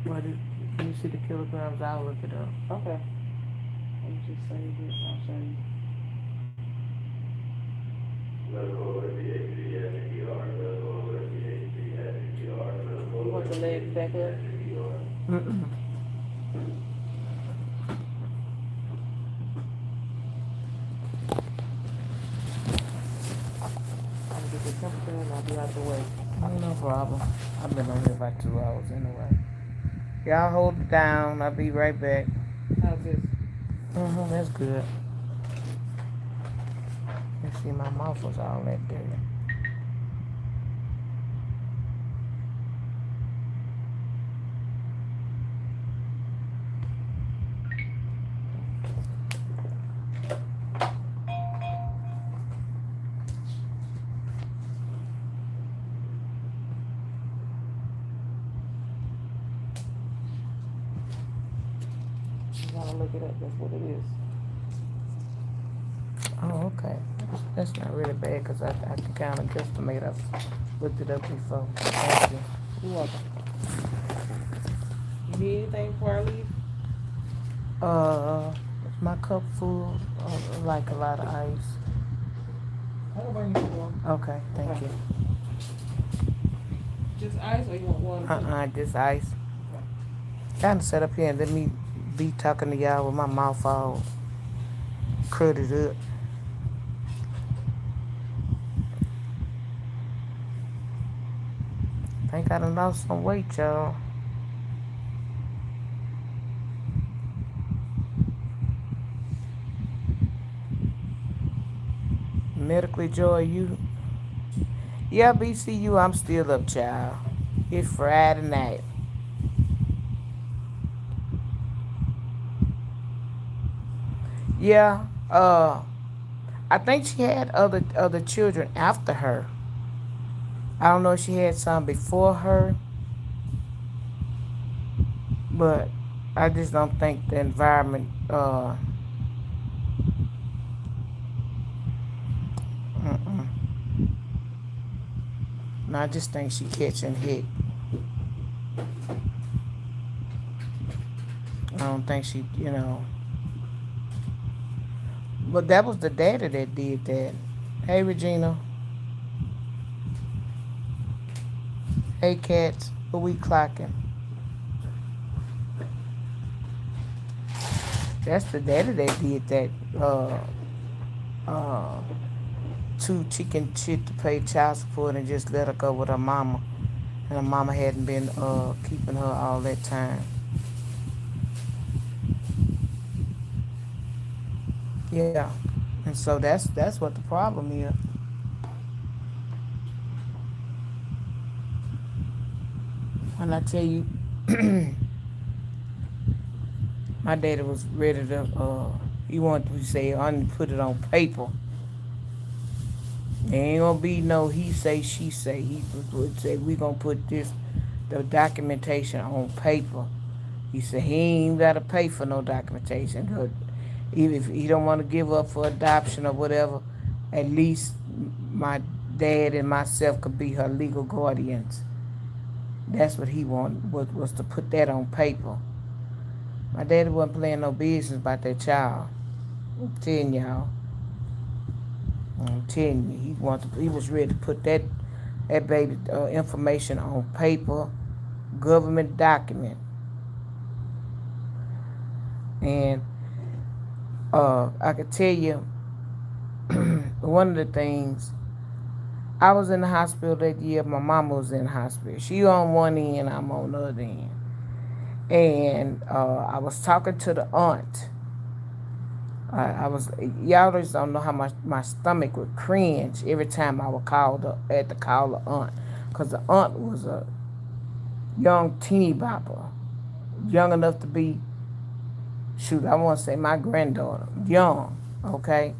What is, can you see the kilograms? I'll look it up. Okay. Let me just save it. I'll show you. You want the legs back up? Mm-mm. I'll get the temperature and I'll be out the way. No problem. I've been on here about 2 hours anyway. Y'all hold it down. I'll be right back. How's this? Mm-hmm, that's good. You see, my mouth was all that dirty. You wanna look it up? That's what it is. Oh, okay. That's not really bad because I can kind of guesstimate. I've looked it up before. Thank you. You're welcome. You need anything before I leave? Is my cup full? I like a lot of ice. I'll bring you some water. Okay, thank Okay. you. Just ice or you want water too? Just ice. Kind of sit up here and let me be talking to y'all with my mouth all cruddy up. Think I done lost some weight, y'all. Medically Joy, you. Yeah, BCU, I'm still up, child. It's Friday night. Yeah, I think she had other children after her. I don't know if she had some before her, but I just don't think the environment. Mm-mm. No, I just think she catching hit. I don't think she, But that was the daddy that did that. Hey, Regina. Hey, cats. What we clocking? That's the daddy that did that. Uh, Too chicken shit to pay child support and just let her go with her mama. And her mama hadn't been keeping her all that time. Yeah. And so that's what the problem is. When I tell you, my daddy was ready to. He wanted to say, "I need to put it on paper." There ain't gonna be no he say she say. He would say we gonna put the documentation on paper. He said he ain't gotta pay for no documentation. Good. Even if he don't want to give up for adoption or whatever, at least my dad and myself could be her legal guardians. That's what he wanted was to put that on paper. My daddy wasn't playing no business about that child. I'm telling y'all. I'm telling you, he was ready to put that baby information on paper, government document, and I could tell you one of the things. I was in the hospital that year. My mama was in the hospital. She on one end, I'm on the other end, and I was talking to the aunt. I was y'all just don't know how my stomach would cringe every time I would had to call the aunt, cause the aunt was a young teeny bopper, young enough to be, shoot, I want to say my granddaughter, young, okay.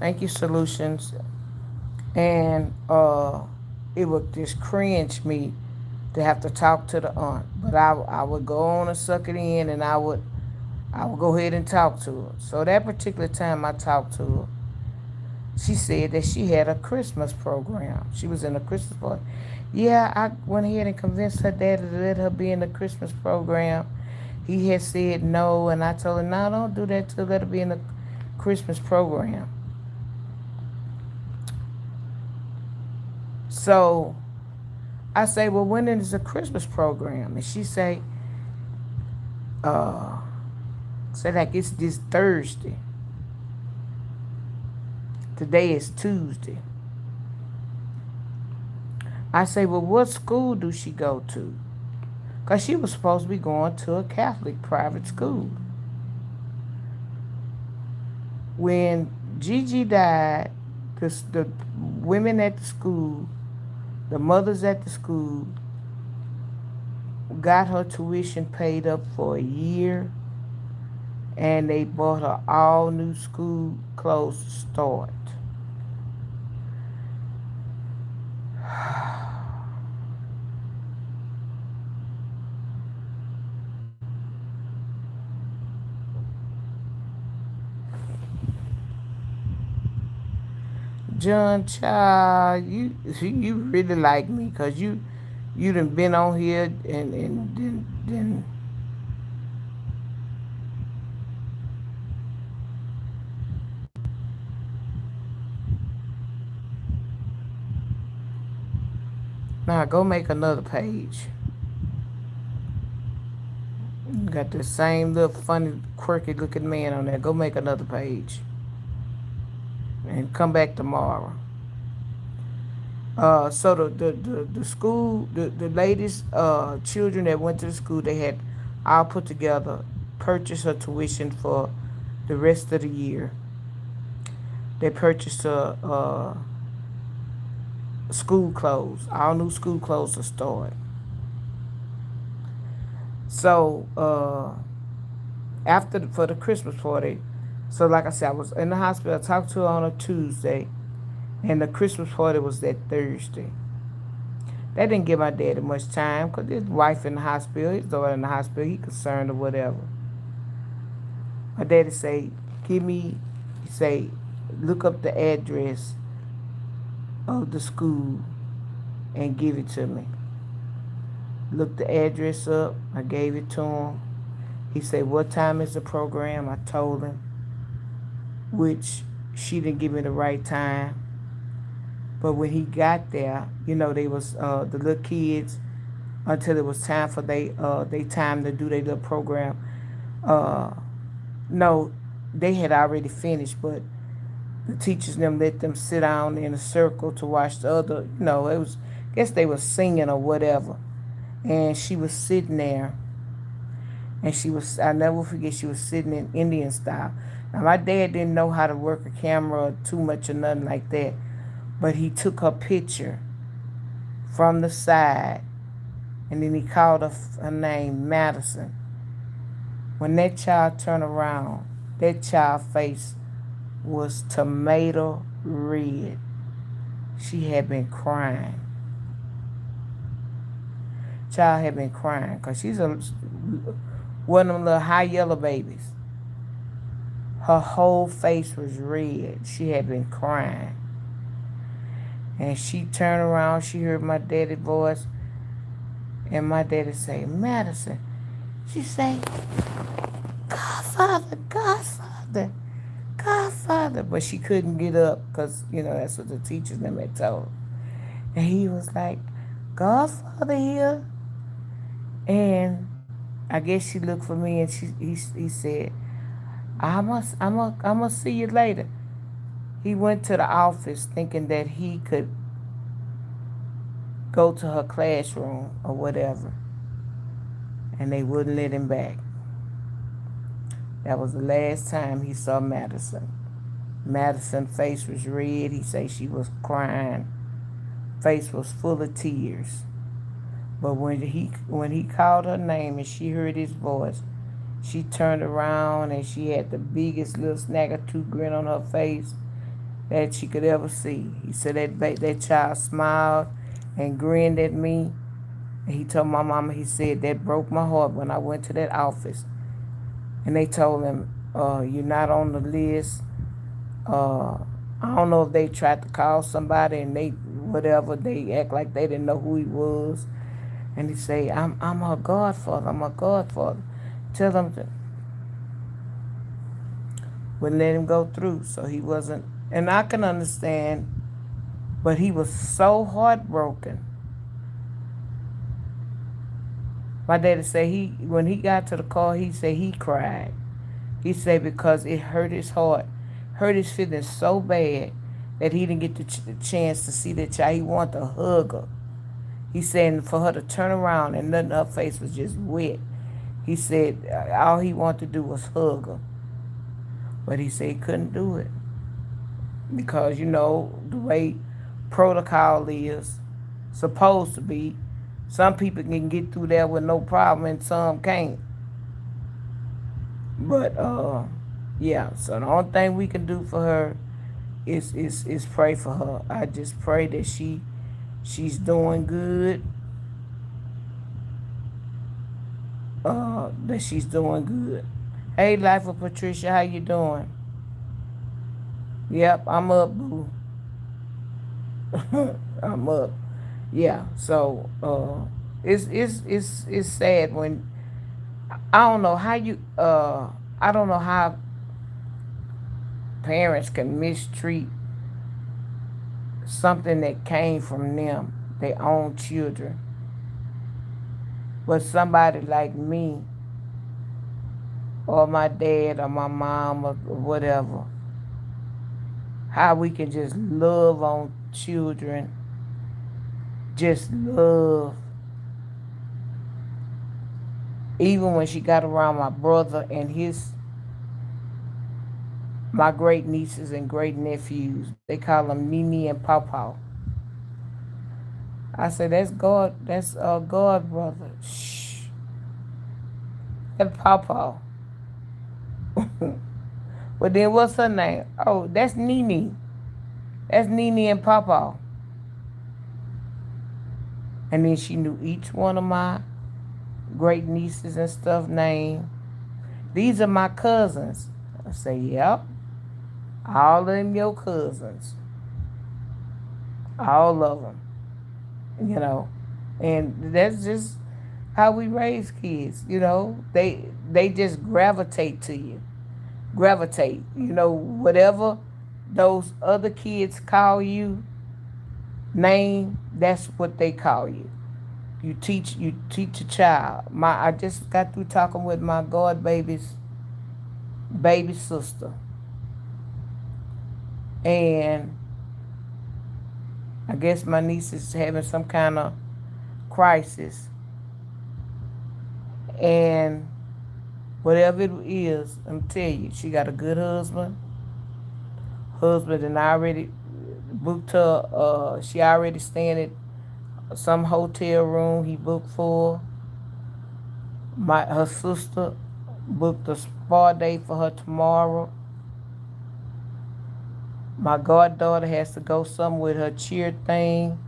Thank you, Solutions, and it would just cringe me to have to talk to the aunt, but I would go on and suck it in, and I would go ahead and talk to her. So that particular time I talked to her, she said that she had a Christmas program. She was in a Christmas program. Yeah, I went ahead and convinced her daddy to let her be in the Christmas program. He had said no, and I told her, no, don't do that to let her be in the Christmas program. So I say, well, when is the Christmas program? And she uh, say like it's this Thursday. Today is Tuesday. I say, well, what school do she go to? Because she was supposed to be going to a Catholic private school. When Gigi died, the women at the school, the mothers at the school, got her tuition paid up for a year, and they bought her all new school clothes to start. John Child, you really like me because you done been on here and then now go make another page. You got the same little funny quirky looking man on there. Go make another page and come back tomorrow. So the school, the ladies, children that went to the school, they had all put together, purchased her tuition for the rest of the year. They purchased school clothes. All new school clothes are stored. So after for the Christmas party, so like I said, I was in the hospital. I talked to her on a Tuesday, and the Christmas party was that Thursday. That didn't give my daddy much time because his wife in the hospital, his daughter in the hospital, he concerned or whatever. My daddy say, he say, look up the address of the school and give it to me. Looked the address up. I gave it to him. He said, what time is the program? I told him, which she didn't give me the right time. But when he got there, they was the little kids until it was time for they time to do their little program. Uh, no, they had already finished, but the teachers them let them sit down in a circle to watch the other. It was I guess they was singing or whatever, and she was sitting there, and I never forget, she was sitting in Indian style. Now my dad didn't know how to work a camera too much or nothing like that, but he took her picture from the side, and then he called her name Madison. When that child turned around, that child's face was tomato red. She had been crying. Child had been crying because she's one of them little high yellow babies. Her whole face was red. She had been crying. And she turned around, she heard my daddy's voice, and my daddy say, Madison. She say, Godfather, Godfather, Godfather. But she couldn't get up because, that's what the teachers them had told her. And he was like, Godfather here. And I guess she looked for me, and he said, I'm see you later. He went to the office thinking that he could go to her classroom or whatever, and they wouldn't let him back. That was the last time he saw Madison. Madison's face was red. He said she was crying. Face was full of tears. But when he called her name and she heard his voice, she turned around and she had the biggest little snagger-tooth grin on her face that she could ever see. He said that child smiled and grinned at me. And he told my mama, he said, that broke my heart when I went to that office. And they told him, you're not on the list. I don't know if they tried to call somebody and they act like they didn't know who he was. And he say, I'm her godfather. I'm her godfather. Tell them to. Wouldn't let him go through. So he wasn't. And I can understand. But he was so heartbroken. My daddy said when he got to the car, he said he cried. He said because it hurt his heart. Hurt his feelings so bad that he didn't get the chance to see that child. He wanted to hug her. He said for her to turn around and nothing, her face was just wet. He said all he wanted to do was hug her. But he said he couldn't do it. Because, the way protocol is supposed to be, some people can get through there with no problem and some can't. But, yeah, so the only thing we can do for her is pray for her. I just pray that she's doing good. That she's doing good. Hey, Life of Patricia, how you doing? Yep, I'm up, boo. I'm up. Yeah, so it's sad when I don't know how I don't know how parents can mistreat something that came from them, their own children. But somebody like me, or my dad, or my mom, or whatever, how we can just love on children, just love. Even when she got around my brother and My great nieces and great nephews. They call them Nene and Pawpaw. I say that's God. That's God, brother. Shh, that Pawpaw. But then what's her name? Oh, that's Nene. That's Nene and Pawpaw. And then she knew each one of my great nieces and stuff name. These are my cousins. I say, yep, all of them your cousins, all of them, you know. And that's just how we raise kids, you know. They just gravitate to you, gravitate, you know, whatever those other kids call you name, that's what they call you. You teach a child. I just got through talking with my god baby's baby sister, and I guess my niece is having some kind of crisis, and whatever it is, I'm telling you, she got a good husband, and I already booked her. She already staying at some hotel room he booked for. Her sister booked a spa day for her tomorrow. My goddaughter has to go somewhere with her cheer thing.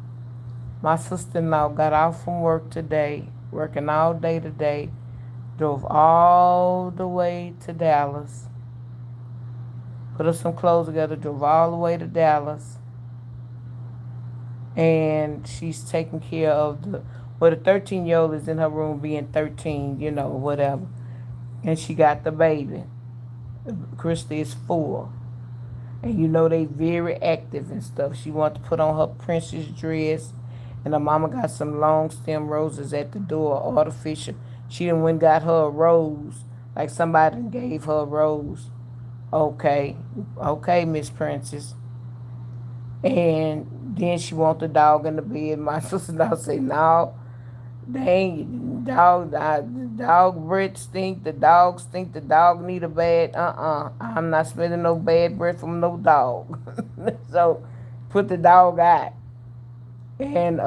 My sister-in-law got off from work today, working all day today, drove all the way to Dallas, put her some clothes together, drove all the way to Dallas, and she's taking care of the 13-year-old is in her room being 13, you know, whatever. And she got the baby. Christy is 4. And you know they very active and stuff. She wanted to put on her princess dress, and her mama got some long stem roses at the door, artificial. She done went and got her a rose, like somebody gave her a rose. Okay, okay, Miss Princess. And then she want the dog in the bed. My sister-in-law say, no, dang, dog breath stink, the dog stink, the dog need a bed. I'm not smelling no bad breath from no dog. So put the dog out. And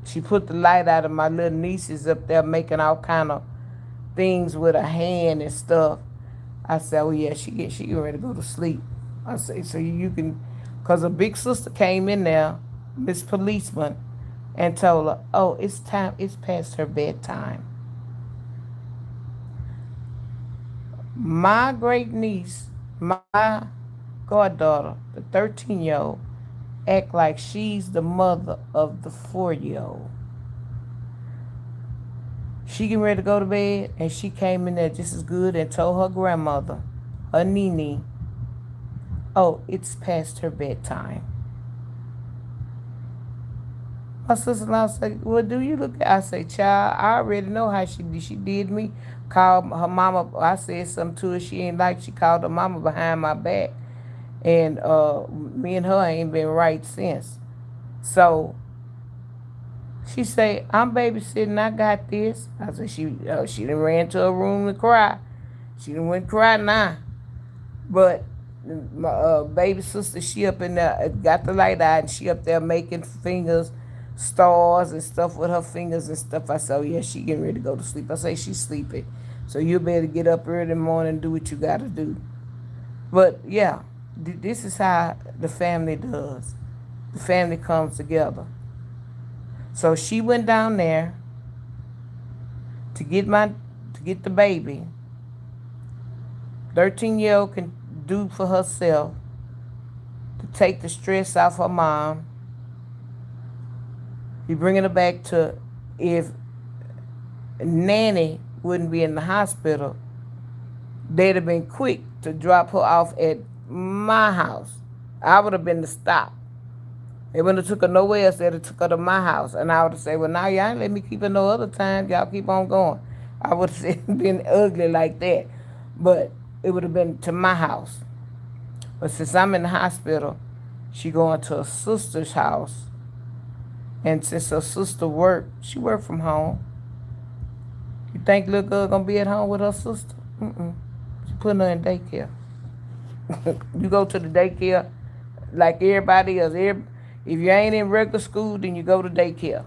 she put the light out, of my little nieces up there making all kind of things with her hand and stuff. I said, oh yeah, she getting ready to go to sleep. I say, so you can, cause a big sister came in there, Miss Policeman, and told her, oh, it's time, it's past her bedtime. My great niece, my goddaughter, the 13-year-old, act like she's the mother of the 4-year-old. She getting ready to go to bed, and she came in there just as good and told her grandmother, her Nene, oh, it's past her bedtime. My sister-in-law said, well, do you look at, I say, child, I already know how she did. She did me, called her mama, I said something to her she ain't like, she called her mama behind my back. And me and her ain't been right since. So she say, I'm babysitting, I got this. I said, she done ran to her room to cry. She done went cry now. But my baby sister, she up in there, got the light out, and she up there making fingers, stars and stuff with her fingers and stuff. I said, oh yeah, she getting ready to go to sleep. I say, she's sleeping. So you better get up early in the morning and do what you got to do. But yeah, this is how the family does. The family comes together. So she went down there to get the baby. 13-year-old can do for herself to take the stress off her mom. You bringing her back to, if Nanny wouldn't be in the hospital, they'd have been quick to drop her off at my house. I would have been the stop. They wouldn't have took her nowhere else. They'd have took her to my house. And I would have said, well, now y'all ain't let me keep her no other time. Y'all keep on going. I would have been ugly like that. But it would have been to my house. But since I'm in the hospital, she going to her sister's house. And since her sister she worked from home. You think little girl gonna be at home with her sister? She putting her in daycare. You go to the daycare like everybody else. If you ain't in regular school, then you go to daycare.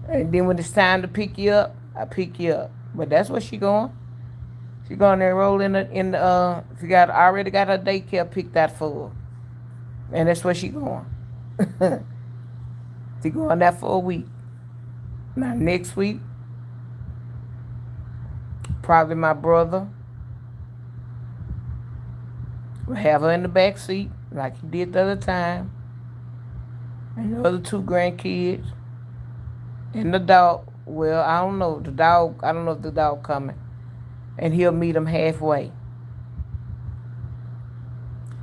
And then when it's time to pick you up, I pick you up. But that's where she going. She going to enroll in the. She got already got her daycare picked out for her, and that's where she going. She going there for a week. Now next week, probably my brother will have her in the back seat like he did the other time, and the other two grandkids, and the dog. Well, I don't know the dog. I don't know if the dog coming, and he'll meet them halfway.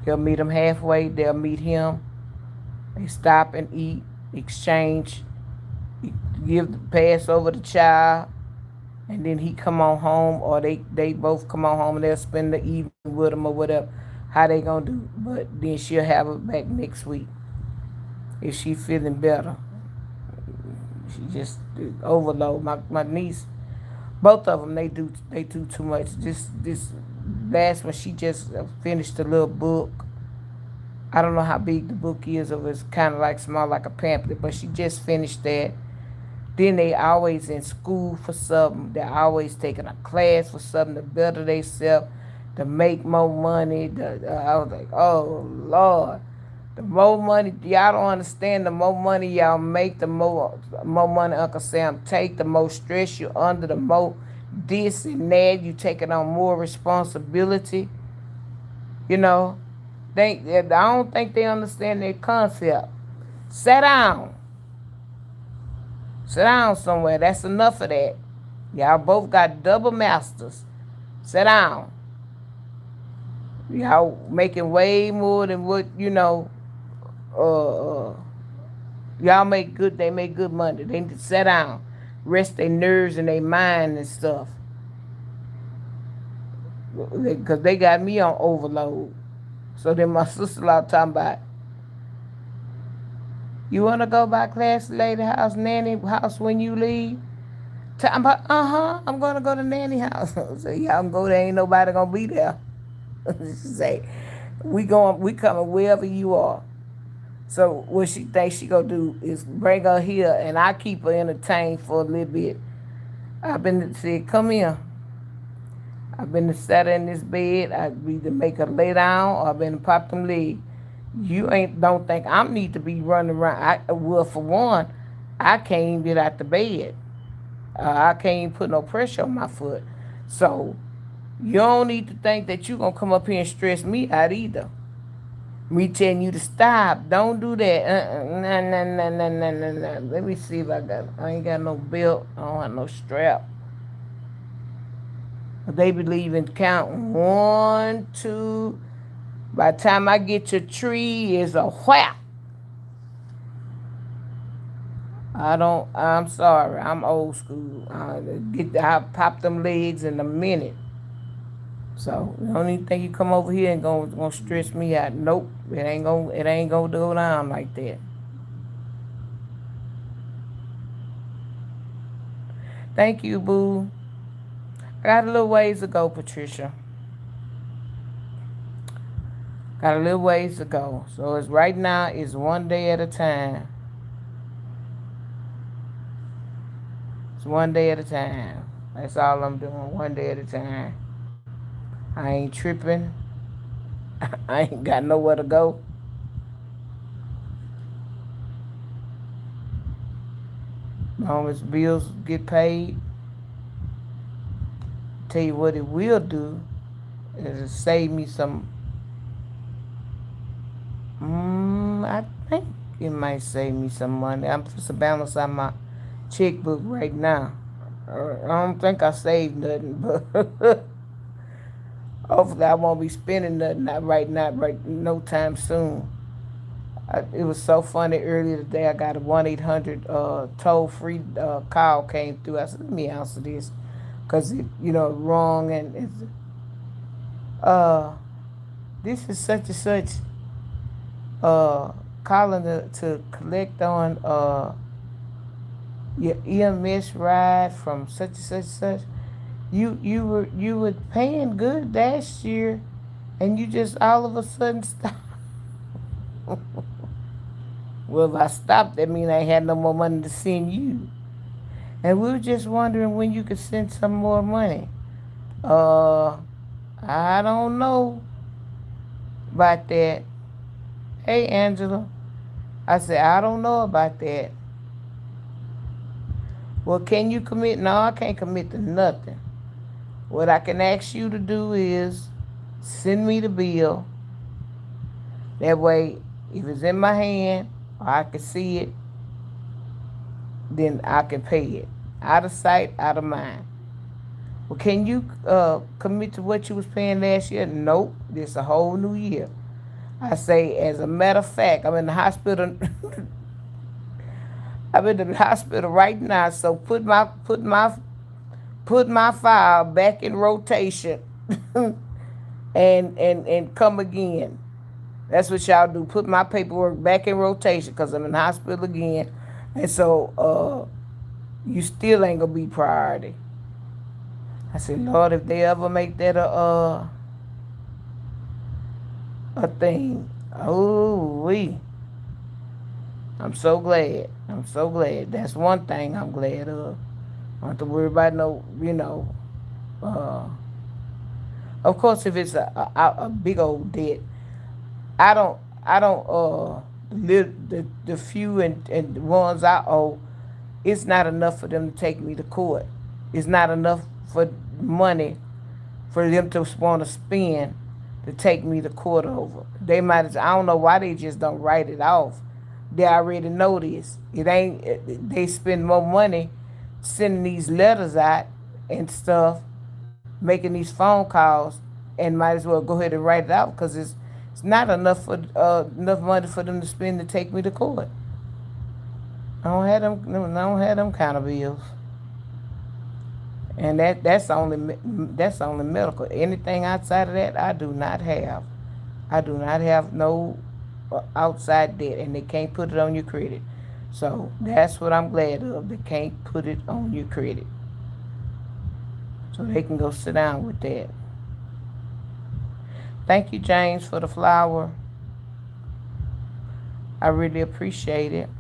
He'll meet them halfway. They'll meet him. They stop and eat, exchange, pass over the child, and then he come on home, or they both come on home and they'll spend the evening with him or whatever. How they gonna do? But then she'll have her back next week if she feeling better. She just overload. My niece, both of them, they do too much. This last one, she just finished a little book. I don't know how big the book is, or it's kind of like small, like a pamphlet, but she just finished that. Then they always in school for something. They're always taking a class for something to better themselves, to make more money. I was like, oh Lord, the more money y'all don't understand. The more money y'all make, the more money Uncle Sam take. The more stress you under. The more this and that you taking on more responsibility. You know, I don't think they understand their concept. Sit down. Sit down somewhere. That's enough of that. Y'all both got double masters. Sit down. Y'all making way more than what, uh, y'all make good. They make good money. They need to sit down. Rest their nerves and their mind and stuff. Because they got me on overload. So then my sister-in-law talking about, you want to go by class lady house, nanny house when you leave? I'm about, I'm going to go to nanny house. So y'all can go there. Ain't nobody going to be there. She say, we coming wherever you are. So what she thinks she going to do is bring her here, and I keep her entertained for a little bit. I've been said, come here. I've been to sat her in this bed. I've either make her lay down, or I've been to pop them legs. You don't think I need to be running around. Well, for one, I can't even get out the bed. I can't even put no pressure on my foot. So you don't need to think that you're going to come up here and stress me out either. Me telling you to stop. Don't do that. Nah. Let me see if I ain't got no belt. I don't have no strap. They believe in counting 1, 2. By the time I get to tree, it's a whap. I'm sorry. I'm old school. I pop them legs in a minute. So the only thing you come over here and gonna stress me out. Nope. It ain't gonna go down like that. Thank you, boo. I got a little ways to go, Patricia. Got a little ways to go. So it's right now it's one day at a time. It's one day at a time. That's all I'm doing, one day at a time. I ain't tripping. I ain't got nowhere to go. Long as bills get paid. Tell you what it will do is save me some. I think it might save me some money. I'm supposed to balance out my checkbook right now. I don't think I saved nothing, but hopefully I won't be spending nothing right now, right no time soon. It was so funny earlier today. I got a 1-800 toll free call came through. I said, let me answer this because it wrong, and it's this is such and such calling to collect on your EMS ride from such and such and such. You were paying good last year, and you just all of a sudden stop. Well, if I stopped, that means I had no more money to send you. And we were just wondering when you could send some more money. Uh, I don't know about that. Hey, Angela. I said, I don't know about that. Well, can you commit? No, I can't commit to nothing. What I can ask you to do is send me the bill. That way, if it's in my hand or I can see it, then I can pay it. Out of sight, out of mind. Well, can you commit to what you was paying last year? Nope. This a whole new year. I say, as a matter of fact, I'm in the hospital. I'm in the hospital right now. So put my file back in rotation, and come again. That's what y'all do. Put my paperwork back in rotation because I'm in the hospital again, and so you still ain't gonna be priority. I said, Lord, if they ever make that a thing, oh we. I'm so glad. I'm so glad. That's one thing I'm glad of. I don't have to worry about no. Uh, of course, if it's a big old debt, I don't. I don't. The few and the ones I owe, it's not enough for them to take me to court. It's not enough for money for them to want to spend to take me to court over. They might as I don't know why they just don't write it off. They already know this. It ain't they spend more money sending these letters out and stuff, making these phone calls, and might as well go ahead and write it out because it's not enough for enough money for them to spend to take me to court. I don't have them kind of bills. And that's only medical. Anything outside of that, I do not have. I do not have no outside debt, and they can't put it on your credit. So that's what I'm glad of. They can't put it on your credit, so they can go sit down with that. Thank you, James, for the flower. I really appreciate it.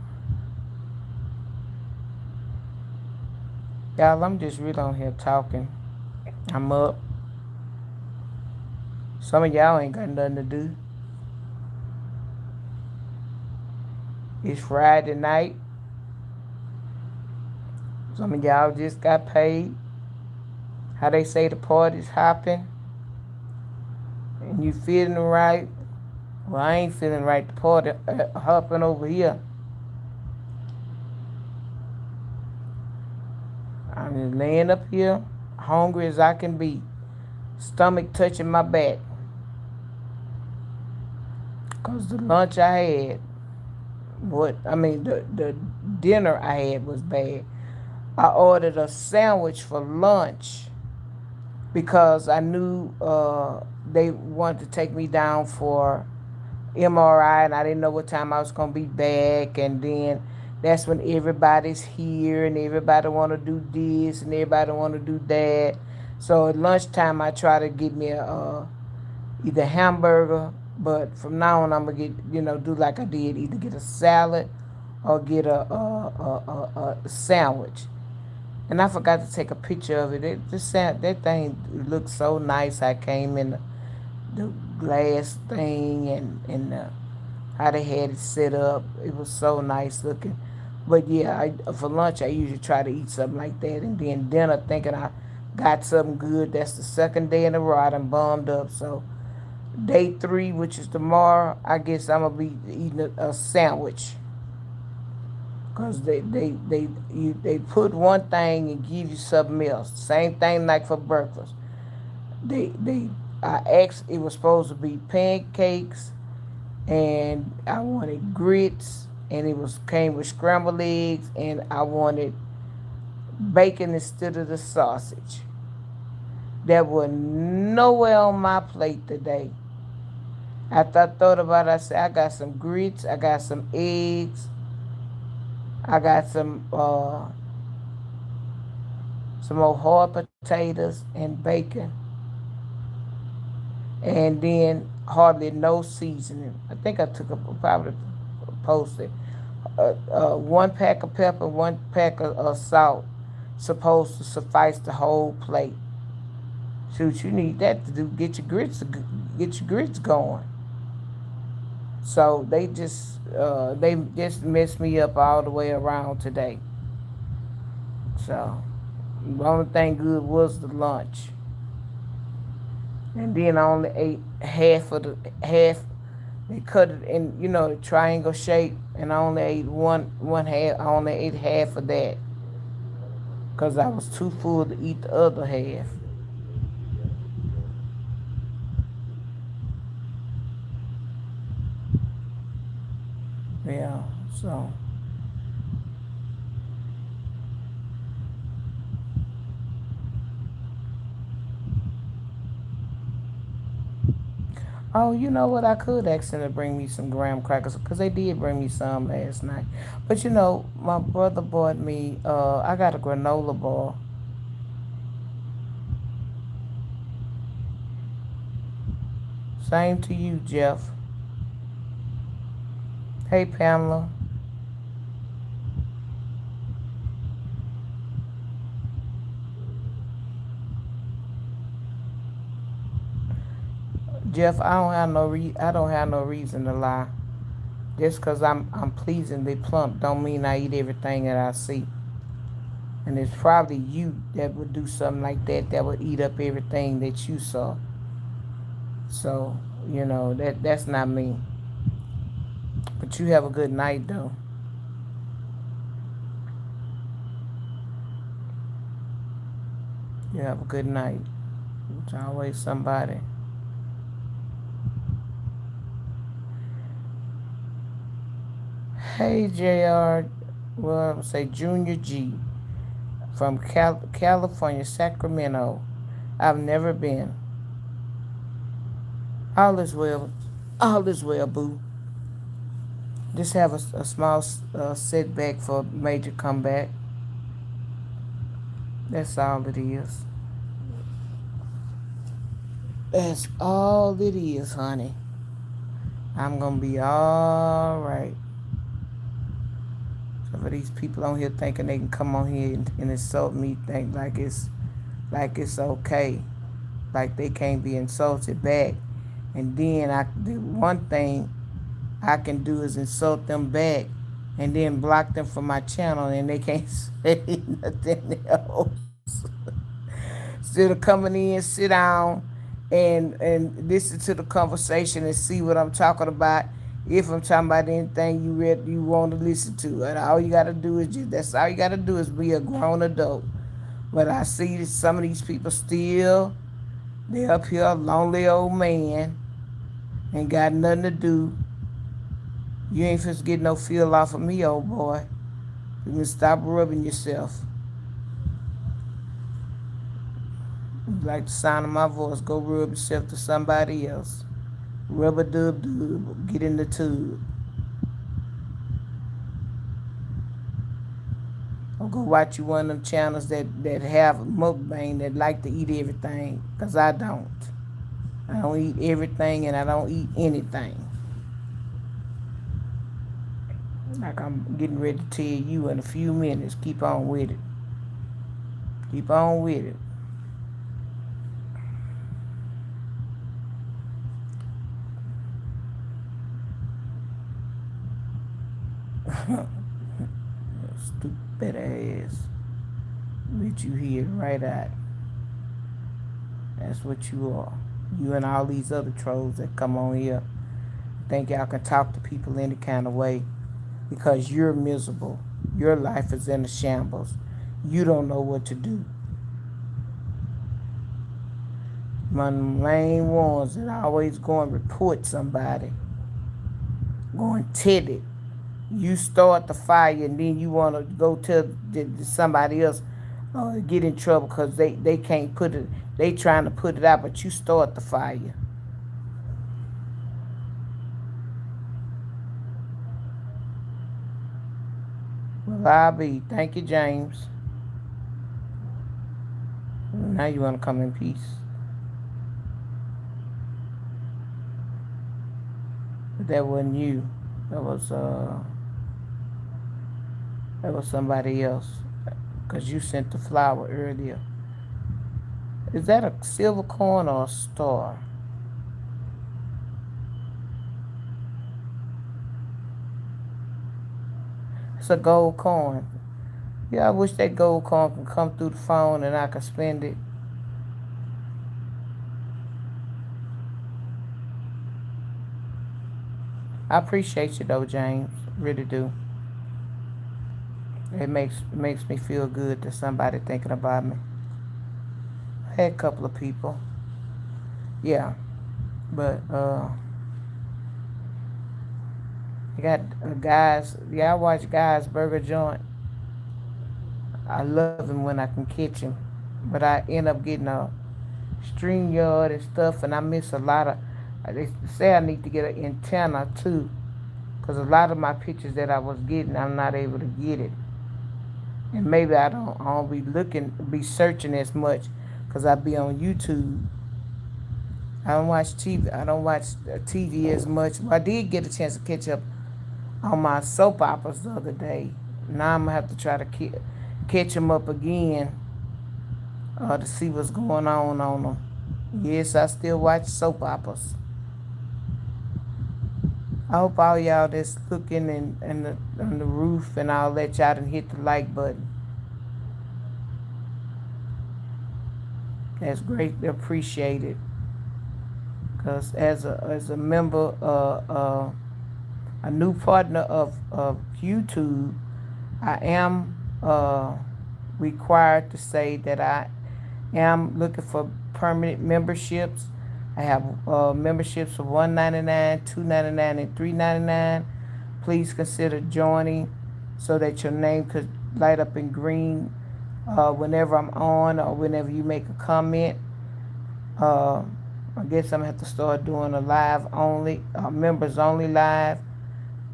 Y'all, I'm just really on here talking. I'm up. Some of y'all ain't got nothing to do. It's Friday night. Some of y'all just got paid. How they say the party's hopping. And you feeling right. Well, I ain't feeling right. The party hopping over here. I'm just laying up here, hungry as I can be. Stomach touching my back. Because the lunch I had, the dinner I had was bad. I ordered a sandwich for lunch because I knew they wanted to take me down for MRI, and I didn't know what time I was going to be back. And then that's when everybody's here and everybody want to do this and everybody want to do that. So at lunchtime, I try to get me either hamburger, but from now on, I'm going to do like I did, either get a salad or get a sandwich. And I forgot to take a picture of it. That thing looked so nice. I came in the glass thing and how they had it set up. It was so nice looking. But yeah, for lunch I usually try to eat something like that, and then dinner thinking I got something good. That's the second day in a row I done bummed up. So day 3, which is tomorrow, I guess I'm gonna be eating a sandwich. Cause they put one thing and give you something else. Same thing like for breakfast. I asked, it was supposed to be pancakes, and I wanted grits, and it was came with scrambled eggs, and I wanted bacon instead of the sausage. That was nowhere on my plate today. After I thought about it, I said I got some grits, I got some eggs, I got some more hard potatoes and bacon. and then hardly no seasoning. I think I took a probably posted 1 pack of pepper, 1 pack of salt, supposed to suffice the whole plate. Shoot, you need that to do get your grits going. So they just messed me up all the way around today. So the only thing good was the lunch, and then I only ate half of the half. They cut it in, the triangle shape, and I only ate one half. I only ate half of that because I was too full to eat the other half. Yeah. So. Oh, you know what? I could ask them to bring me some graham crackers because they did bring me some last night. But my brother bought me. I got a granola bar. Same to you, Jeff. Hey, Pamela. Jeff, I don't have no reason to lie. Just 'cause I'm pleasingly plump don't mean I eat everything that I see. And it's probably you that would do something like that that would eat up everything that you saw. So, that's not me. But you have a good night though. You have a good night. It's always somebody. Hey JR, well, I'm say Junior G from California, Sacramento. I've never been. All is well. All is well, boo. Just have a small setback for a major comeback. That's all it is. That's all it is, honey. I'm gonna be all right. So for these people on here thinking they can come on here and insult me, think like it's okay, like they can't be insulted back. And then the one thing I can do is insult them back, and then block them from my channel, and they can't say nothing else. Instead of coming in, sit down, and listen to the conversation and see what I'm talking about. If I'm talking about anything you want to listen to, and all you gotta do is that's all you gotta do is be a grown adult. But I see some of these people still they up here, a lonely old man, ain't got nothing to do. You ain't finna get no feel off of me, old boy. You can stop rubbing yourself. Like the sound of my voice, go rub yourself to somebody else. Rub a dub dub, get in the tub. Or go watch you one of them channels that have mukbang that like to eat everything. Because I don't. I don't eat everything and I don't eat anything. Like I'm getting ready to tell you in a few minutes. Keep on with it. Keep on with it. Stupid ass. Let you hear right out. That's what you are. You and all these other trolls that come on here think y'all can talk to people any kind of way because you're miserable. Your life is in a shambles. You don't know what to do. One of the main ones that always go and report somebody. Go and tell it. You start the fire and then you want to go tell somebody else get in trouble because they can't put it. They trying to put it out, but you start the fire. Well, I'll be. Thank you, James. Now you want to come in peace. But that wasn't you. That was uh that was somebody else. Cause you sent the flower earlier. Is that a silver coin or a star? It's a gold coin. Yeah, I wish that gold coin could come through the phone and I could spend it. I appreciate you though, James. Really do. It makes me feel good that somebody thinking about me. I had a couple of people. Yeah. But you got guys. Yeah, I watch guys burger joint. I love him when I can catch him, but I end up getting a string yard and stuff, and I miss a lot of. They say I need to get an antenna too, cause a lot of my pictures that I was getting, I'm not able to get it, and maybe I don't be searching as much, cause I be on YouTube. I don't watch TV. I don't watch TV as much. Well, I did get a chance to catch up on my soap operas the other day. Now I'm gonna have to try to catch them up again to see what's going on them. Yes, I still watch soap operas. I hope all y'all that's looking on the roof and all that, y'all done hit the like button. That's greatly appreciated. Cause as a member, a new partner of YouTube, I am required to say that I am looking for permanent memberships. I have memberships for $1.99, $2.99, and $3.99. Please consider joining so that your name could light up in green whenever I'm on or whenever you make a comment. Uh, I guess I'm gonna have to start doing a live only, members only live.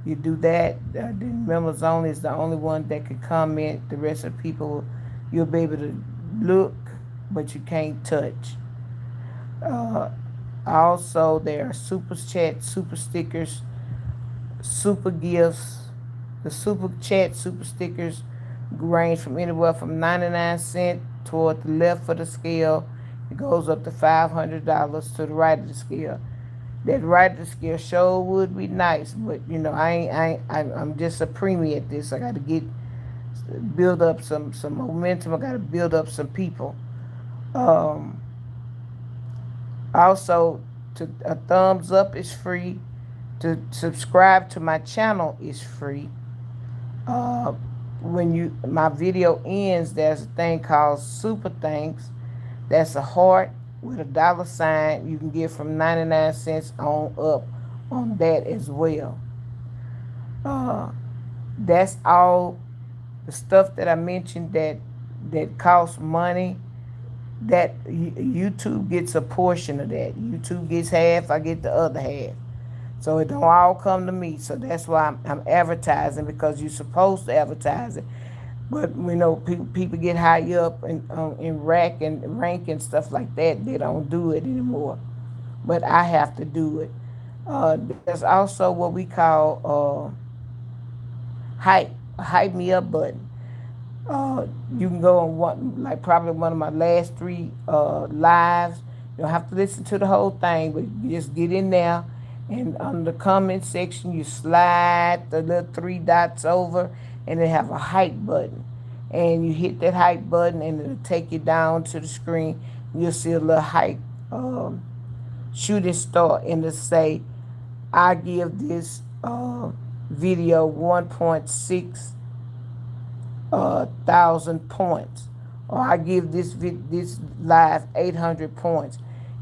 You do that, then members only is the only one that can comment. The rest of the people, you'll be able to look, but you can't touch. Uh, Also, there are super chats, super stickers, super gifts. The super chat, super stickers range from anywhere from 99 cents toward the left of the scale. It goes up to $500 to the right of the scale. That right of the scale sure would be nice, but I'm just a preemie at this. I got to build up some momentum. I got to build up some people. Um, Also, a thumbs up is free. To subscribe to my channel is free. Uh, when my video ends, there's a thing called Super Thanks. That's a heart with a dollar sign. You can get from 99 cents on up on that as well. Uh, that's all the stuff that I mentioned that costs money. That YouTube gets a portion of that. YouTube gets half, I get the other half. So it don't all come to me. So that's why I'm advertising, because you're supposed to advertise it. But people get high up in rank and stuff like that. They don't do it anymore. But I have to do it. There's also what we call hype me up button. You can go on like probably one of my last three lives. You don't have to listen to the whole thing, but you just get in there, and on the comment section, you slide the little three dots over, and they have a hype button. And you hit that hype button, and it'll take you down to the screen. You'll see a little hype shooting star, and it'll say, I give this video 1.6 thousand points, or I give this live 800 points.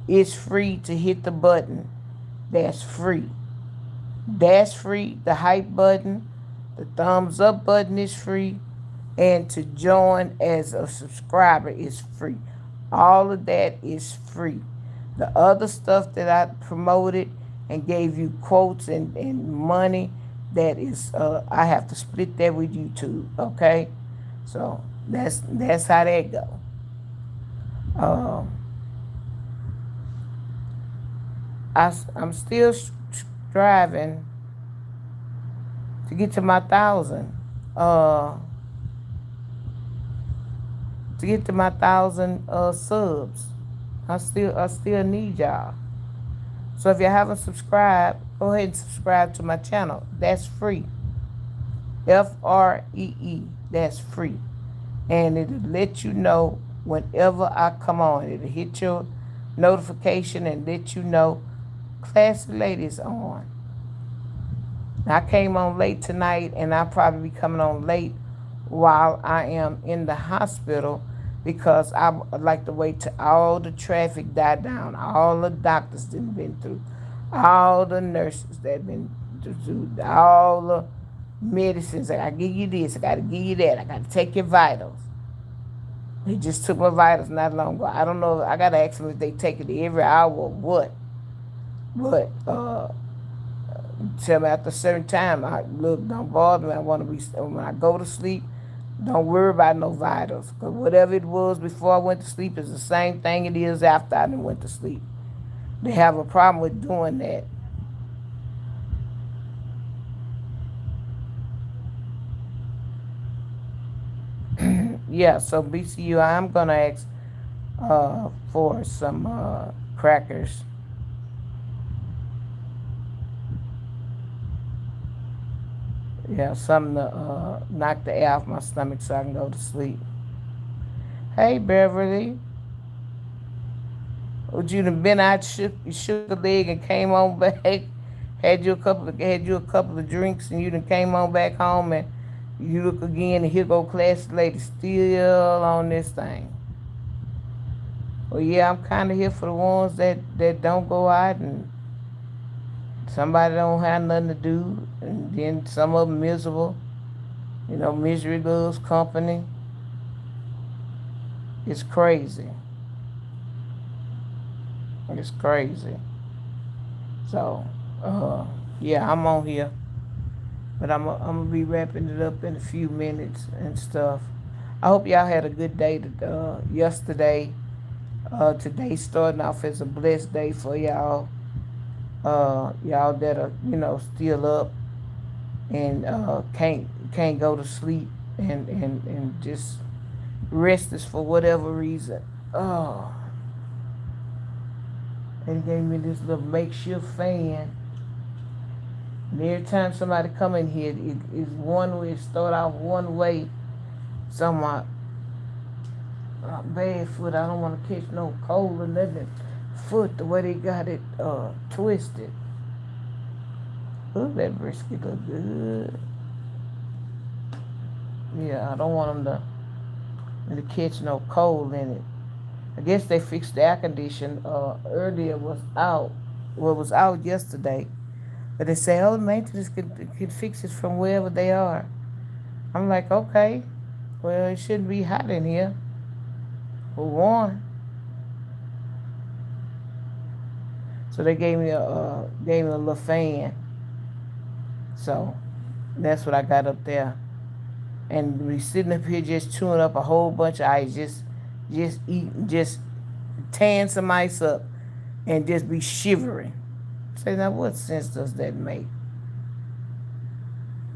It's free to hit the button. That's free. That's free. The hype button, the thumbs up button is free, and to join as a subscriber is free. All of that is free. The other stuff that I promoted and gave you quotes and money, that is I have to split that with YouTube. Okay, so that's how that go. Um, I'm still striving to get to my 1,000. Uh, to get to my 1,000 subs. I still need y'all. So if you haven't subscribed, go ahead and subscribe to my channel. That's free. FREE. That's free. And it'll let you know whenever I come on. It'll hit your notification and let you know Classy Ladies on. I came on late tonight, and I'll probably be coming on late while I am in the hospital because I like to wait till all the traffic died down, all the doctors that been through, all the nurses that been through, all the medicines. I gotta give you this, I gotta give you that, I gotta take your vitals. They just took my vitals not long ago. I don't know. I gotta ask them if they take it every hour or what. But tell me after a certain time, look, don't bother me. I want to be, when I go to sleep, don't worry about no vitals. Because whatever it was before I went to sleep is the same thing it is after I went to sleep. They have a problem with doing that. Yeah, so BCU, I'm going to ask for some crackers. Yeah, something to knock the air off my stomach so I can go to sleep. Hey, Beverly. Would you have been out, shook a leg, and came on back? Had you a couple of drinks, and you done came on back home, and you look again, and here go Classy Lady still on this thing. Well, yeah, I'm kind of here for the ones that don't go out, and somebody don't have nothing to do, and then some of them miserable. You know, misery loves company. It's crazy. It's crazy. So, yeah, I'm on here, but I'm gonna be wrapping it up in a few minutes and stuff. I hope y'all had a good day yesterday. Today starting off as a blessed day for y'all. Y'all that are still up and can't go to sleep and just restless for whatever reason. Oh, they gave me this little makeshift fan. And every time somebody come in here, it is one way. It start off one way. So my bad foot, I don't want to catch no cold or nothing. Foot, the way they got it twisted. Ooh, that brisket look good. Yeah, I don't want them to catch no cold in it. I guess they fixed the air condition earlier. Was out. Well, it was out yesterday. But they say, oh, maintenance could fix it from wherever they are. I'm like, okay. Well, it shouldn't be hot in here. For one. So they gave me a little fan. So that's what I got up there. And we sitting up here just chewing up a whole bunch of ice, just eating, just tearing some ice up and just be shivering. Say, now what sense does that make?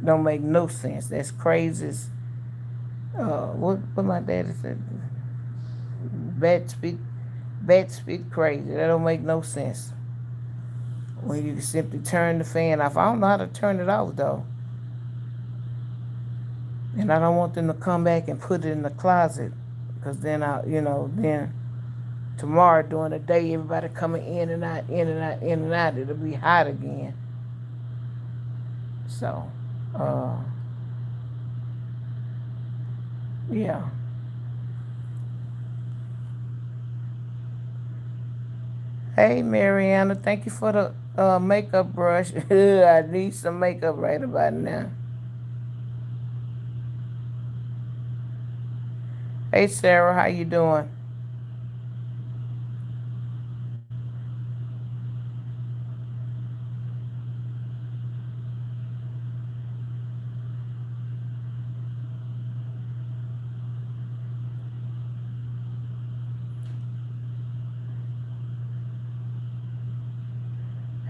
Don't make no sense. That's crazy. What my daddy said, bat spit crazy. That don't make no sense. When you can simply turn the fan off. I don't know how to turn it off though. And I don't want them to come back and put it in the closet. Because then then tomorrow during the day, everybody coming in and out, in and out, in and out, it'll be hot again. So, yeah. Hey, Mariana, thank you for the makeup brush. I need some makeup right about now. Hey, Sarah, how you doing?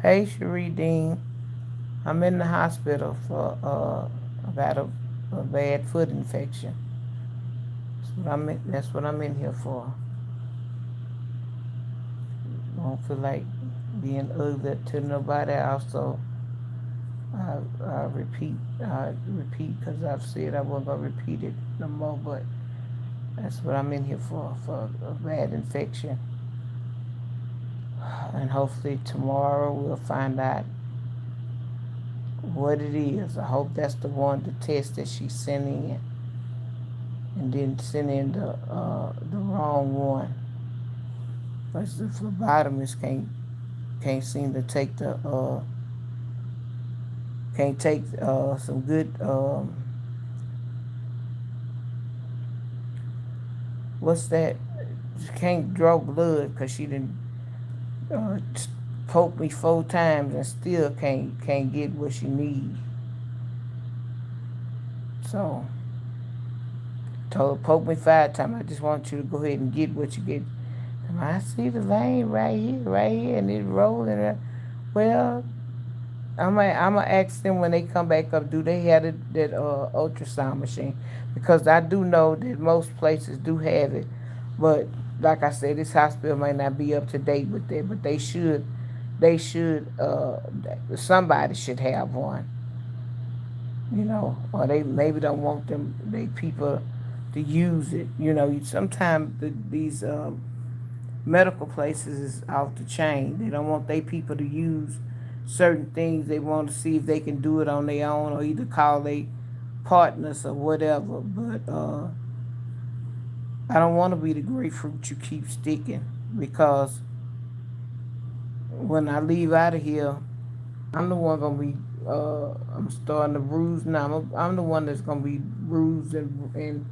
Hey, Cherie Dean. I'm in the hospital for I got a bad foot infection. That's what I'm in here for. I don't feel like being ugly to nobody. Also, I repeat because I've said I wasn't gonna repeat it no more. But that's what I'm in here for a bad infection. And hopefully tomorrow we'll find out what it is. I hope that's the one, the test that she sent in, and didn't send in the wrong one. Because the phlebotomist can't seem to take the can't take some good what's that? She can't draw blood because she didn't uh, poke me 4 times and still can't get what she need. So told her poke me 5 times. I just want you to go ahead and get what you get. I see the vein right here, and it's rolling. Well, I'm gonna ask them when they come back up. Do they have that ultrasound machine? Because I do know that most places do have it, but like I said, this hospital may not be up to date with that, but they should. They should. Somebody should have one. Or they maybe don't want they people to use it. Sometimes these medical places is off the chain. They don't want their people to use certain things. They want to see if they can do it on their own or either call their partners or whatever. But I don't want to be the grapefruit you keep sticking because when I leave out of here, I'm the one gonna be. I'm starting to bruise now. I'm the one that's gonna be bruised and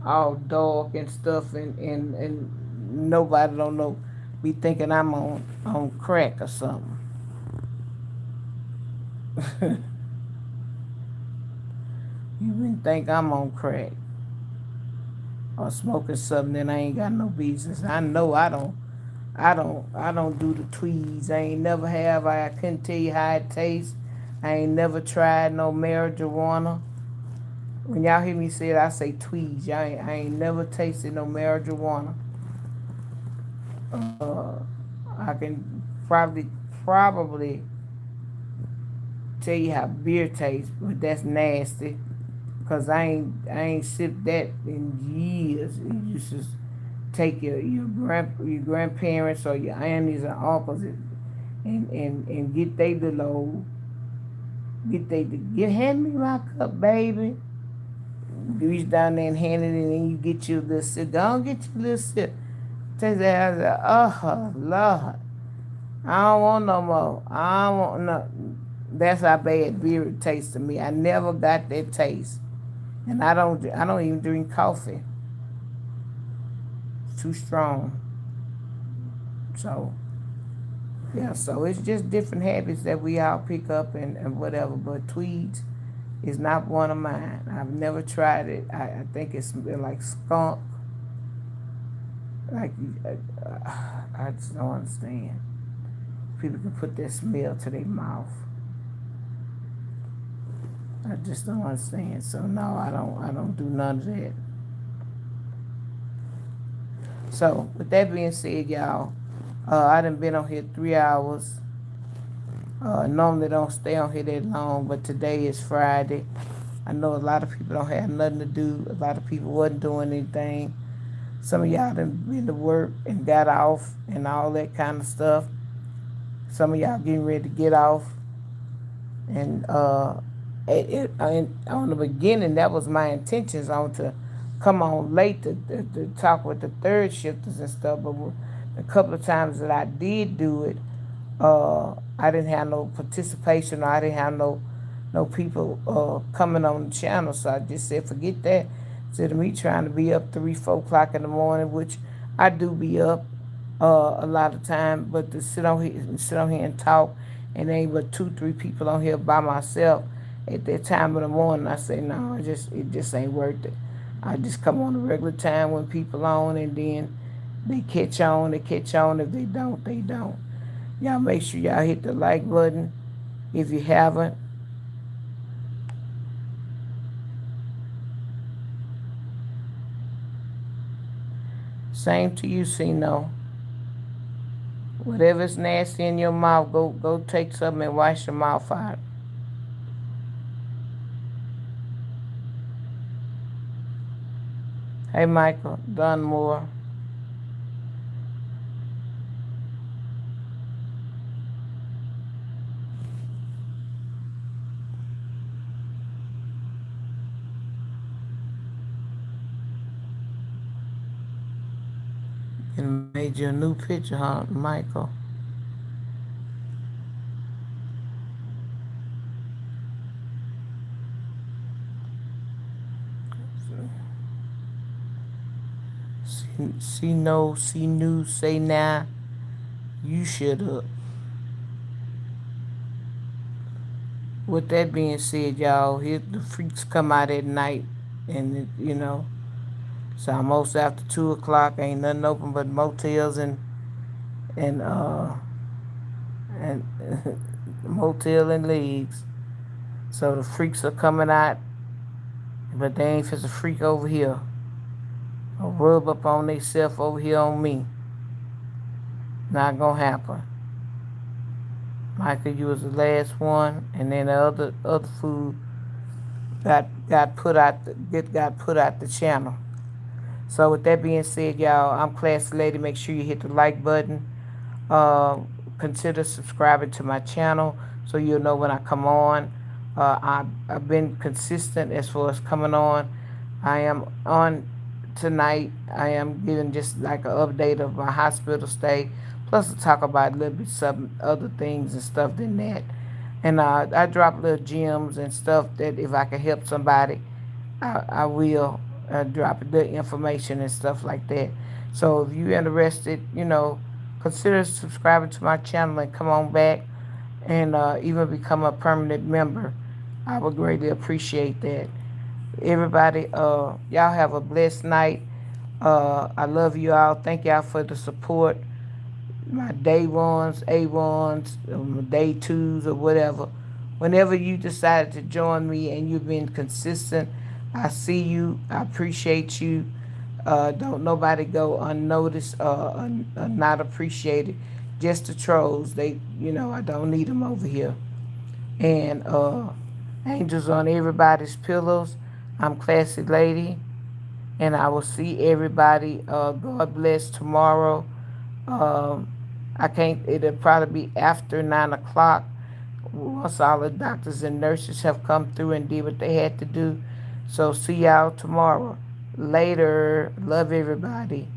all dark and stuff, and nobody don't know. Be thinking I'm on crack or something. You wouldn't think I'm on crack or smoking something that I ain't got no business. I know I don't. I don't do the tweeds. I ain't never have. I couldn't tell you how it tastes. I ain't never tried no marijuana. When y'all hear me say it, I say tweeds. I ain't never tasted no marijuana. Uh, I can probably tell you how beer tastes, but that's nasty. Cause I ain't sipped that in years. You just take your grandparents or your aunties or uncles and get they little old hand me my cup, baby. You reach down there and hand it in, and you get your little sip. Don't get your little sip. Take that. I was like, oh Lord, I don't want no more. I don't want no. That's how bad beer tastes to me. I never got that taste, and I don't even drink coffee. It's too strong. So yeah, so it's just different habits that we all pick up and whatever. But tweeds is not one of mine. I've never tried it. I think it's like skunk. Like I just don't understand. People can put that smell to their mouth. I just don't understand. So no, I don't do none of that. So with that being said, y'all, I done been on here 3 hours. Normally don't stay on here that long, but today is Friday. I know a lot of people don't have nothing to do. A lot of people wasn't doing anything. Some of y'all done been to work and got off and all that kind of stuff. Some of y'all getting ready to get off. And on the beginning, that was my intentions on to come on late to talk with the third shifters and stuff. But a couple of times that I did do it, I didn't have no participation, or I didn't have no people coming on the channel. So I just said, forget that. Instead of me trying to be up 3, 4 o'clock in the morning, which I do be up a lot of time, but to sit on here and talk, and there ain't but 2, 3 people on here by myself at that time of the morning, I say no, it just ain't worth it. I just come on a regular time when people on, and then they catch on. They catch on. If they don't, they don't. Y'all make sure y'all hit the like button if you haven't. Same to you, see no. Whatever's nasty in your mouth, go take something and wash your mouth out. Hey Michael, Dunmore. And made you a new picture, huh, Michael? See no, see new, say now. You should have. With that being said, y'all, here the freaks come out at night, and it's almost after 2 o'clock. Ain't nothing open but motels and and motel and leagues. So the freaks are coming out, but they ain't just a freak over here. Or rub up on theyself over here on me. Not gonna happen. Michael, you was the last one, and then the other food got put out got put out the channel. So with that being said, y'all, I'm Classy Lady. Make sure you hit the like button. Uh, Consider subscribing to my channel so you'll know when I come on. I've been consistent as far as coming on. I am on tonight. I am giving just like an update of my hospital stay, plus to talk about a little bit some other things and stuff than that. And I drop little gems and stuff that if I can help somebody, I will drop the information and stuff like that. So if you're interested, consider subscribing to my channel and come on back and even become a permanent member. I would greatly appreciate that. Everybody, y'all have a blessed night. I love you all. Thank y'all for the support. My day ones, A1s, day twos, or whatever. Whenever you decided to join me and you've been consistent, I see you. I appreciate you. Don't nobody go unnoticed or not appreciated. Just the trolls. I don't need them over here. And angels on everybody's pillows. I'm Classy Lady, and I will see everybody. God bless tomorrow. Um, I can't. It'll probably be after 9 o'clock. Once all the doctors and nurses have come through and did what they had to do. So see y'all tomorrow. Later. Love everybody.